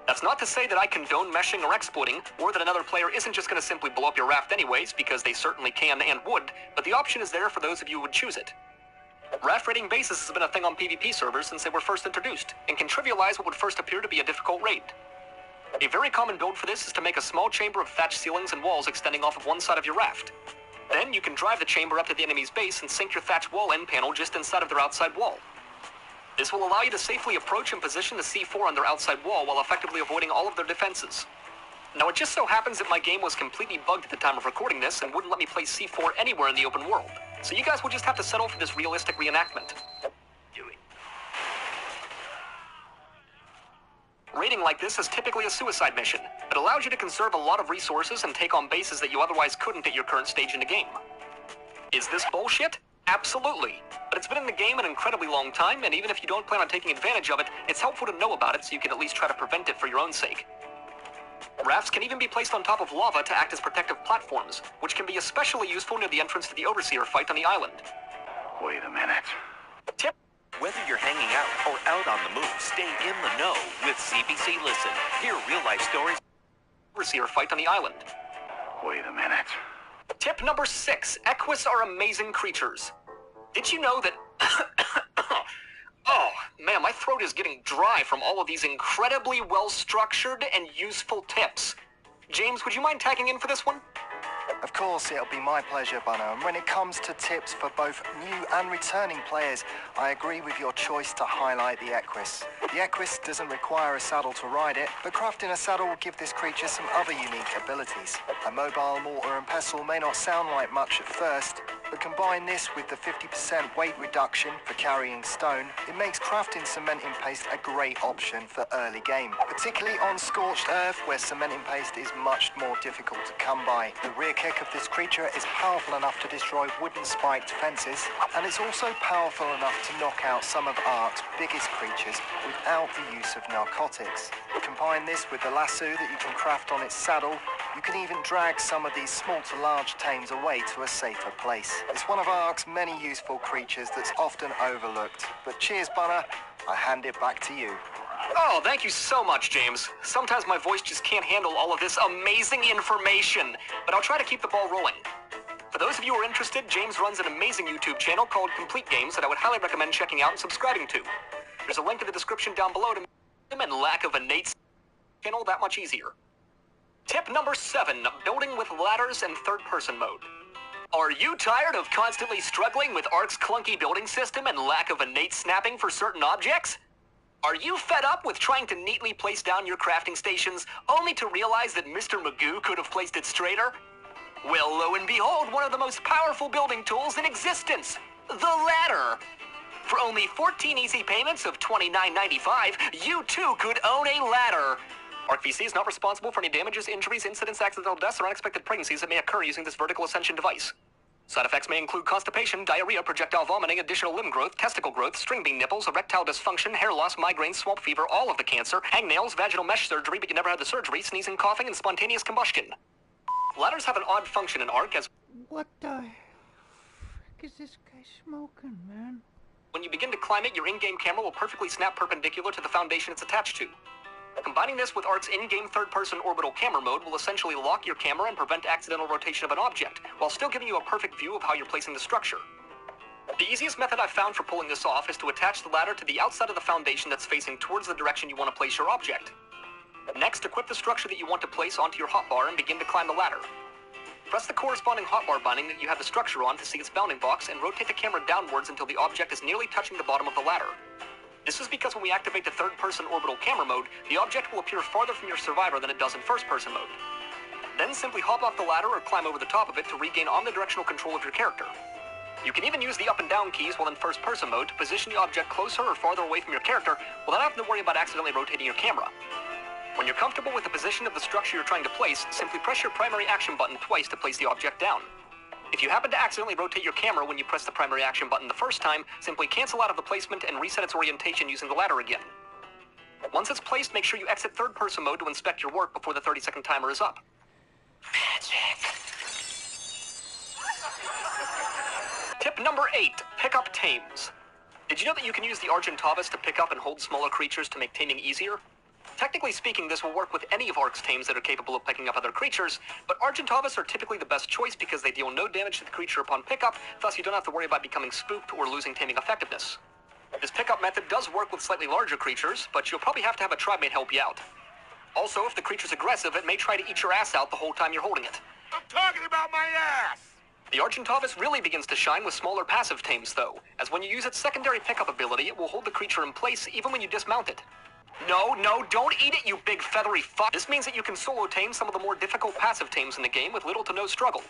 That's not to say that I condone meshing or exploiting, or that another player isn't just going to simply blow up your raft anyways, because they certainly can and would, but the option is there for those of you who would choose it. Raft raiding bases has been a thing on PvP servers since they were first introduced, and can trivialize what would first appear to be a difficult raid. A very common build for this is to make a small chamber of thatched ceilings and walls extending off of one side of your raft. Then you can drive the chamber up to the enemy's base and sink your thatched wall end panel just inside of their outside wall. This will allow you to safely approach and position the C4 on their outside wall while effectively avoiding all of their defenses. Now, it just so happens that my game was completely bugged at the time of recording this and wouldn't let me place C4 anywhere in the open world, so you guys will just have to settle for this realistic reenactment. Raiding like this is typically a suicide mission. It allows you to conserve a lot of resources and take on bases that you otherwise couldn't at your current stage in the game. Is this bullshit? Absolutely. But it's been in the game an incredibly long time, and even if you don't plan on taking advantage of it, it's helpful to know about it so you can at least try to prevent it for your own sake. Rafts can even be placed on top of lava to act as protective platforms, which can be especially useful near the entrance to the Overseer fight on the island. Wait a minute. Tip. Whether you're hanging out or out on the move, stay in the know with CBC Listen. Hear real-life stories. Overseer fight on the island. Wait a minute. Tip number 6. Equus are amazing creatures. Did you know that... Oh, man, my throat is getting dry from all of these incredibly well-structured and useful tips. James, would you mind tagging in for this one? Of course, it'll be my pleasure, Bunner. And when it comes to tips for both new and returning players, I agree with your choice to highlight the Equus. The Equus doesn't require a saddle to ride it, but crafting a saddle will give this creature some other unique abilities. A mobile mortar and pestle may not sound like much at first, but combine this with the 50% weight reduction for carrying stone, it makes crafting cementing paste a great option for early game, particularly on scorched earth where cementing paste is much more difficult to come by. The rear kick of this creature is powerful enough to destroy wooden spiked fences, and it's also powerful enough to knock out some of ARK's biggest creatures without the use of narcotics. Combine this with the lasso that you can craft on its saddle, you can even drag some of these small to large tames away to a safer place. It's one of ARK's many useful creatures that's often overlooked. But cheers, Bunner. I hand it back to you. Oh, thank you so much, James. Sometimes my voice just can't handle all of this amazing information, but I'll try to keep the ball rolling. For those of you who are interested, James runs an amazing YouTube channel called Complete Games that I would highly recommend checking out and subscribing to. There's a link in the description down below to make him and lack of innate channel that much easier. Tip number 7, building with ladders and third-person mode. Are you tired of constantly struggling with ARK's clunky building system and lack of innate snapping for certain objects? Are you fed up with trying to neatly place down your crafting stations only to realize that Mr. Magoo could have placed it straighter? Well, lo and behold, one of the most powerful building tools in existence, the ladder. For only 14 easy payments of $29.95, you too could own a ladder. ARK VC is not responsible for any damages, injuries, incidents, accidental deaths, or unexpected pregnancies that may occur using this vertical ascension device. Side effects may include constipation, diarrhea, projectile vomiting, additional limb growth, testicle growth, string bean nipples, erectile dysfunction, hair loss, migraine, swamp fever, all of the cancer, hangnails, vaginal mesh surgery but you never had the surgery, sneezing, coughing, and spontaneous combustion. Ladders have an odd function in ARK as... What the frick is this guy smoking, man? When you begin to climb it, your in-game camera will perfectly snap perpendicular to the foundation it's attached to. Combining this with ARK's in-game third-person orbital camera mode will essentially lock your camera and prevent accidental rotation of an object, while still giving you a perfect view of how you're placing the structure. The easiest method I've found for pulling this off is to attach the ladder to the outside of the foundation that's facing towards the direction you want to place your object. Next, equip the structure that you want to place onto your hotbar and begin to climb the ladder. Press the corresponding hotbar binding that you have the structure on to see its bounding box and rotate the camera downwards until the object is nearly touching the bottom of the ladder. This is because when we activate the third-person orbital camera mode, the object will appear farther from your survivor than it does in first-person mode. Then simply hop off the ladder or climb over the top of it to regain omnidirectional control of your character. You can even use the up and down keys while in first-person mode to position the object closer or farther away from your character without having to worry about accidentally rotating your camera. When you're comfortable with the position of the structure you're trying to place, simply press your primary action button twice to place the object down. If you happen to accidentally rotate your camera when you press the primary action button the first time, simply cancel out of the placement and reset its orientation using the ladder again. Once it's placed, make sure you exit third-person mode to inspect your work before the 30-second timer is up. Magic. Tip number 8, pick up tames. Did you know that you can use the Argentavis to pick up and hold smaller creatures to make taming easier? Technically speaking, this will work with any of ARK's tames that are capable of picking up other creatures, but Argentavis are typically the best choice because they deal no damage to the creature upon pickup, thus you don't have to worry about becoming spooked or losing taming effectiveness. This pickup method does work with slightly larger creatures, but you'll probably have to have a tribemate help you out. Also, if the creature's aggressive, it may try to eat your ass out the whole time you're holding it. I'm talking about my ass! The Argentavis really begins to shine with smaller passive tames, though, as when you use its secondary pickup ability, it will hold the creature in place even when you dismount it. No, don't eat it, you big feathery fuck. This means that you can solo tame some of the more difficult passive tames in the game with little to no struggle.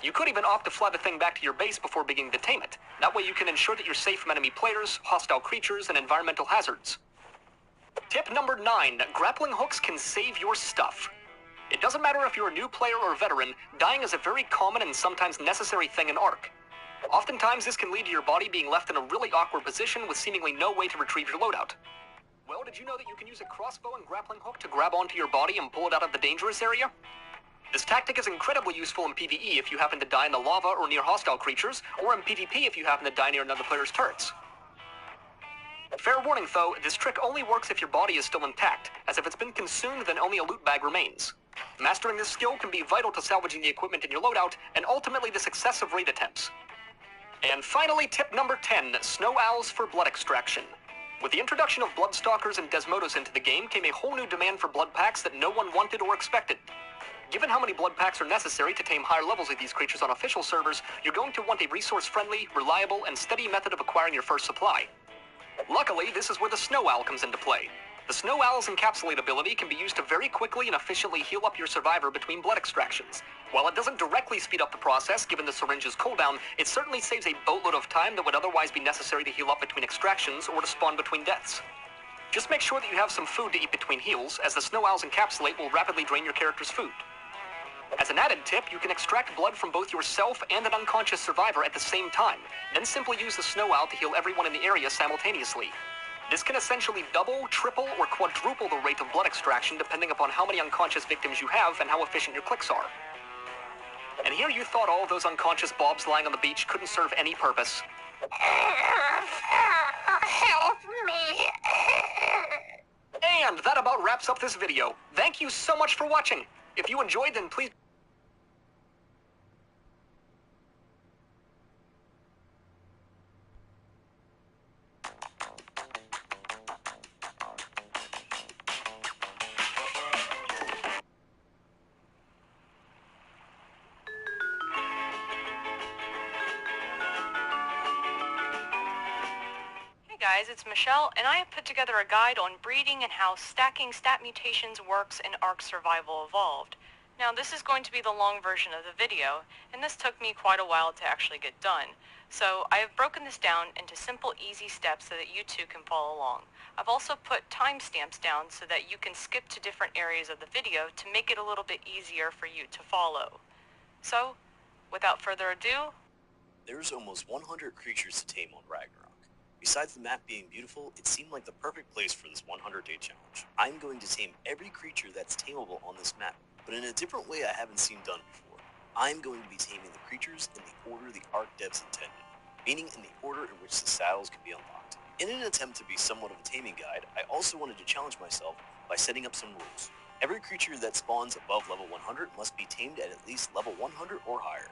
You could even opt to fly the thing back to your base before beginning to tame it. That way you can ensure that you're safe from enemy players, hostile creatures, and environmental hazards. Tip number 9, grappling hooks can save your stuff. It doesn't matter if you're a new player or a veteran, dying is a very common and sometimes necessary thing in ARK. Oftentimes this can lead to your body being left in a really awkward position with seemingly no way to retrieve your loadout. Well, did you know that you can use a crossbow and grappling hook to grab onto your body and pull it out of the dangerous area? This tactic is incredibly useful in PvE if you happen to die in the lava or near hostile creatures, or in PvP if you happen to die near another player's turrets. Fair warning though, this trick only works if your body is still intact, as if it's been consumed then only a loot bag remains. Mastering this skill can be vital to salvaging the equipment in your loadout, and ultimately the success of raid attempts. And finally, tip number 10, snow owls for blood extraction. With the introduction of Bloodstalkers and Desmodos into the game came a whole new demand for blood packs that no one wanted or expected. Given how many blood packs are necessary to tame higher levels of these creatures on official servers, you're going to want a resource-friendly, reliable, and steady method of acquiring your first supply. Luckily, this is where the Snow Owl comes into play. The Snow Owl's encapsulate ability can be used to very quickly and efficiently heal up your survivor between blood extractions. While it doesn't directly speed up the process, given the syringe's cooldown, it certainly saves a boatload of time that would otherwise be necessary to heal up between extractions or to spawn between deaths. Just make sure that you have some food to eat between heals, as the Snow Owl's encapsulate will rapidly drain your character's food. As an added tip, you can extract blood from both yourself and an unconscious survivor at the same time, then simply use the Snow Owl to heal everyone in the area simultaneously. This can essentially double, triple, or quadruple the rate of blood extraction depending upon how many unconscious victims you have and how efficient your clicks are. And here you thought all of those unconscious bobs lying on the beach couldn't serve any purpose. Help me! And that about wraps up this video. Thank you so much for watching. If you enjoyed, then please... Hey guys, it's Michelle, and I have put together a guide on breeding and how stacking stat mutations works in ARK Survival Evolved. Now this is going to be the long version of the video, and this took me quite a while to actually get done. So I have broken this down into simple, easy steps so that you too can follow along. I've also put timestamps down so that you can skip to different areas of the video to make it a little bit easier for you to follow. So, without further ado, There's almost 100 creatures to tame on Ragnarok. Besides the map being beautiful, it seemed like the perfect place for this 100-day challenge. I'm going to tame every creature that's tameable on this map, but in a different way I haven't seen done before. I'm going to be taming the creatures in the order the ARK devs intended, meaning in the order in which the saddles can be unlocked. In an attempt to be somewhat of a taming guide, I also wanted to challenge myself by setting up some rules. Every creature that spawns above level 100 must be tamed at least level 100 or higher.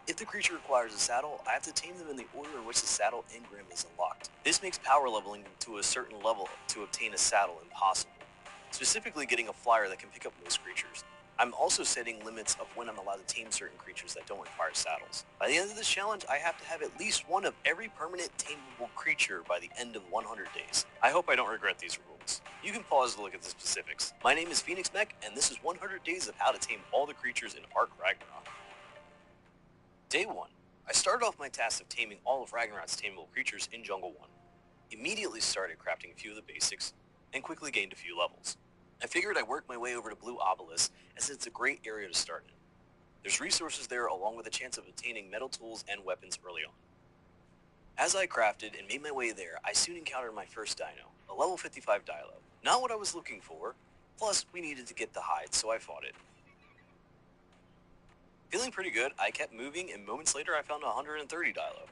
If the creature requires a saddle, I have to tame them in the order in which the saddle engram is unlocked. This makes power leveling to a certain level to obtain a saddle impossible, specifically getting a flyer that can pick up most creatures. I'm also setting limits of when I'm allowed to tame certain creatures that don't require saddles. By the end of this challenge, I have to have at least one of every permanent tameable creature by the end of 100 days. I hope I don't regret these rules. You can pause to look at the specifics. My name is Phoenix Mech, and this is 100 days of how to tame all the creatures in ARK Ragnarok. Day 1. I started off my task of taming all of Ragnarok's tameable creatures in Jungle 1. Immediately started crafting a few of the basics, and quickly gained a few levels. I figured I'd work my way over to Blue Obelisk, as it's a great area to start in. There's resources there along with a chance of obtaining metal tools and weapons early on. As I crafted and made my way there, I soon encountered my first dino, a level 55 Dilo. Not what I was looking for, plus we needed to get the hide, so I fought it. Feeling pretty good, I kept moving, and moments later I found a 130 Dilo.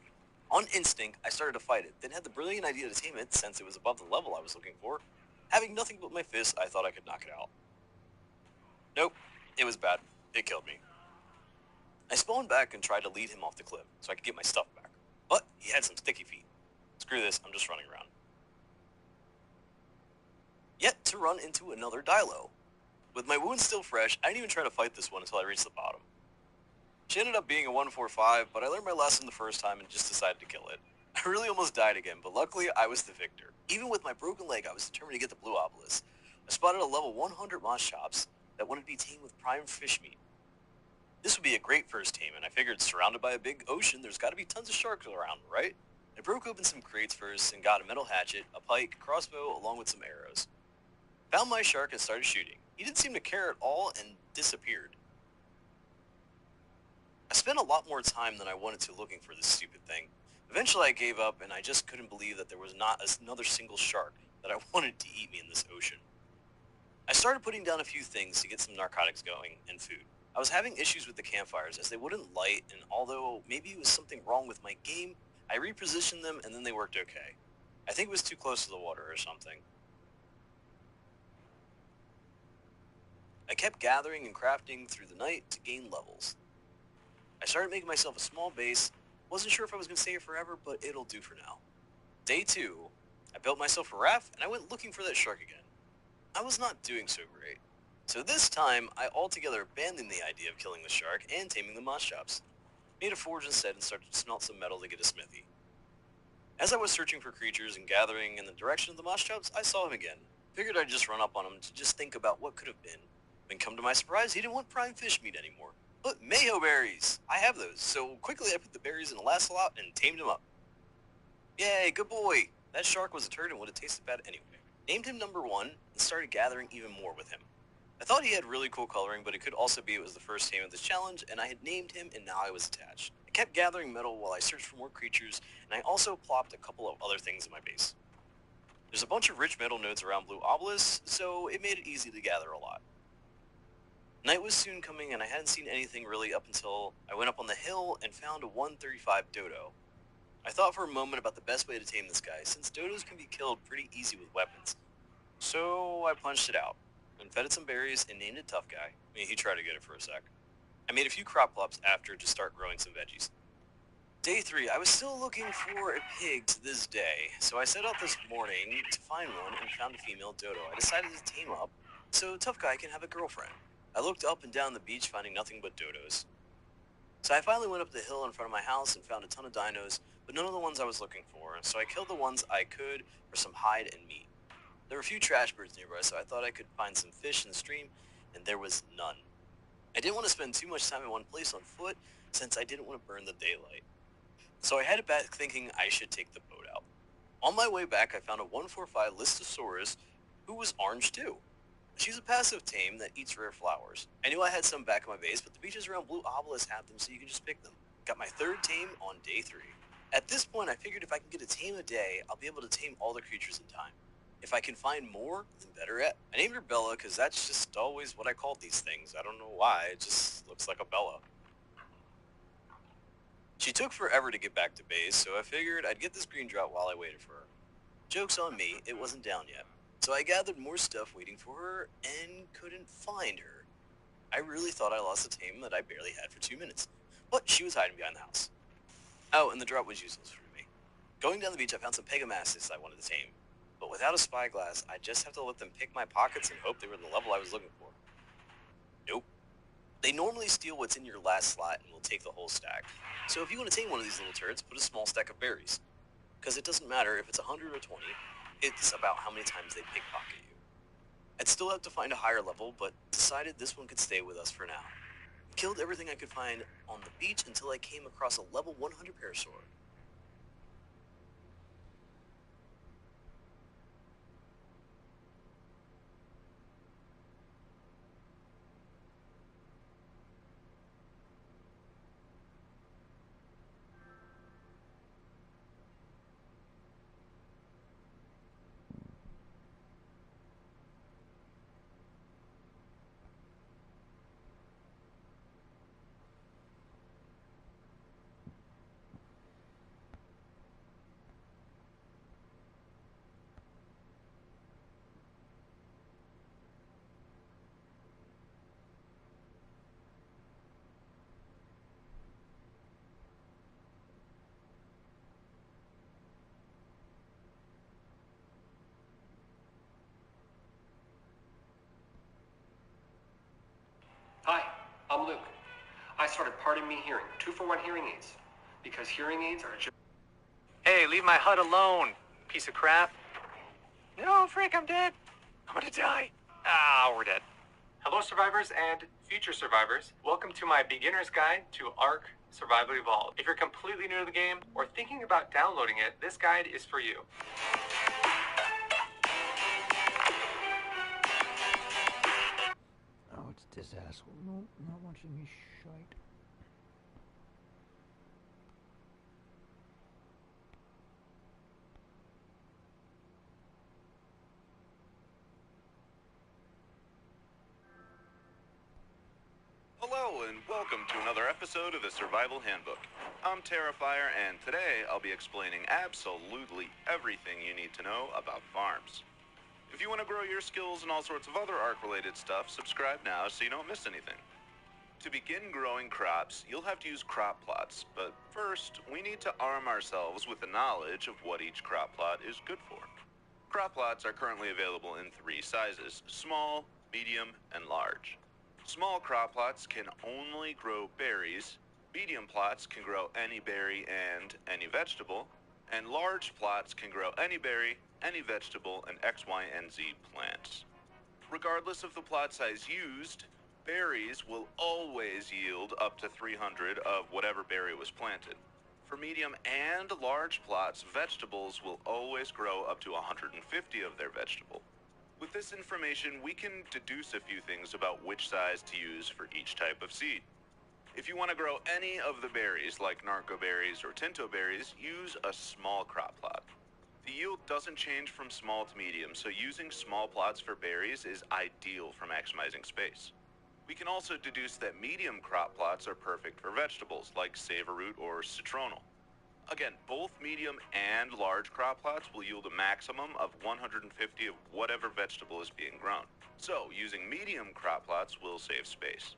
On instinct, I started to fight it, then had the brilliant idea to tame it since it was above the level I was looking for. Having nothing but my fists, I thought I could knock it out. Nope, it was bad. It killed me. I spawned back and tried to lead him off the cliff so I could get my stuff back. But he had some sticky feet. Screw this, I'm just running around. Yet to run into another Dilo. With my wounds still fresh, I didn't even try to fight this one until I reached the bottom. She ended up being a 145, but I learned my lesson the first time and just decided to kill it. I really almost died again, but luckily I was the victor. Even with my broken leg, I was determined to get the Blue Obelisk. I spotted a level 100 moss shops that wanted to be tamed with prime fish meat. This would be a great first tame, and I figured surrounded by a big ocean, there's gotta be tons of sharks around, right? I broke open some crates first and got a metal hatchet, a pike, crossbow, along with some arrows. Found my shark and started shooting. He didn't seem to care at all and disappeared. I spent a lot more time than I wanted to looking for this stupid thing. Eventually I gave up, and I just couldn't believe that there was not another single shark that I wanted to eat me in this ocean. I started putting down a few things to get some narcotics going and food. I was having issues with the campfires as they wouldn't light, and although maybe it was something wrong with my game, I repositioned them and then they worked okay. I think it was too close to the water or something. I kept gathering and crafting through the night to gain levels. I started making myself a small base. Wasn't sure if I was going to stay here forever, but it'll do for now. Day 2, I built myself a raft and I went looking for that shark again. I was not doing so great. So this time, I altogether abandoned the idea of killing the shark and taming the moss chops. Made a forge instead and started to smelt some metal to get a smithy. As I was searching for creatures and gathering in the direction of the moss chops, I saw him again. Figured I'd just run up on him to just think about what could have been. When come to my surprise, he didn't want prime fish meat anymore. But mayo berries! I have those, so quickly I put the berries in a last slot and tamed him up. Yay, good boy! That shark was a turd and would have tasted bad anyway. Named him number 1 and started gathering even more with him. I thought he had really cool coloring, but it could also be it was the first tame of this challenge, and I had named him and now I was attached. I kept gathering metal while I searched for more creatures, and I also plopped a couple of other things in my base. There's a bunch of rich metal nodes around Blue Obelisk, so it made it easy to gather a lot. Night was soon coming, and I hadn't seen anything really up until I went up on the hill and found a 135 dodo. I thought for a moment about the best way to tame this guy, since dodos can be killed pretty easy with weapons. So I punched it out, and fed it some berries and named it Tough Guy. I mean, he tried to get it for a sec. I made a few crop plops after to start growing some veggies. Day 3, I was still looking for a pig to this day, so I set out this morning to find one and found a female dodo I decided to tame up so Tough Guy can have a girlfriend. I looked up and down the beach finding nothing but dodos. So I finally went up the hill in front of my house and found a ton of dinos, but none of the ones I was looking for, so I killed the ones I could for some hide and meat. There were a few trash birds nearby, so I thought I could find some fish in the stream, and there was none. I didn't want to spend too much time in one place on foot, since I didn't want to burn the daylight. So I headed back thinking I should take the boat out. On my way back, I found a 145 Listosaurus who was orange too. She's a passive tame that eats rare flowers. I knew I had some back in my base, but the beaches around Blue Obelisk have them, so you can just pick them. Got my 3rd tame on day 3. At this point, I figured if I can get a tame a day, I'll be able to tame all the creatures in time. If I can find more, then better yet. I named her Bella because that's just always what I called these things. I don't know why, it just looks like a Bella. She took forever to get back to base, so I figured I'd get this green drop while I waited for her. Joke's on me, it wasn't down yet. So I gathered more stuff waiting for her and couldn't find her. I really thought I lost a tame that I barely had for 2 minutes, but she was hiding behind the house. Oh, and the drop was useless for me. Going down the beach, I found some Pegamastis I wanted to tame, but without a spyglass, I just have to let them pick my pockets and hope they were the level I was looking for. Nope. They normally steal what's in your last slot and will take the whole stack. So if you want to tame one of these little turds, put a small stack of berries. Because it doesn't matter if it's 100 or 20, it's about how many times they pickpocket you. I'd still have to find a higher level, but decided this one could stay with us for now. Killed everything I could find on the beach until I came across a level 100 parasaur. Hi, I'm Luke. I started Pardon Me Hearing, 2-for-1 hearing aids. Because hearing aids are just... Hey, leave my hut alone, piece of crap. No, Frank, I'm dead. I'm gonna die. Ah, we're dead. Hello, survivors and future survivors. Welcome to my beginner's guide to ARK Survival Evolved. If you're completely new to the game or thinking about downloading it, this guide is for you. Oh, it's this asshole. No, not watching me shite. Hello and welcome to another episode of the Survival Handbook. I'm Terrifier and today I'll be explaining absolutely everything you need to know about farms. If you want to grow your skills and all sorts of other ARK related stuff, subscribe now so you don't miss anything. To begin growing crops, you'll have to use crop plots, but first we need to arm ourselves with the knowledge of what each crop plot is good for. Crop plots are currently available in 3 sizes: small, medium, and large. Small crop plots can only grow berries, medium plots can grow any berry and any vegetable, and large plots can grow any berry, any vegetable, and X, Y, and Z plants. Regardless of the plot size used, berries will always yield up to 300 of whatever berry was planted. For medium and large plots, vegetables will always grow up to 150 of their vegetable. With this information, we can deduce a few things about which size to use for each type of seed. If you want to grow any of the berries, like narco berries or tinto berries, use a small crop plot. The yield doesn't change from small to medium, so using small plots for berries is ideal for maximizing space. We can also deduce that medium crop plots are perfect for vegetables, like saveroot or citronal. Again, both medium and large crop plots will yield a maximum of 150 of whatever vegetable is being grown. So, using medium crop plots will save space.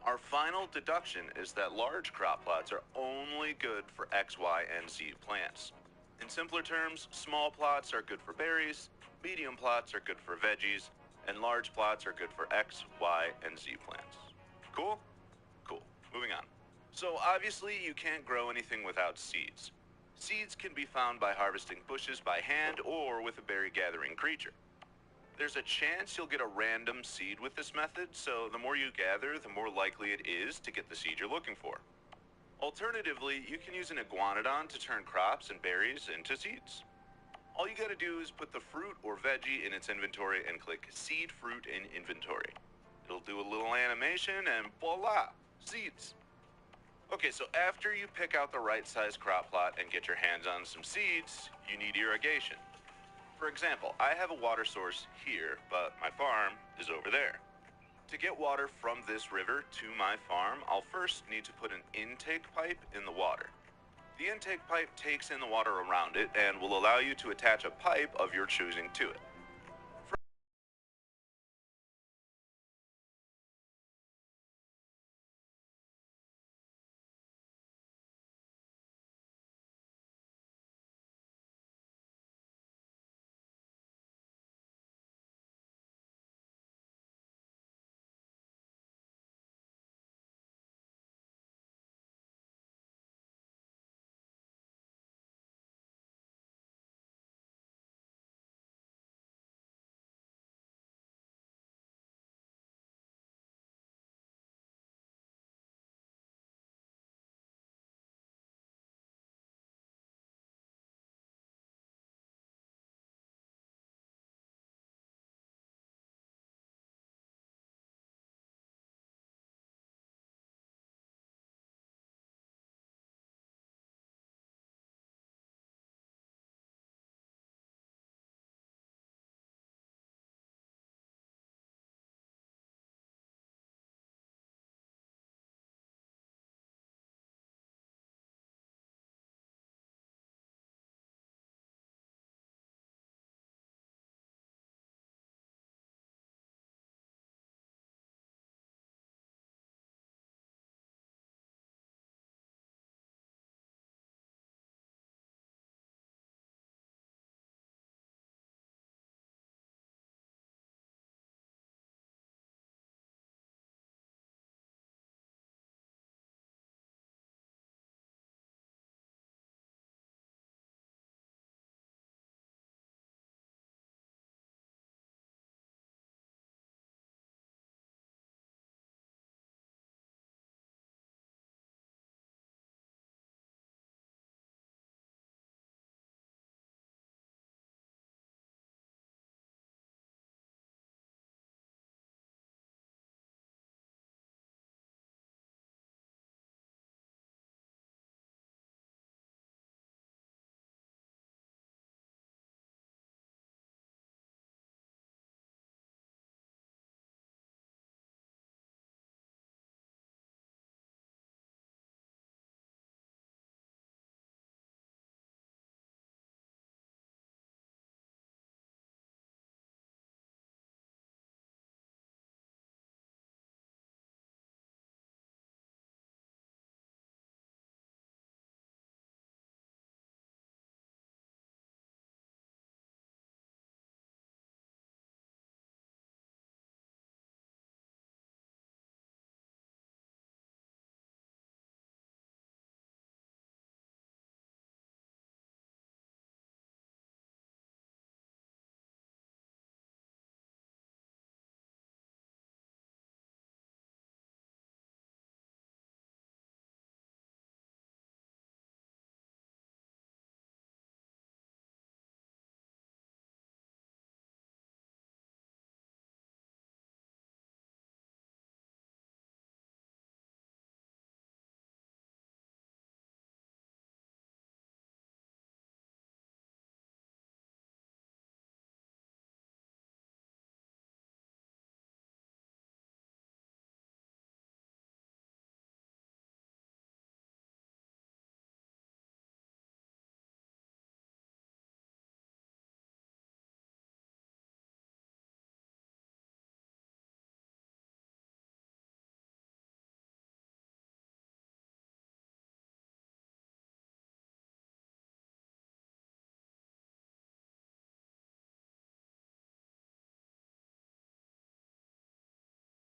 Our final deduction is that large crop plots are only good for X, Y, and Z plants. In simpler terms, small plots are good for berries, medium plots are good for veggies, and large plots are good for X, Y, and Z plants. Cool? Cool. Moving on. So obviously you can't grow anything without seeds. Seeds can be found by harvesting bushes by hand or with a berry gathering creature. There's a chance you'll get a random seed with this method, so the more you gather, the more likely it is to get the seed you're looking for. Alternatively, you can use an iguanodon to turn crops and berries into seeds. All you gotta do is put the fruit or veggie in its inventory and click Seed Fruit in Inventory. It'll do a little animation and voila, seeds. Okay, so after you pick out the right size crop plot and get your hands on some seeds, you need irrigation. For example, I have a water source here, but my farm is over there. To get water from this river to my farm, I'll first need to put an intake pipe in the water. The intake pipe takes in the water around it and will allow you to attach a pipe of your choosing to it.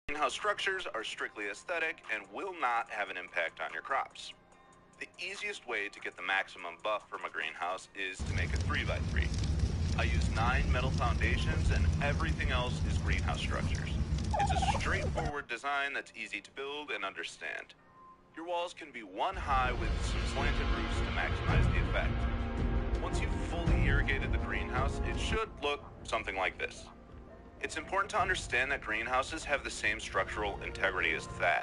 Greenhouse structures are strictly aesthetic and will not have an impact on your crops. The easiest way to get the maximum buff from a greenhouse is to make a 3x3. I use 9 metal foundations and everything else is greenhouse structures. It's a straightforward design that's easy to build and understand. Your walls can be one high with some slanted roofs to maximize the effect. Once you've fully irrigated the greenhouse, it should look something like this. It's important to understand that greenhouses have the same structural integrity as that.